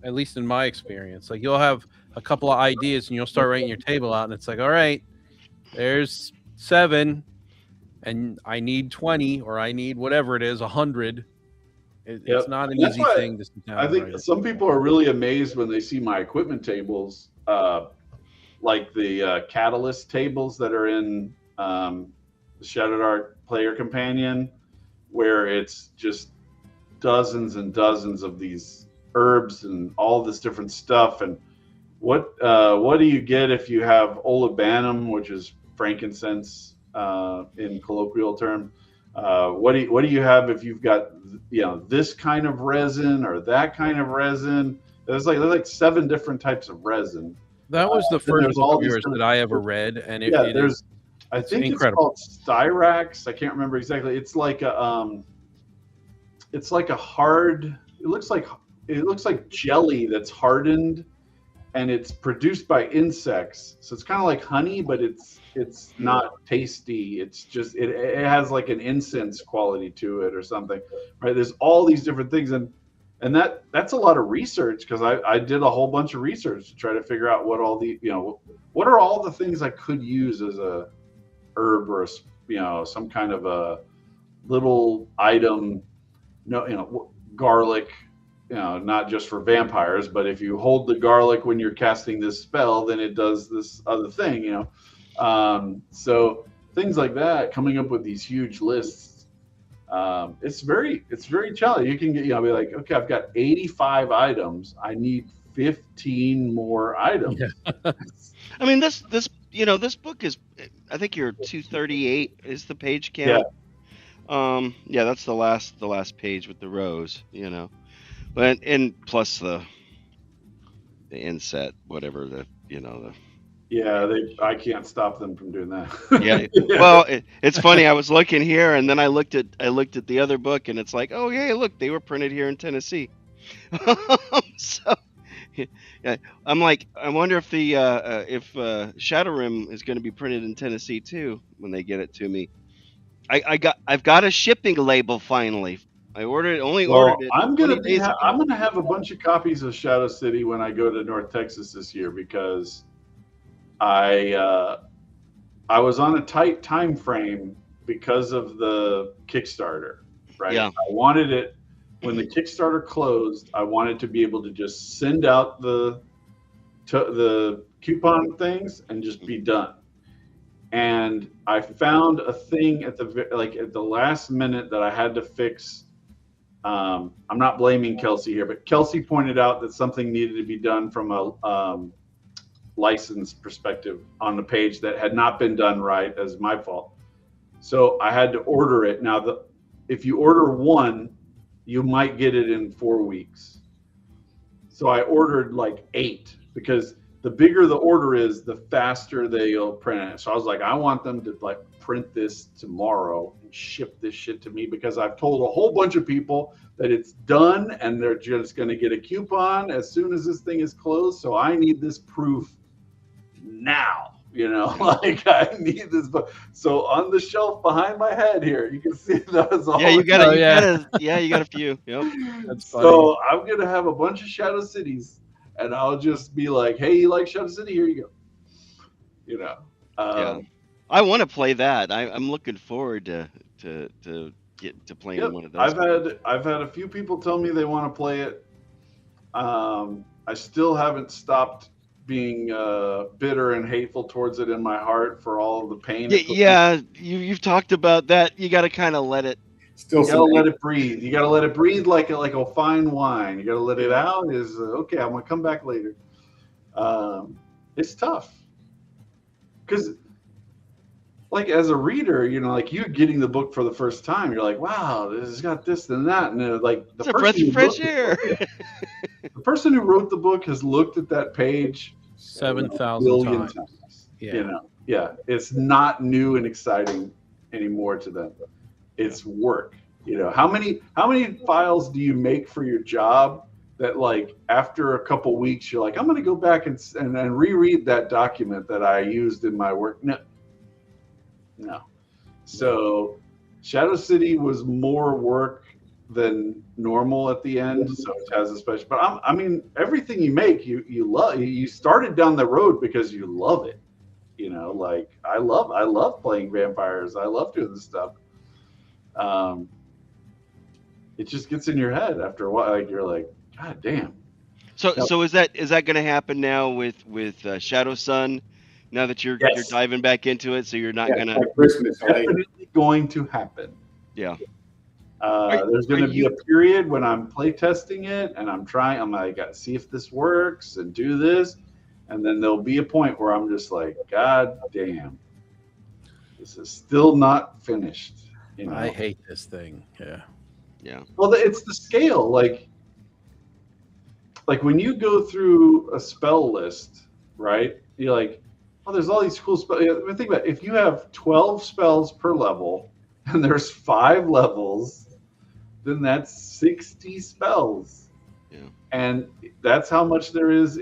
At least in my experience. Like you'll have a couple of ideas and you'll start writing your table out, and it's like, all right, there's 7, and I need 20, or I need whatever it is, 100. It's not an easy thing to sit down. I think some people are really amazed when they see my equipment tables, like the Catalyst tables that are in the Shadowdark Player Companion, where it's just dozens and dozens of these herbs and all this different stuff. And what do you get if you have olibanum, which is frankincense in colloquial term? What do you have if you've got this kind of resin or that kind of resin? There's like 7 different types of resin. That was the first book of yours that I ever read, and I think it's called Styrax. I can't remember exactly. It's like a hard. It looks like jelly that's hardened, and it's produced by insects. So it's kind of like honey, but it's not tasty. It's just it has like an incense quality to it or something, right? There's all these different things, and that's a lot of research, because I did a whole bunch of research to try to figure out what all the what are all the things I could use as a herb or some kind of a little item. Garlic. Not just for vampires, but if you hold the garlic when you're casting this spell, then it does this other thing, so things like that, coming up with these huge lists, it's very challenging. You can get, be like, okay, I've got 85 items. I need 15 more items. Yeah. I mean, this book is, I think you're 238 is the page count. Yeah. That's the last page with the rows, But and plus the inset, whatever I can't stop them from doing that. Yeah. Well, it's funny. I was looking here, and then I looked at the other book, and it's like, oh yeah, look, they were printed here in Tennessee. So, yeah, I'm like, I wonder if if ShadowRim is going to be printed in Tennessee too when they get it to me. I've got a shipping label finally. I ordered it. I'm gonna have a bunch of copies of Shadow City when I go to North Texas this year, because I was on a tight time frame because of the Kickstarter, right? Yeah. I wanted it when the Kickstarter closed. I wanted to be able to just send out the coupon things and just be done. And I found a thing at the last minute that I had to fix. I'm not blaming Kelsey here, but Kelsey pointed out that something needed to be done from a license perspective on the page that had not been done right, as my fault. So I had to order it. Now, if you order one, you might get it in 4 weeks. So I ordered like 8, because the bigger the order is, the faster they'll print it. So I was like, I want them to print this tomorrow and ship this shit to me, because I've told a whole bunch of people that it's done and they're just going to get a coupon as soon as this thing is closed. So I need this proof now, I need this book. So on the shelf behind my head here, you can see those all. Yeah, you got a few. Yep. That's funny. So I'm going to have a bunch of Shadow Cities, and I'll just be like, hey, you like Shadow City? Here you go. Yeah. I want to play that. I'm looking forward to get to playing one of those. I've had a few people tell me they want to play it. I still haven't stopped being bitter and hateful towards it in my heart for all of the pain. Yeah, you've talked about that. You got to kind of let it. You gotta let it breathe. You gotta let it breathe like a fine wine. You gotta let it out. Okay, I'm gonna come back later. It's tough because, like, as a reader, you know, like you're getting the book for the first time, you're like, wow, this has got this and that, and like It's a breath of fresh air. The person who wrote the book has looked at that page 7,000 times. Yeah. You know, yeah, it's not new and exciting anymore to them. It's work. You know, how many files do you make for your job that, like, after a couple weeks you're like, I'm going to go back and reread that document that I used in my work? No. So Shadow City was more work than normal at the end, so it has a special. But I mean, everything you make, you love. You started down the road because you love it. You know, like I love playing vampires. I love doing this stuff. It just gets in your head after a while. Like you're like, God damn. So is that going to happen now with Shadow Sun? Now that you're diving back into it, so you're not gonna. Christmas, definitely going to happen. Yeah. There's going to be a period when I'm play testing it and I'm like, got to see if this works and do this, and then there'll be a point where I'm just like, God damn, this is still not finished. You know? I hate this thing. Yeah. Well, it's the scale. Like when you go through a spell list, right? You're like, oh, there's all these cool spells. Think about it. If you have 12 spells per level and there's 5 levels, then that's 60 spells. Yeah. And that's how much there is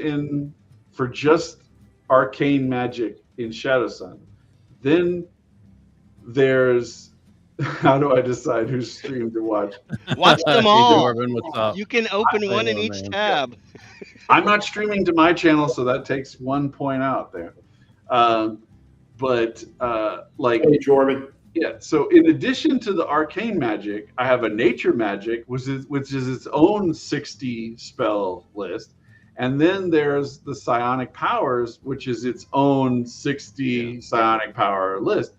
for just arcane magic in Shadow Sun. Then there's, how do I decide whose stream to watch? Watch them all. Jordan, what's up? You can open one in each tab. I'm not streaming to my channel, so that takes 1 point out there. Hey, Jordan. Yeah. So in addition to the arcane magic, I have a nature magic, which is its own 60 spell list, and then there's the psionic powers, which is its own 60 psionic power list.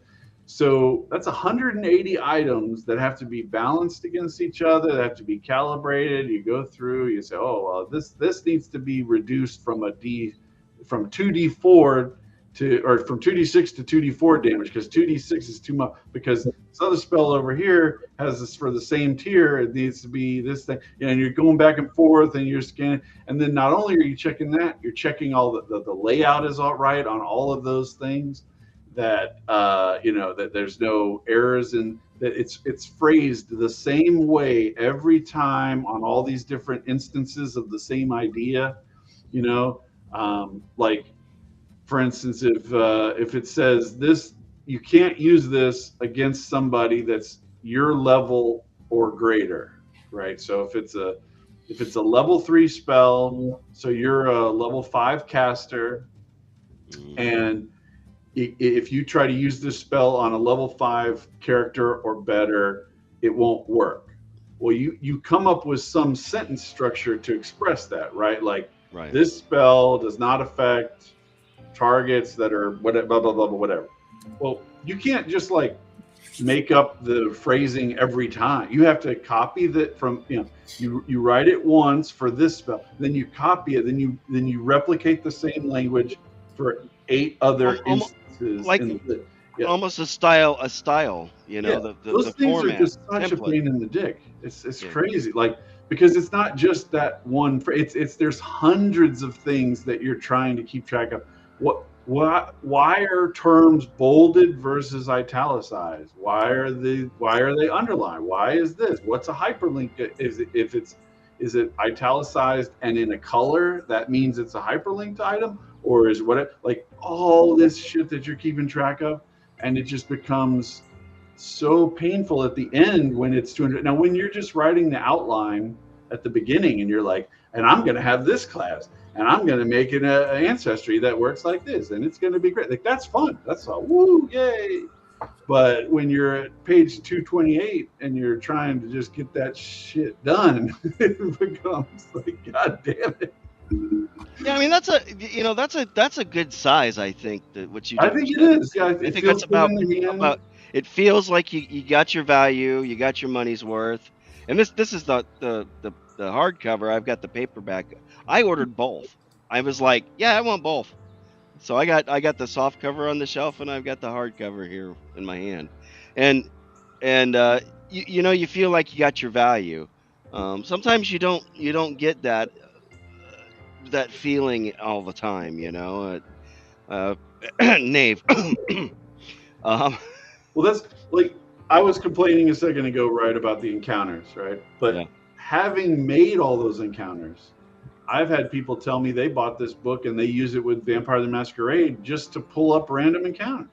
So that's 180 items that have to be balanced against each other. That have to be calibrated. You go through. You say, oh well, this needs to be reduced from from 2d4 from 2d6 to 2d4 damage, because 2d6 is too much. Because this other spell over here has this for the same tier. It needs to be this thing, and you're going back and forth, and you're scanning. And then not only are you checking that, you're checking all the layout is all right on all of those things. That that there's no errors, and that it's phrased the same way every time on all these different instances of the same idea. Like, for instance, if it says this, you can't use this against somebody that's your level or greater, right? So if it's a level 3 spell, so you're a level 5 caster, and if you try to use this spell on a level 5 character or better, it won't work. Well, you come up with some sentence structure to express that, right? Like, this spell does not affect targets that are whatever, blah, blah, blah, blah, whatever. Well, you can't just like make up the phrasing every time. You have to copy that from, you write it once for this spell, then you copy it, then you replicate the same language for 8 other instances. Like almost a style, those the things format, are just such a pain in the dick. It's crazy, like, because it's not just that one. It's there's hundreds of things that you're trying to keep track of. Why are terms bolded versus italicized? Why are they underlined? Why is this? What's a hyperlink? Is it italicized and in a color? That means it's a hyperlinked item, or is like all this shit that you're keeping track of, and it just becomes so painful at the end when it's 200. Now, when you're just writing the outline at the beginning, and you're like, and I'm going to have this class, and I'm going to make it an ancestry that works like this, and it's going to be great. Like, that's fun. That's all. Woo, yay. But when you're at page 228 and you're trying to just get that shit done, it becomes like, God damn it. Yeah, I mean that's a good size. I think that what you. I think it is. Yeah, I think that's about. It feels like you got your value, you got your money's worth, and this is the hardcover. I've got the paperback. I ordered both. I was like, yeah, I want both. So I got the soft cover on the shelf, and I've got the hard cover here in my hand, and you know, you feel like you got your value. Sometimes you don't get that feeling all the time, you know. Knave. um, Well, that's like I was complaining a second ago, right, about the encounters, right? But Yeah. having made all those encounters, I've had people tell me they bought this book and they use it with Vampire the Masquerade just to pull up random encounters.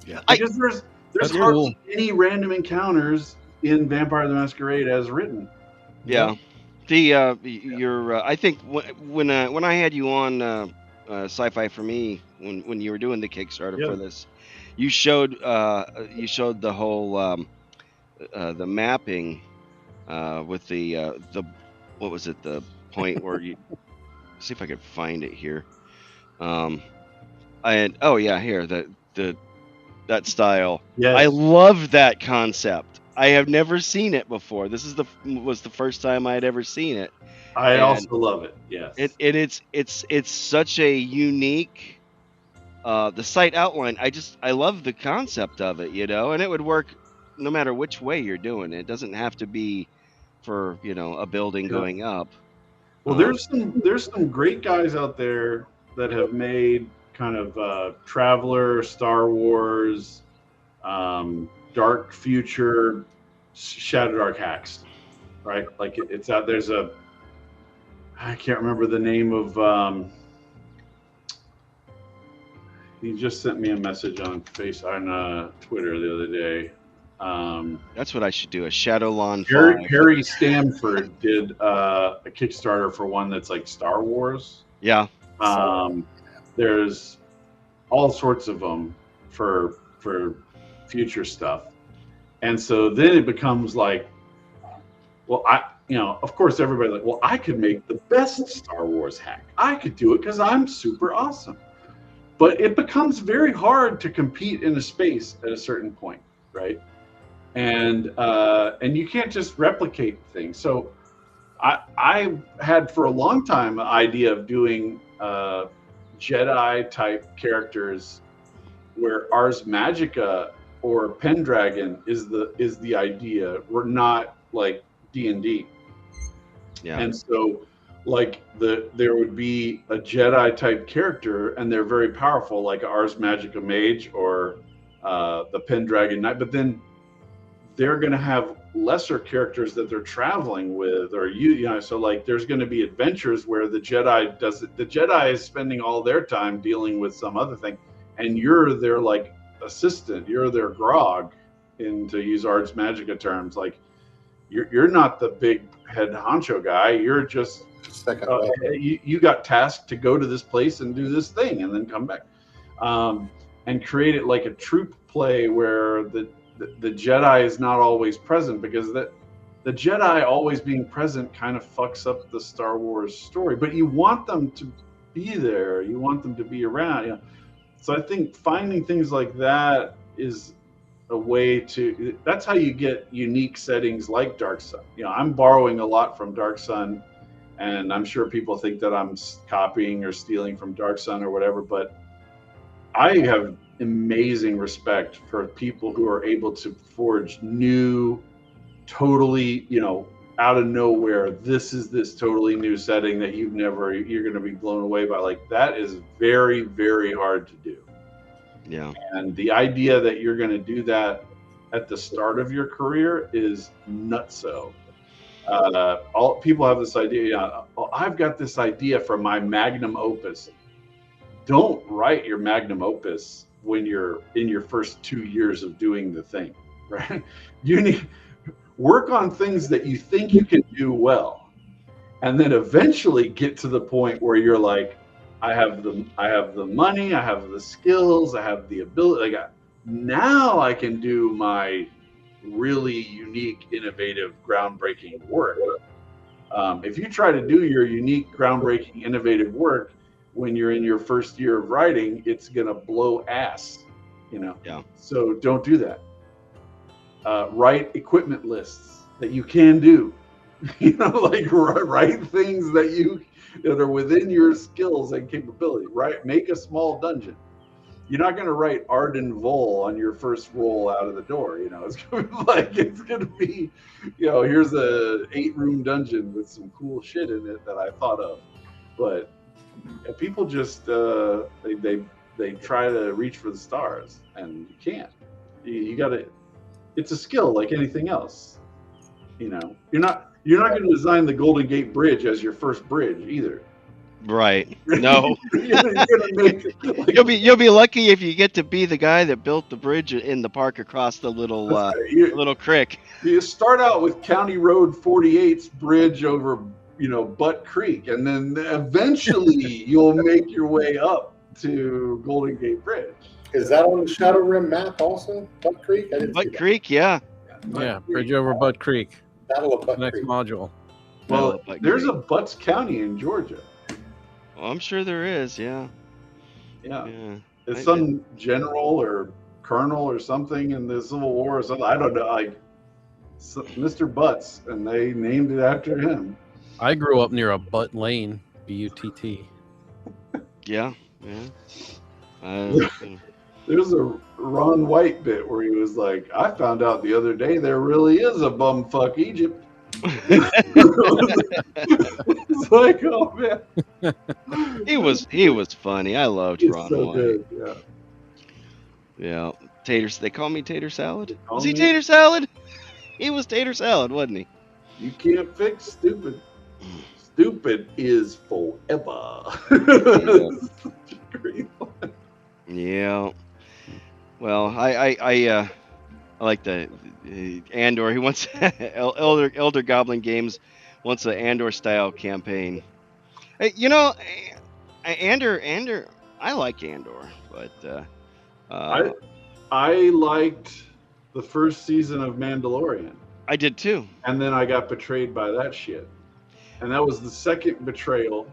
Yeah. Because there's That's hardly cool. any random encounters in Vampire the Masquerade as written. Yeah. Your I think when I had you on Sci-Fi for Me when you were doing the Kickstarter Yeah. for this, you showed the whole the mapping with the what was it, the point where you see if I could find it here. Oh yeah, here that style. Yes. I love that concept. I have never seen it before. This was the first time I had ever seen it. I And also love it. Yes. It's such a unique the site outline. I love the concept of it, you know, and it would work no matter which way you're doing it. It doesn't have to be for, you know, a building Yeah. going up. Well, there's some great guys out there that have made kind of Traveler, Star Wars, Dark Future, Shadowdark hacks, right? Like it's out. There's I can't remember the name of. He just sent me a message on Twitter the other day. That's what I should do. A Shadowlawn 5. Harry Stanford did a Kickstarter for one that's like Star Wars. Yeah. There's all sorts of them for future stuff, and so then it becomes like, well, of course everybody's like, well, I could make the best Star Wars hack. I could do it because I'm super awesome. But it becomes very hard to compete in a space at a certain point, right? And you can't just replicate things. So I had for a long time an idea of doing Jedi type characters where Ars Magica or Pendragon is the idea. We're not like D&D. Yeah. And so like there would be a Jedi type character and they're very powerful, like Ars Magica Mage or the Pendragon Knight, but then they're going to have lesser characters that they're traveling with, or you know, so like there's going to be adventures where the Jedi is spending all their time dealing with some other thing, and you're their like assistant, you're their grog, to use Ars Magica terms. Like you're not the big head honcho guy, you're just you got tasked to go to this place and do this thing and then come back, and create it like a troop play where the Jedi is not always present, because the Jedi always being present kind of fucks up the Star Wars story. But you want them to be there, you want them to be around. You know? So I think finding things like that is a way to. That's how you get unique settings like Dark Sun. You know, I'm borrowing a lot from Dark Sun, and I'm sure people think that I'm copying or stealing from Dark Sun or whatever, but I have amazing respect for people who are able to forge new, totally, you know, out of nowhere, this totally new setting that you're going to be blown away by. Like that is very, very hard to do. Yeah. And the idea that you're going to do that at the start of your career is nutso. All people have this idea. I've got this idea for my magnum opus. Don't write your magnum opus when you're in your first 2 years of doing the thing, right? You need work on things that you think you can do well, and then eventually get to the point where you're like, I have the money, I have the skills, I have the ability. Like now I can do my really unique, innovative, groundbreaking work. If you try to do your unique, groundbreaking, innovative work when you're in your first year of writing, it's gonna blow ass, you know. Yeah. So don't do that. Write equipment lists that you can do. You know, like write things that that are within your skills and capability, right? Make a small dungeon. You're not going to write Arden Vol on your first roll out of the door. It's going to be, here's a 8-room dungeon with some cool shit in it that I thought of. But people just they try to reach for the stars, and you can't. You got to. It's a skill like anything else. You're not going to design the Golden Gate Bridge as your first bridge either. Right. No. You're gonna make it, You'll be lucky if you get to be the guy that built the bridge in the park across the little little creek. You start out with County Road 48's bridge over Butt Creek, and then eventually you'll make your way up to Golden Gate Bridge. Is that on the ShadowRim map also? Butt Creek? Butt Creek, yeah. Yeah, bridge over Butt Creek. Battle of Butt Next Creek. module. Well, there's a Butts County in Georgia. Well, I'm sure there is, yeah. Yeah. It's some general or colonel or something in the Civil War or something. I don't know. Mr. Butts, and they named it after him. I grew up near a Butt Lane, B-U-T-T. Yeah. There's a Ron White bit where he was like, I found out the other day there really is a bumfuck Egypt. It's like, oh man. He was funny. I loved Ron White. Good, yeah. Taters. They call me Tater Salad. Was me he Tater Salad? He was Tater Salad, wasn't he? You can't fix stupid. Stupid is forever. Yeah. Well, I like the Andor. He wants Elder Goblin Games wants an Andor style campaign. Hey, Andor. I like Andor, but I liked the first season of Mandalorian. I did too. And then I got betrayed by that shit. And that was the second betrayal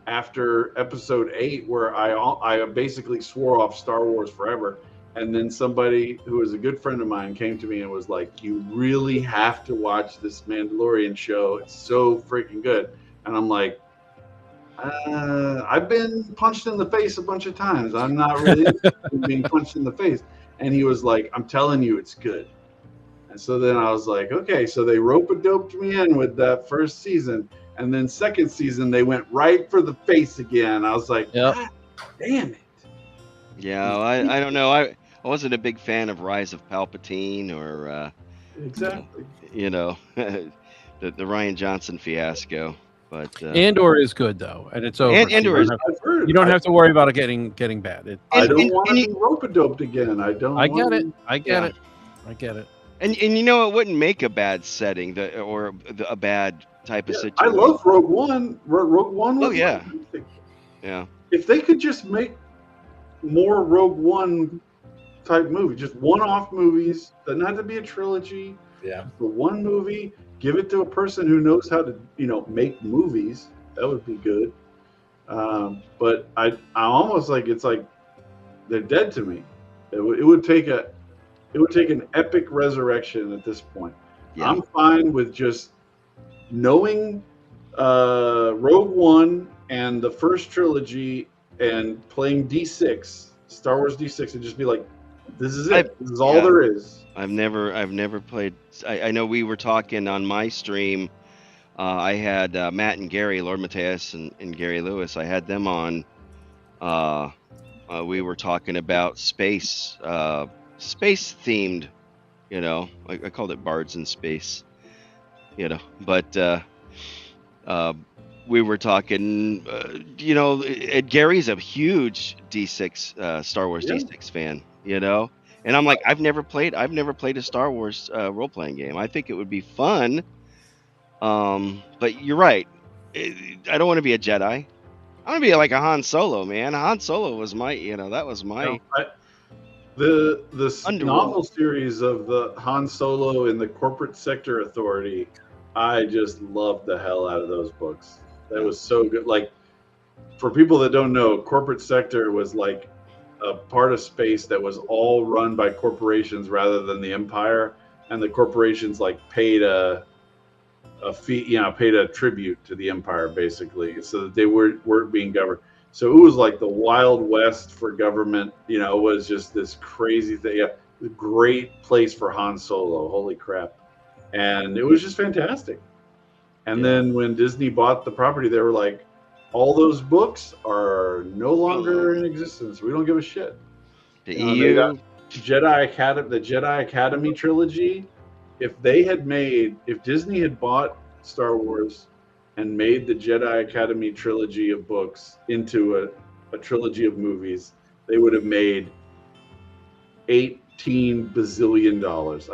after episode 8, where I basically swore off Star Wars forever. And then somebody who was a good friend of mine came to me and was like, you really have to watch this Mandalorian show. It's so freaking good. And I'm like, I've been punched in the face a bunch of times. I'm not really interested in being punched in the face. And he was like, I'm telling you, it's good. And so then I was like, okay, so they rope-a-doped me in with that first season. And then second season, they went right for the face again. I was like, God damn it. Yeah, I don't know. I wasn't a big fan of Rise of Palpatine or exactly. The Ryan Johnson fiasco. But Andor is good though, and it's over. Andor is. You don't have to worry about it getting bad. I don't want to be rope-a-doped again. I get it. I get it. And it wouldn't make a bad setting a bad type of situation. I love Rogue One. Rogue One was fantastic. Yeah. If they could just make more Rogue One type movies, just one-off movies, doesn't have to be a trilogy. Yeah. For one movie, give it to a person who knows how to, make movies. That would be good. But I almost it's like they're dead to me. It would take an epic resurrection at this point. Yeah. I'm fine with just knowing Rogue One and the first trilogy and playing D6, Star Wars D6, and just be like, this is it. This is all there is. I've never played. I know we were talking on my stream. I had Matt and Gary, Lord Mateus and Gary Lewis. I had them on. We were talking about space themed. I called it Bards in Space. But we were talking. Gary's a huge D6 Star Wars D6 fan. And I'm like, I've never played a Star Wars role-playing game. I think it would be fun. But you're right. I don't want to be a Jedi. I want to be like a Han Solo, man. Han Solo was my, that was my. The novel series of the Han Solo and the Corporate Sector Authority, I just loved the hell out of those books. That was so good. Like, for people that don't know, Corporate Sector was like a part of space that was all run by corporations rather than the Empire, and the corporations paid a fee, paid a tribute to the Empire, basically, so that they weren't being governed. So it was like the Wild West for government. It was just this crazy thing. Yeah, a great place for Han Solo. Holy crap! And it was just fantastic. And then when Disney bought the property, they were like, all those books are no longer in existence. We don't give a shit. The They EU, got the Jedi Academy trilogy. If Disney had bought Star Wars and made the Jedi Academy trilogy of books into a trilogy of movies, they would have made $18 bazillion.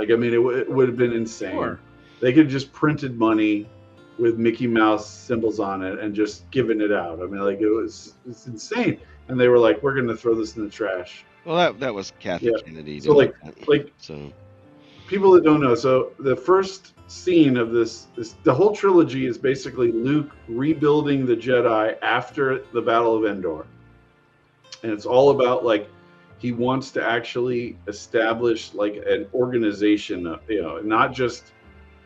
It would have been insane. Sure. They could have just printed money with Mickey Mouse symbols on it and just given it out. It's insane. And they were like, we're going to throw this in the trash. well, that was Kathy Kennedy. So people that don't know, so the first scene of this the whole trilogy is basically Luke rebuilding the Jedi after the Battle of Endor. And it's all about he wants to actually establish an organization, not just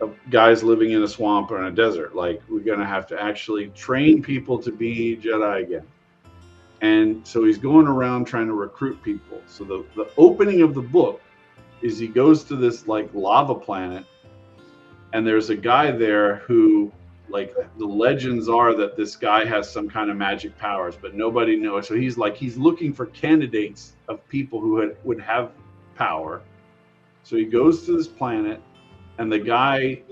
of guys living in a swamp or in a desert. We're going to have to actually train people to be Jedi again. And so he's going around trying to recruit people. So the opening of the book is he goes to this lava planet, and there's a guy there who the legends are that this guy has some kind of magic powers, but nobody knows. So he's looking for candidates of people who would have power. So he goes to this planet, and the guy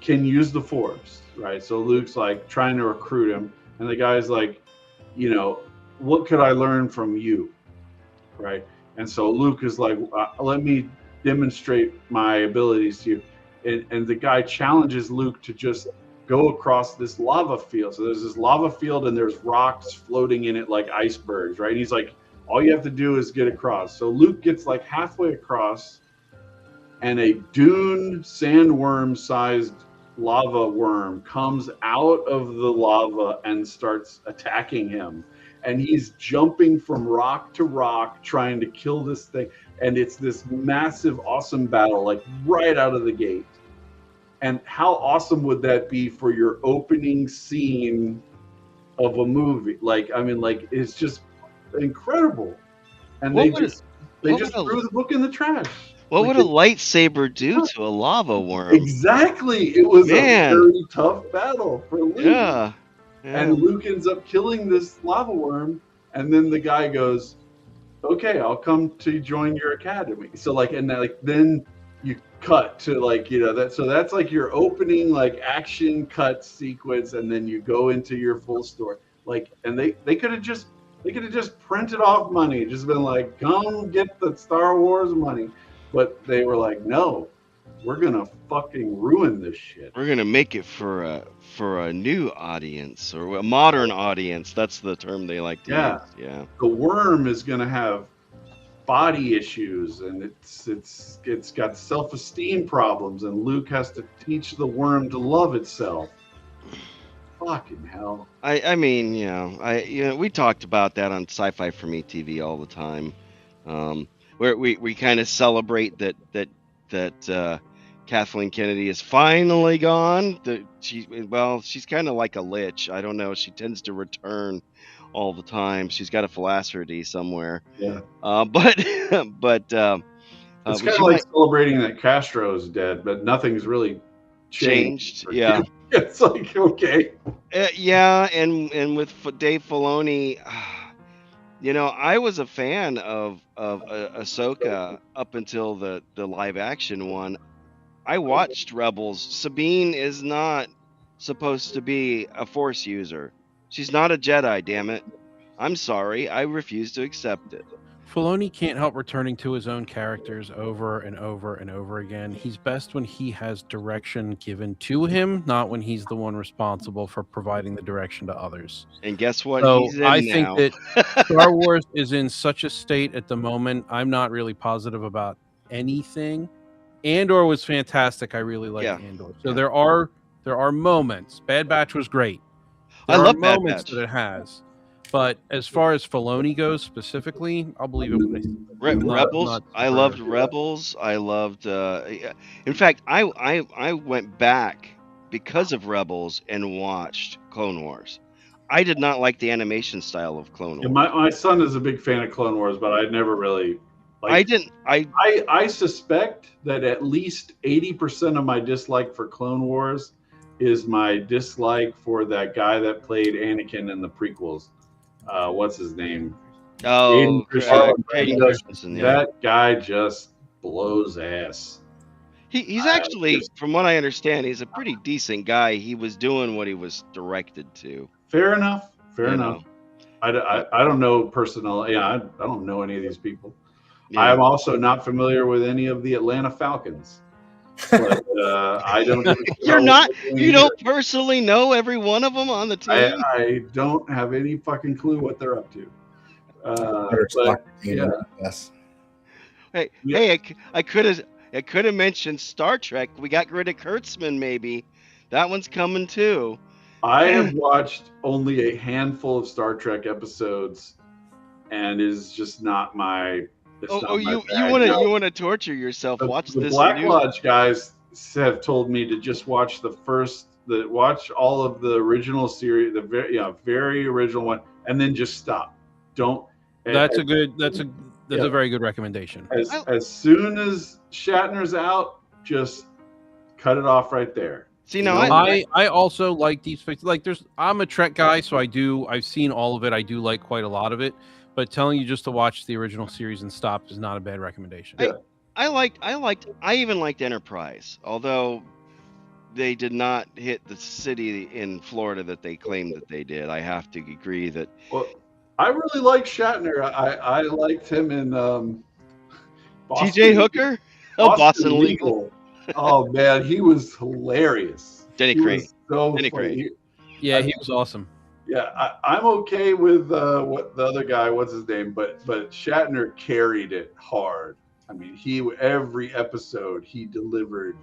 can use the Force, right? So Luke's trying to recruit him, and the guy's what could I learn from you, right? And so Luke is let me demonstrate my abilities to you. And the guy challenges Luke to just go across this lava field. So there's this lava field, and there's rocks floating in it like icebergs, right? And he's all you have to do is get across. So Luke gets halfway across, and a dune sandworm-sized lava worm comes out of the lava and starts attacking him. And he's jumping from rock to rock trying to kill this thing. And it's this massive, awesome battle, right out of the gate. And how awesome would that be for your opening scene of a movie? It's just incredible. And they just threw the book in the trash. What would a lightsaber do to a lava worm? Exactly. It was a very tough battle for Luke. Yeah. And Luke ends up killing this lava worm, and then the guy goes, okay, I'll come to join your academy. So then you cut to so that's your opening action cut sequence, and then you go into your full story. And they could have just printed off money, just been come get the Star Wars money. But they were no, we're gonna fucking ruin this shit. We're gonna make it for a new audience, or a modern audience. That's the term they like to use. Yeah. The worm is gonna have body issues, and it's got self-esteem problems, and Luke has to teach the worm to love itself. Fucking hell. We talked about that on Sci-Fi for Me TV all the time. Where we kind of celebrate that Kathleen Kennedy is finally gone. She's kind of like a lich. I don't know. She tends to return all the time. She's got a philosophity somewhere. Yeah. But it's kind of like celebrating that Castro's dead, but nothing's really changed. Yeah. It's okay. Yeah, and with Dave Filoni. I was a fan of Ahsoka up until the live action one. I watched Rebels. Sabine is not supposed to be a Force user. She's not a Jedi, damn it. I'm sorry. I refuse to accept it. Filoni can't help returning to his own characters over and over and over again. He's best when he has direction given to him, not when he's the one responsible for providing the direction to others. And guess what? So he's in I now. think that Star Wars is in such a state at the moment. I'm not really positive about anything. Andor was fantastic. I really like Andor. So there are moments. Bad Batch was great. I love Bad moments Batch. that it has. But as far as Filoni goes specifically, I'll believe it when I see it. Rebels. I loved Rebels. I loved. In fact, I went back because of Rebels and watched Clone Wars. I did not like the animation style of Clone Wars. Yeah, my son is a big fan of Clone Wars, but I never really I didn't. I suspect that at least 80% of my dislike for Clone Wars is my dislike for that guy that played Anakin in the prequels. What's his name? Oh, Hayden Christensen. That guy just blows ass. He's actually, from what I understand, he's a pretty decent guy. He was doing what he was directed to. Fair enough. Fair enough. I don't know personnel. Yeah, I don't know any of these people. Yeah. I'm also not familiar with any of the Atlanta Falcons. But I don't. You're not. You don't personally know every one of them on the team. I don't have any fucking clue what they're up to. But, yeah. Yes. Hey, I could have mentioned Star Trek. We got rid of Kurtzman. Maybe that one's coming too. I have watched only a handful of Star Trek episodes, and is just not my. You want to torture yourself? Watch the this. Black Lodge guys have told me to just watch watch all of the original series, the very original one, and then just stop. Don't. That's a very good recommendation. As soon as Shatner's out, just cut it off right there. See, now I also like Deep Space. Like, I'm a Trek guy, so I've seen all of it. I do like quite a lot of it. But telling you just to watch the original series and stop is not a bad recommendation. I even liked Enterprise, although they did not hit the city in Florida that they claimed that they did. I have to agree that. Well, I really liked Shatner. I liked him in T.J. Hooker. Boston Legal. Oh man, he was hilarious. Denny Crane. Denny Crane. Yeah, he was awesome. Yeah, I'm okay with what the other guy, what's his name, but Shatner carried it hard. I mean, every episode he delivered.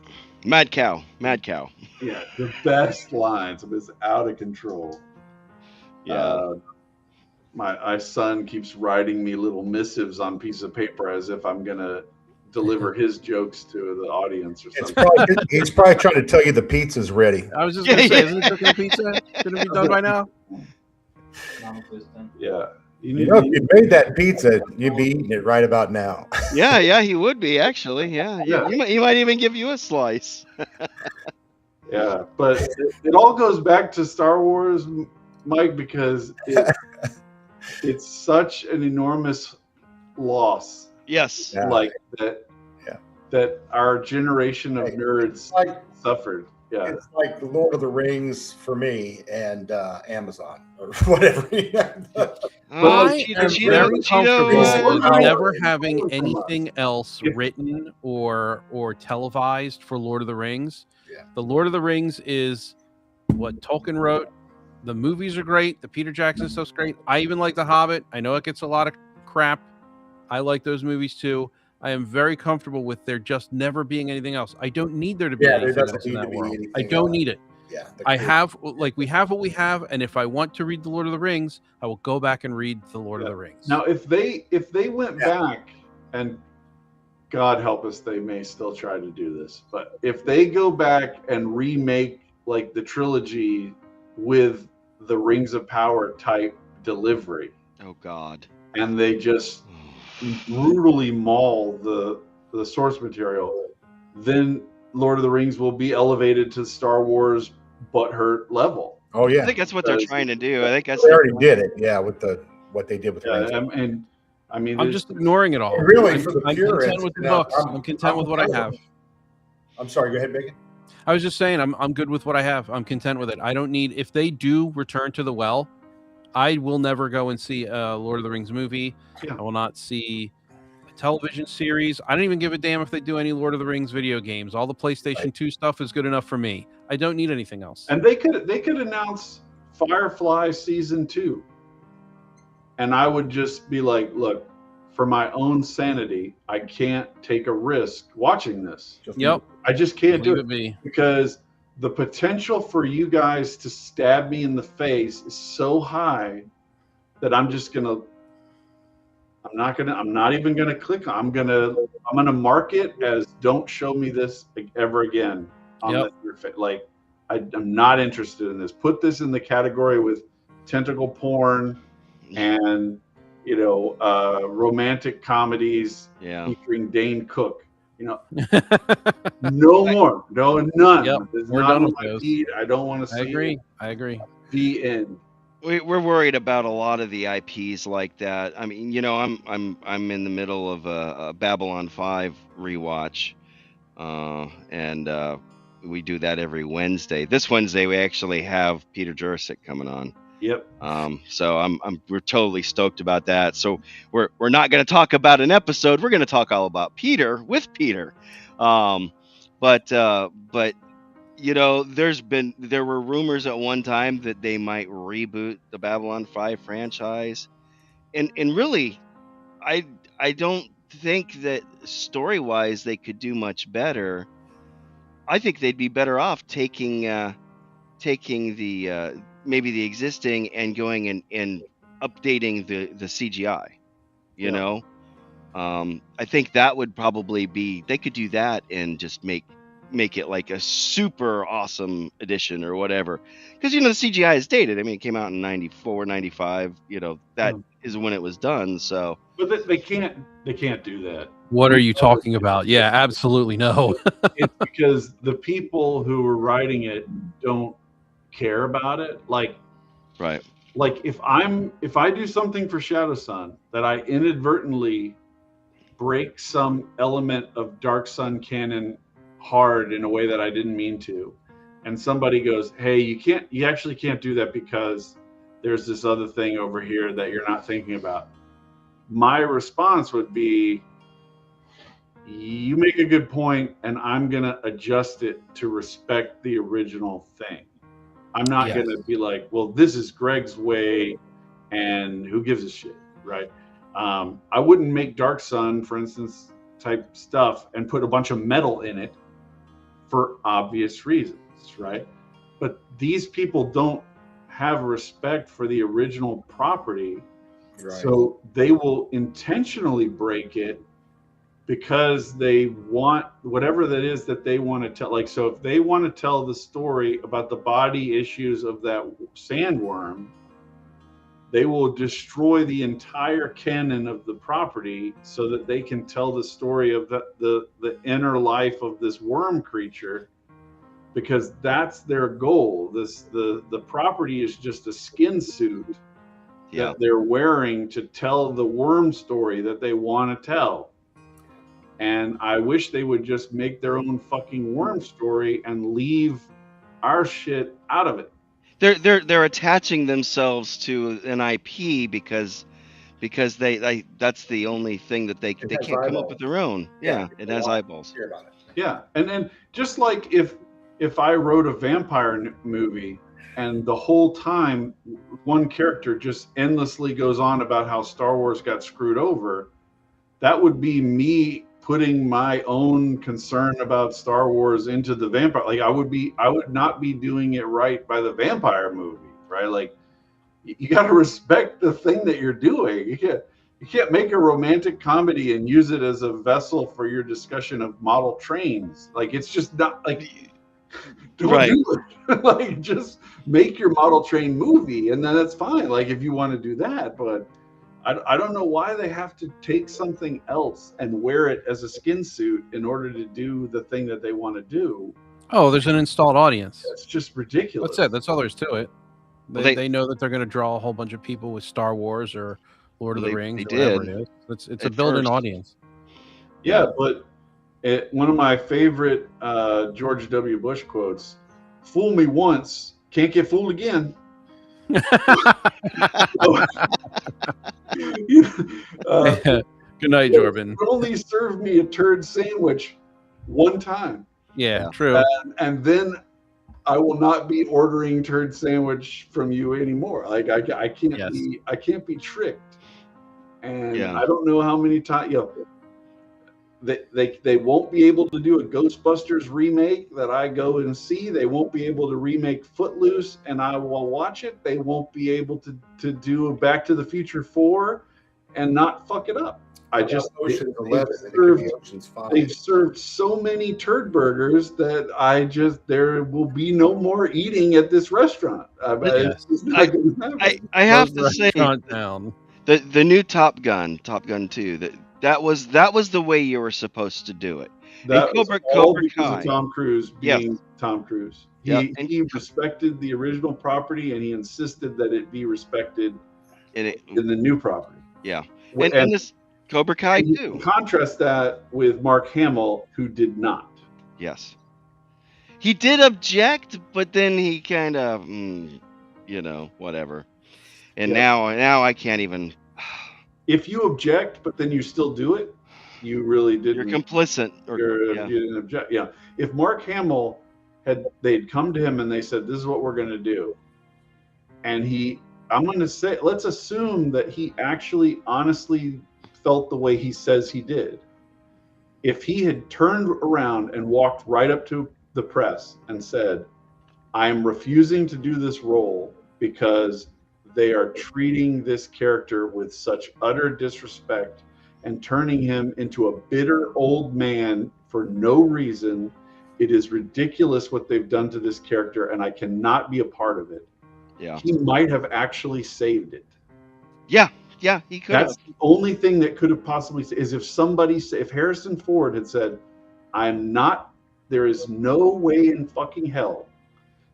Mad cow. Yeah, the best lines. It was out of control. Yeah. My son keeps writing me little missives on piece of paper as if I'm gonna deliver his jokes to the audience or something. He's probably trying to tell you the pizza's ready. I was just going to say, isn't it cooking the pizza? Shouldn't it be done by now? Yeah. If you made that pizza, you'd be eating it right about now. Yeah, he would be, actually. Yeah. He might even give you a slice. Yeah, but it all goes back to Star Wars, Mike, because it's such an enormous loss. Yes. Yeah. Like that. Yeah. That our generation of nerds suffered. Yeah. It's like the Lord of the Rings for me and Amazon or whatever. I am very comfortable with never having anything else written or televised for Lord of the Rings. Yeah. The Lord of the Rings is what Tolkien wrote. The movies are great. The Peter Jackson stuff's great. I even like The Hobbit. I know it gets a lot of crap. I like those movies too. I am very comfortable with there just never being anything else. I don't need there to be anything else in that world. I don't need it. Yeah, we have what we have, and if I want to read The Lord of the Rings, I will go back and read The Lord of the Rings. Now, if they went back, and God help us, they may still try to do this, but if they go back and remake like the trilogy with the Rings of Power type delivery, oh God, and they just brutally maul the source material, then Lord of the Rings will be elevated to Star Wars butthurt level. Oh yeah, I think that's what they're trying to do. I think that's they already did it. Yeah, with what they did with Rings. And I mean, I'm just ignoring it all. Really, I'm content with the books. I'm content with what I have. I'm sorry. Go ahead, Bacon. I was just saying I'm good with what I have. I'm content with it. I don't need, if they do return to the well, I will never go and see a Lord of the Rings movie. Yeah. I will not see a television series. I don't even give a damn if they do any Lord of the Rings video games. All the PlayStation 2 stuff is good enough for me. I don't need anything else. And they could announce Firefly season 2. And I would just be like, look, for my own sanity, I can't take a risk watching this. Yep. I just can't do it because the potential for you guys to stab me in the face is so high that I'm not even gonna click. I'm gonna mark it as don't show me this ever again on your face. Like I'm not interested in this. Put this in the category with tentacle porn and romantic comedies featuring Dane Cook. No more, none. Yep, It's we're not done on with my those. feed. I don't want to see it. I agree. The end. We're worried about a lot of the IPs like that. I mean, I'm in the middle of a Babylon 5 rewatch, and we do that every Wednesday. This Wednesday we actually have Peter Jurasik coming on. Yep. So we're totally stoked about that. So we're not going to talk about an episode. We're going to talk all about Peter with Peter. But there were rumors at one time that they might reboot the Babylon 5 franchise, and really, I don't think that story-wise they could do much better. I think they'd be better off taking the maybe the existing and going and updating the CGI. I think that would probably be, they could do that and just make it like a super awesome edition or whatever, because the CGI is dated. I mean, it came out in 94, 95. That is when it was done. So but they can't do that. What are you talking about? Yeah, absolutely no. It's because the people who were writing it don't care about it. Like if I do something for Shadow Sun that I inadvertently break some element of Dark Sun canon hard in a way that I didn't mean to, and somebody goes, hey, you actually can't do that because there's this other thing over here that you're not thinking about. My response would be, you make a good point, and I'm going to adjust it to respect the original thing. I'm not going to be like, well, this is Greg's way, and who gives a shit, right? I wouldn't make Dark Sun, for instance, type stuff and put a bunch of metal in it for obvious reasons, right? But these people don't have respect for the original property, right. So they will intentionally break it because they want whatever that is that they want to tell. Like, so if they want to tell the story about the body issues of that sandworm, they will destroy the entire canon of the property so that they can tell the story of the inner life of this worm creature, because that's their goal. The property is just a skin suit that they're wearing to tell the worm story that they want to tell. And I wish they would just make their own fucking worm story and leave our shit out of it. They're attaching themselves to an IP because they that's the only thing that they can't come up with their own. Yeah, it has eyeballs. Yeah, and then just like if I wrote a vampire movie and the whole time one character just endlessly goes on about how Star Wars got screwed over, that would be me putting my own concern about Star Wars into the vampire. Like I would not be doing it right by the vampire movie, right? Like you got to respect the thing that you're doing. You can't make a romantic comedy and use it as a vessel for your discussion of model trains. Like it's just not like, don't do it. Like just make your model train movie, and then that's fine. Like if you want to do that, but I don't know why they have to take something else and wear it as a skin suit in order to do the thing that they want to do. Oh, there's an installed audience. It's just ridiculous. That's it. That's all there's to it. They know that they're going to draw a whole bunch of people with Star Wars or Lord of the Rings or whatever it is. It's a built-in audience. Yeah, but one of my favorite George W. Bush quotes, "Fool me once, can't get fooled again." Good night, Jordan. Only served me a turd sandwich one time. Yeah, true. And then I will not be ordering turd sandwich from you anymore. Like I can't be tricked. And I don't know how many times they won't be able to do a Ghostbusters remake that I go and see. They won't be able to remake Footloose and I will watch it. They won't be able to do a Back to the Future 4 and not fuck it up. Ocean's 11, and it could be Ocean's 5. They've served so many turd burgers that there will be no more eating at this restaurant. It's just not gonna happen. I have to say, down. the new Top Gun 2, that was the way you were supposed to do it. That was all because of Tom Cruise being Tom Cruise. He respected the original property, and he insisted that it be respected in the new property. Yeah, and this Cobra Kai too. Contrast that with Mark Hamill, who did not. Yes, he did object, but then he kind of, whatever. And now I can't even. If you object, but then you still do it, you really didn't. You're complicit. You didn't object. Yeah. If Mark Hamill they'd come to him and they said, "This is what we're going to do," and I'm going to say, let's assume that he actually honestly felt the way he says he did. If he had turned around and walked right up to the press and said, "I'm refusing to do this role because they are treating this character with such utter disrespect and turning him into a bitter old man for no reason. It is ridiculous what they've done to this character, and I cannot be a part of it." Yeah. He might have actually saved it. Yeah, he could have. That's the only thing that could have possibly is if Harrison Ford had said, there is no way in fucking hell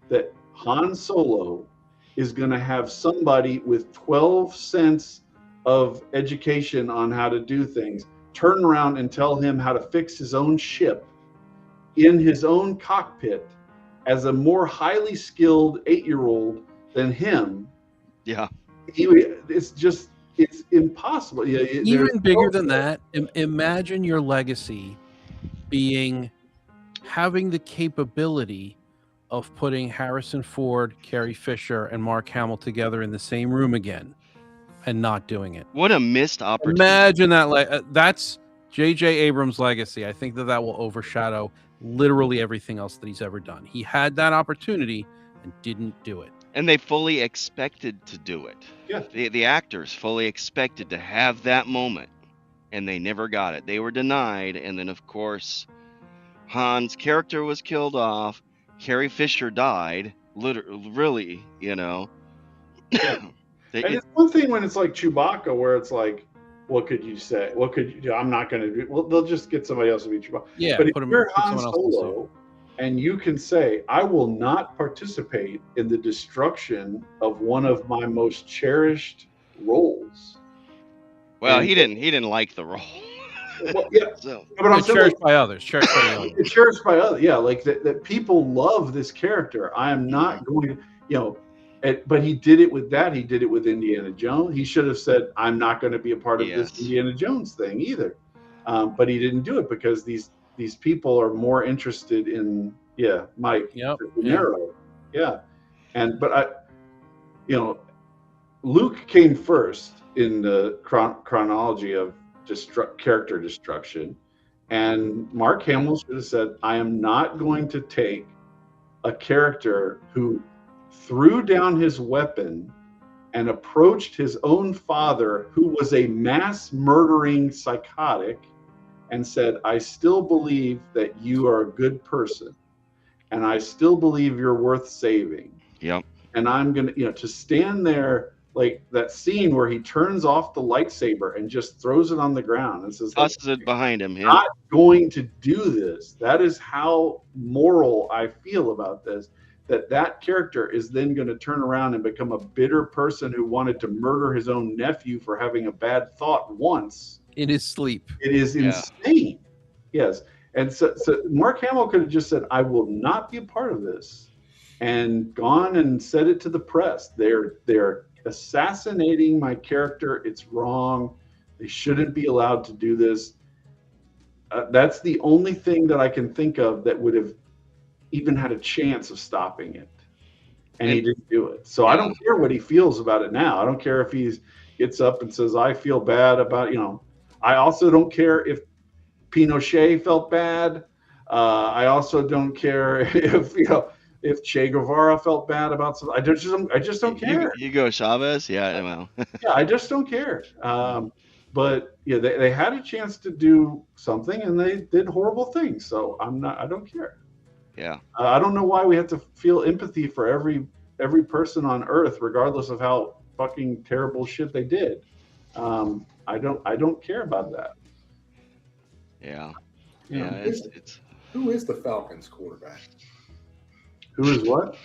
that Han Solo is going to have somebody with 12 cents of education on how to do things turn around and tell him how to fix his own ship in his own cockpit as a more highly skilled 8-year-old than him. Yeah. It's impossible. Even bigger than that, imagine your legacy being having the capability of putting Harrison Ford, Carrie Fisher, and Mark Hamill together in the same room again and not doing it. What a missed opportunity. Imagine that. That's J.J. Abrams' legacy. I think that will overshadow literally everything else that he's ever done. He had that opportunity and didn't do it. And they fully expected to do it. Yeah. The actors fully expected to have that moment, and they never got it. They were denied, and then, of course, Han's character was killed off. Carrie Fisher died, literally, And it's one thing when it's like Chewbacca, where it's like, what could you say? What could you do? I'm not going to do. Well, they'll just get somebody else to be Chewbacca. Yeah, but if you're Han Solo, and you can say, I will not participate in the destruction of one of my most cherished roles. Well, he didn't like the role. Well, yeah, but I'm cherished by others. Cherished by others. Yeah, like that people love this character. I am not going to, but he did it with that. He did it with Indiana Jones. He should have said, I'm not going to be a part of this Indiana Jones thing either. But he didn't do it because these people are more interested in, Mike, Nero. Yeah. Luke came first in the chronology of character destruction. And Mark Hamill should have said, I am not going to take a character who threw down his weapon and approached his own father, who was a mass murdering psychotic, and said, I still believe that you are a good person, and I still believe you're worth saving. Yep. And I'm going to stand there, like that scene where he turns off the lightsaber and just throws it on the ground and says, tosses it behind him. Not going to do this. That is how moral I feel about this. That character is then going to turn around and become a bitter person who wanted to murder his own nephew for having a bad thought once. In his sleep. It is insane. Yes. And so Mark Hamill could have just said, I will not be a part of this, and gone and said it to the press. They're assassinating my character. It's wrong. They shouldn't be allowed to do this. That's the only thing that I can think of that would have even had a chance of stopping it. And he didn't do it. So I don't care what he feels about it now. I don't care if he gets up and says, I feel bad about, I also don't care if Pinochet felt bad. I also don't care if Che Guevara felt bad about something. I just don't care. Hugo Chavez, yeah, well. Yeah, I just don't care. but yeah, they had a chance to do something and they did horrible things. So I don't care. Yeah. I don't know why we have to feel empathy for every person on Earth, regardless of how fucking terrible shit they did. I don't care about that. Yeah. Yeah. It's Who is the Falcons quarterback? Who is what?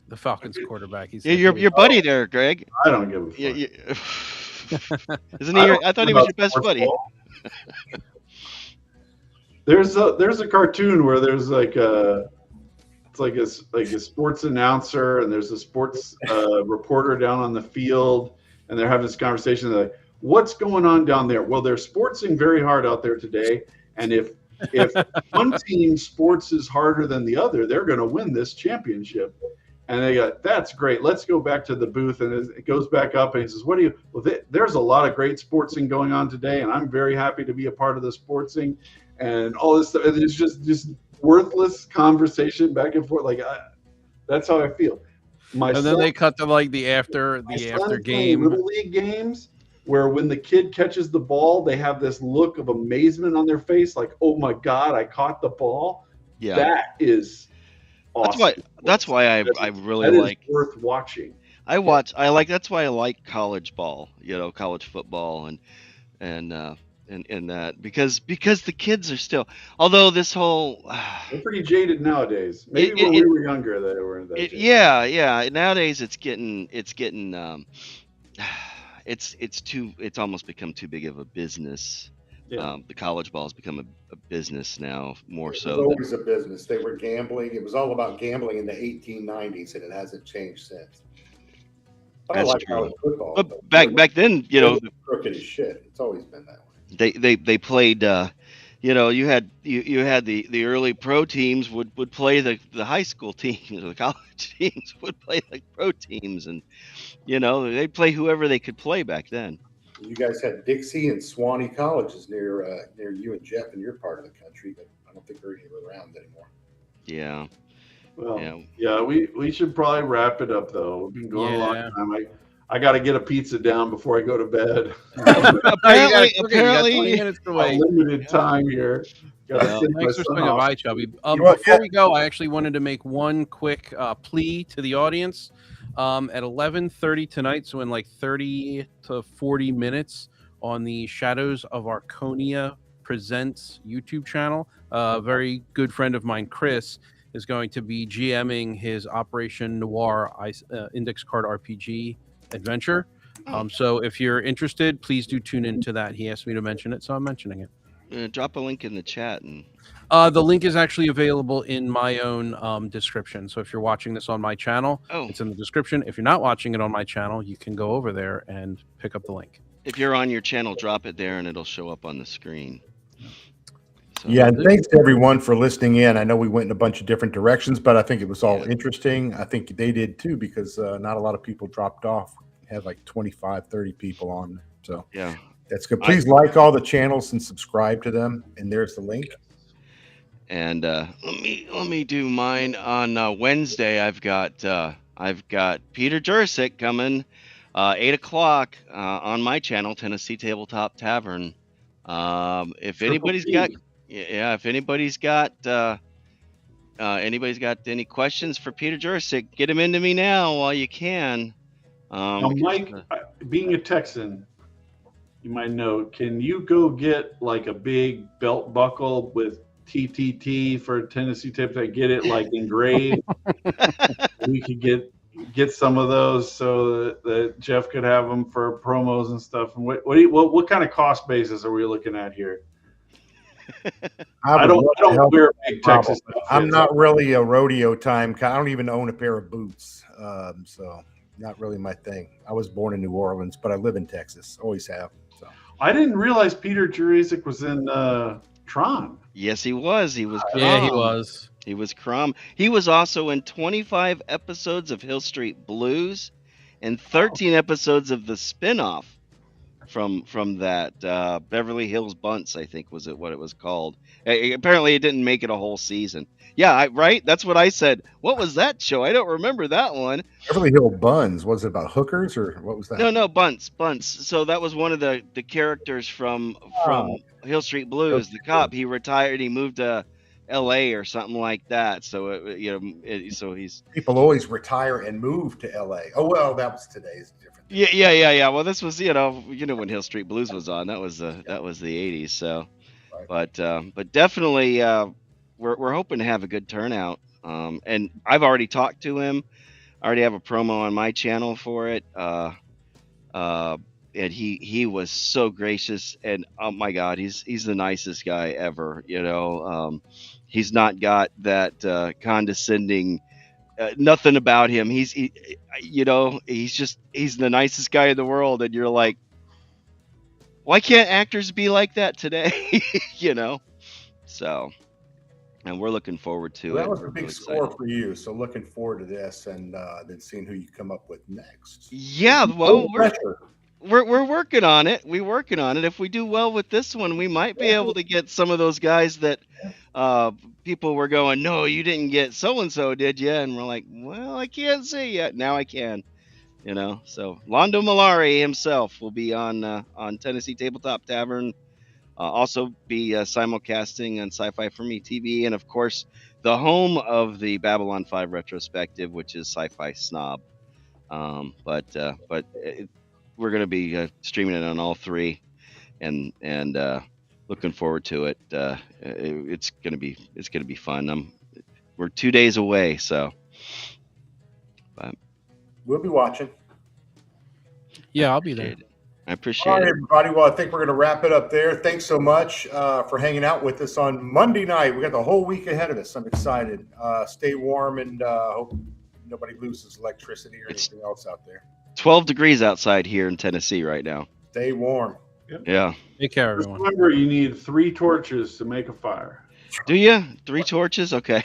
The Falcons quarterback. He's your buddy there, Greg. I don't give a fuck. Isn't he? I thought he was your best buddy. There's a cartoon where there's like a sports announcer and there's a sports reporter down on the field and they're having this conversation. They're like, what's going on down there? Well, they're sportsing very hard out there today, and if one team sports is harder than the other, they're going to win this championship. And they go, that's great. Let's go back to the booth. And it goes back up and he says, there's a lot of great sportsing going on today. And I'm very happy to be a part of the sportsing and all this stuff. And it's just worthless conversation back and forth. Like, that's how I feel. Then they cut to like the after game. Little league games where when the kid catches the ball, they have this look of amazement on their face. Like, oh my God, I caught the ball. Yeah. That is awesome. That's why I really like worth watching. That's why I like college ball, college football and that because the kids are still, although this whole they're pretty jaded nowadays. Maybe when we were younger they weren't that jaded. Yeah. Nowadays it's almost become too big of a business. Yeah. The college ball has become a business now, more so. It was always a business. They were gambling. It was all about gambling in the 1890s, and it hasn't changed since. But I like college football. But back then, crooked as shit. It's always been that way. They played. You had the early pro teams would play the high school teams, or the college teams would play like pro teams, and they'd play whoever they could play back then. You guys had Dixie and Swanee colleges near you and Jeff in your part of the country, but I don't think they're even around anymore. Yeah. Well, yeah, we should probably wrap it up though. We've been going a long time. I got to get a pizza down before I go to bed. apparently, limited time here. Thanks for swinging by, Chubby. Before we go, I actually wanted to make one quick plea to the audience. At 11:30 tonight, so in like 30 to 40 minutes, on the Shadows of Arconia Presents YouTube channel, a very good friend of mine, Chris, is going to be GMing his Operation Noir Index Card RPG adventure. So if you're interested, please do tune into that. He asked me to mention it, so I'm mentioning it. Drop a link in the chat. The link is actually available in my own description. So if you're watching this on my channel, it's in the description. If you're not watching it on my channel, you can go over there and pick up the link. If you're on your channel, drop it there and it'll show up on the screen. So, yeah, and thanks to everyone for listening in. I know we went in a bunch of different directions, but I think it was all interesting. I think they did too, because not a lot of people dropped off. We had like 25, 30 people on. So yeah. That's good. Please like all the channels and subscribe to them. And there's the link. And let me do mine on Wednesday. I've got Peter Jurisic coming 8 o'clock on my channel, Tennessee Tabletop Tavern. If anybody's got any questions for Peter Jurisic, get them into me now while you can. Now, Mike, being a Texan, you might know, can you go get like a big belt buckle with TTT for Tennessee Tips? I get it like engraved. We could get some of those so that Jeff could have them for promos and stuff. And what kind of cost basis are we looking at here? I don't wear big Texas stuff. I'm not really a rodeo time. I don't even own a pair of boots, so not really my thing. I was born in New Orleans, but I live in Texas. Always have. So I didn't realize Peter Jurisic was in Tron. Yes, he was. He was. Yeah, he was. He was Crom. He was also in 25 episodes of Hill Street Blues and 13 episodes of the spinoff from that. Beverly Hills Bunts, I think was what it was called. Apparently, it didn't make it a whole season. Yeah, right. That's what I said. What was that show? I don't remember that one. Beverly Hill Buns. Was it about hookers or what was that? No, Bunts. So that was one of the characters from Hill Street Blues. The cop. He retired. He moved to L.A. or something like that. So so he's people always retire and move to L.A. Oh well, that was today's different. Yeah. Well, this was when Hill Street Blues was on. That was the 80s. So, right. But definitely we're hoping to have a good turnout. And I've already talked to him. I already have a promo on my channel for it. And he was so gracious, and oh my God, he's the nicest guy ever. He's not got that condescending. Nothing about him. He's the nicest guy in the world, and you're like, why can't actors be like that today? So, and we're looking forward to it. That was a big score for you. So looking forward to this, and then seeing who you come up with next. Yeah, well, we're working on it. We're working on it. If we do well with this one, we might be able to get some of those guys that people were going, no, you didn't get so-and-so, did you? And we're like, well, I can't say yet. Now I can, So Londo Malari himself will be on Tennessee Tabletop Tavern. Also be simulcasting on Sci-Fi For Me TV. And, of course, the home of the Babylon 5 retrospective, which is Sci-Fi Snob. But we're going to be streaming it on all three, and looking forward to it. It's going to be fun. We're 2 days away, so but we'll be watching. Yeah, I'll be there. I appreciate it. All right, everybody. Well, I think we're going to wrap it up there. Thanks so much for hanging out with us on Monday night. We got the whole week ahead of us. I'm excited. Stay warm, and hope nobody loses electricity or anything else out there. 12 degrees outside here in Tennessee right now. Stay warm. Yep. Yeah. Take care, everyone. Remember, you need 3 torches to make a fire. Do you? 3 torches? Okay.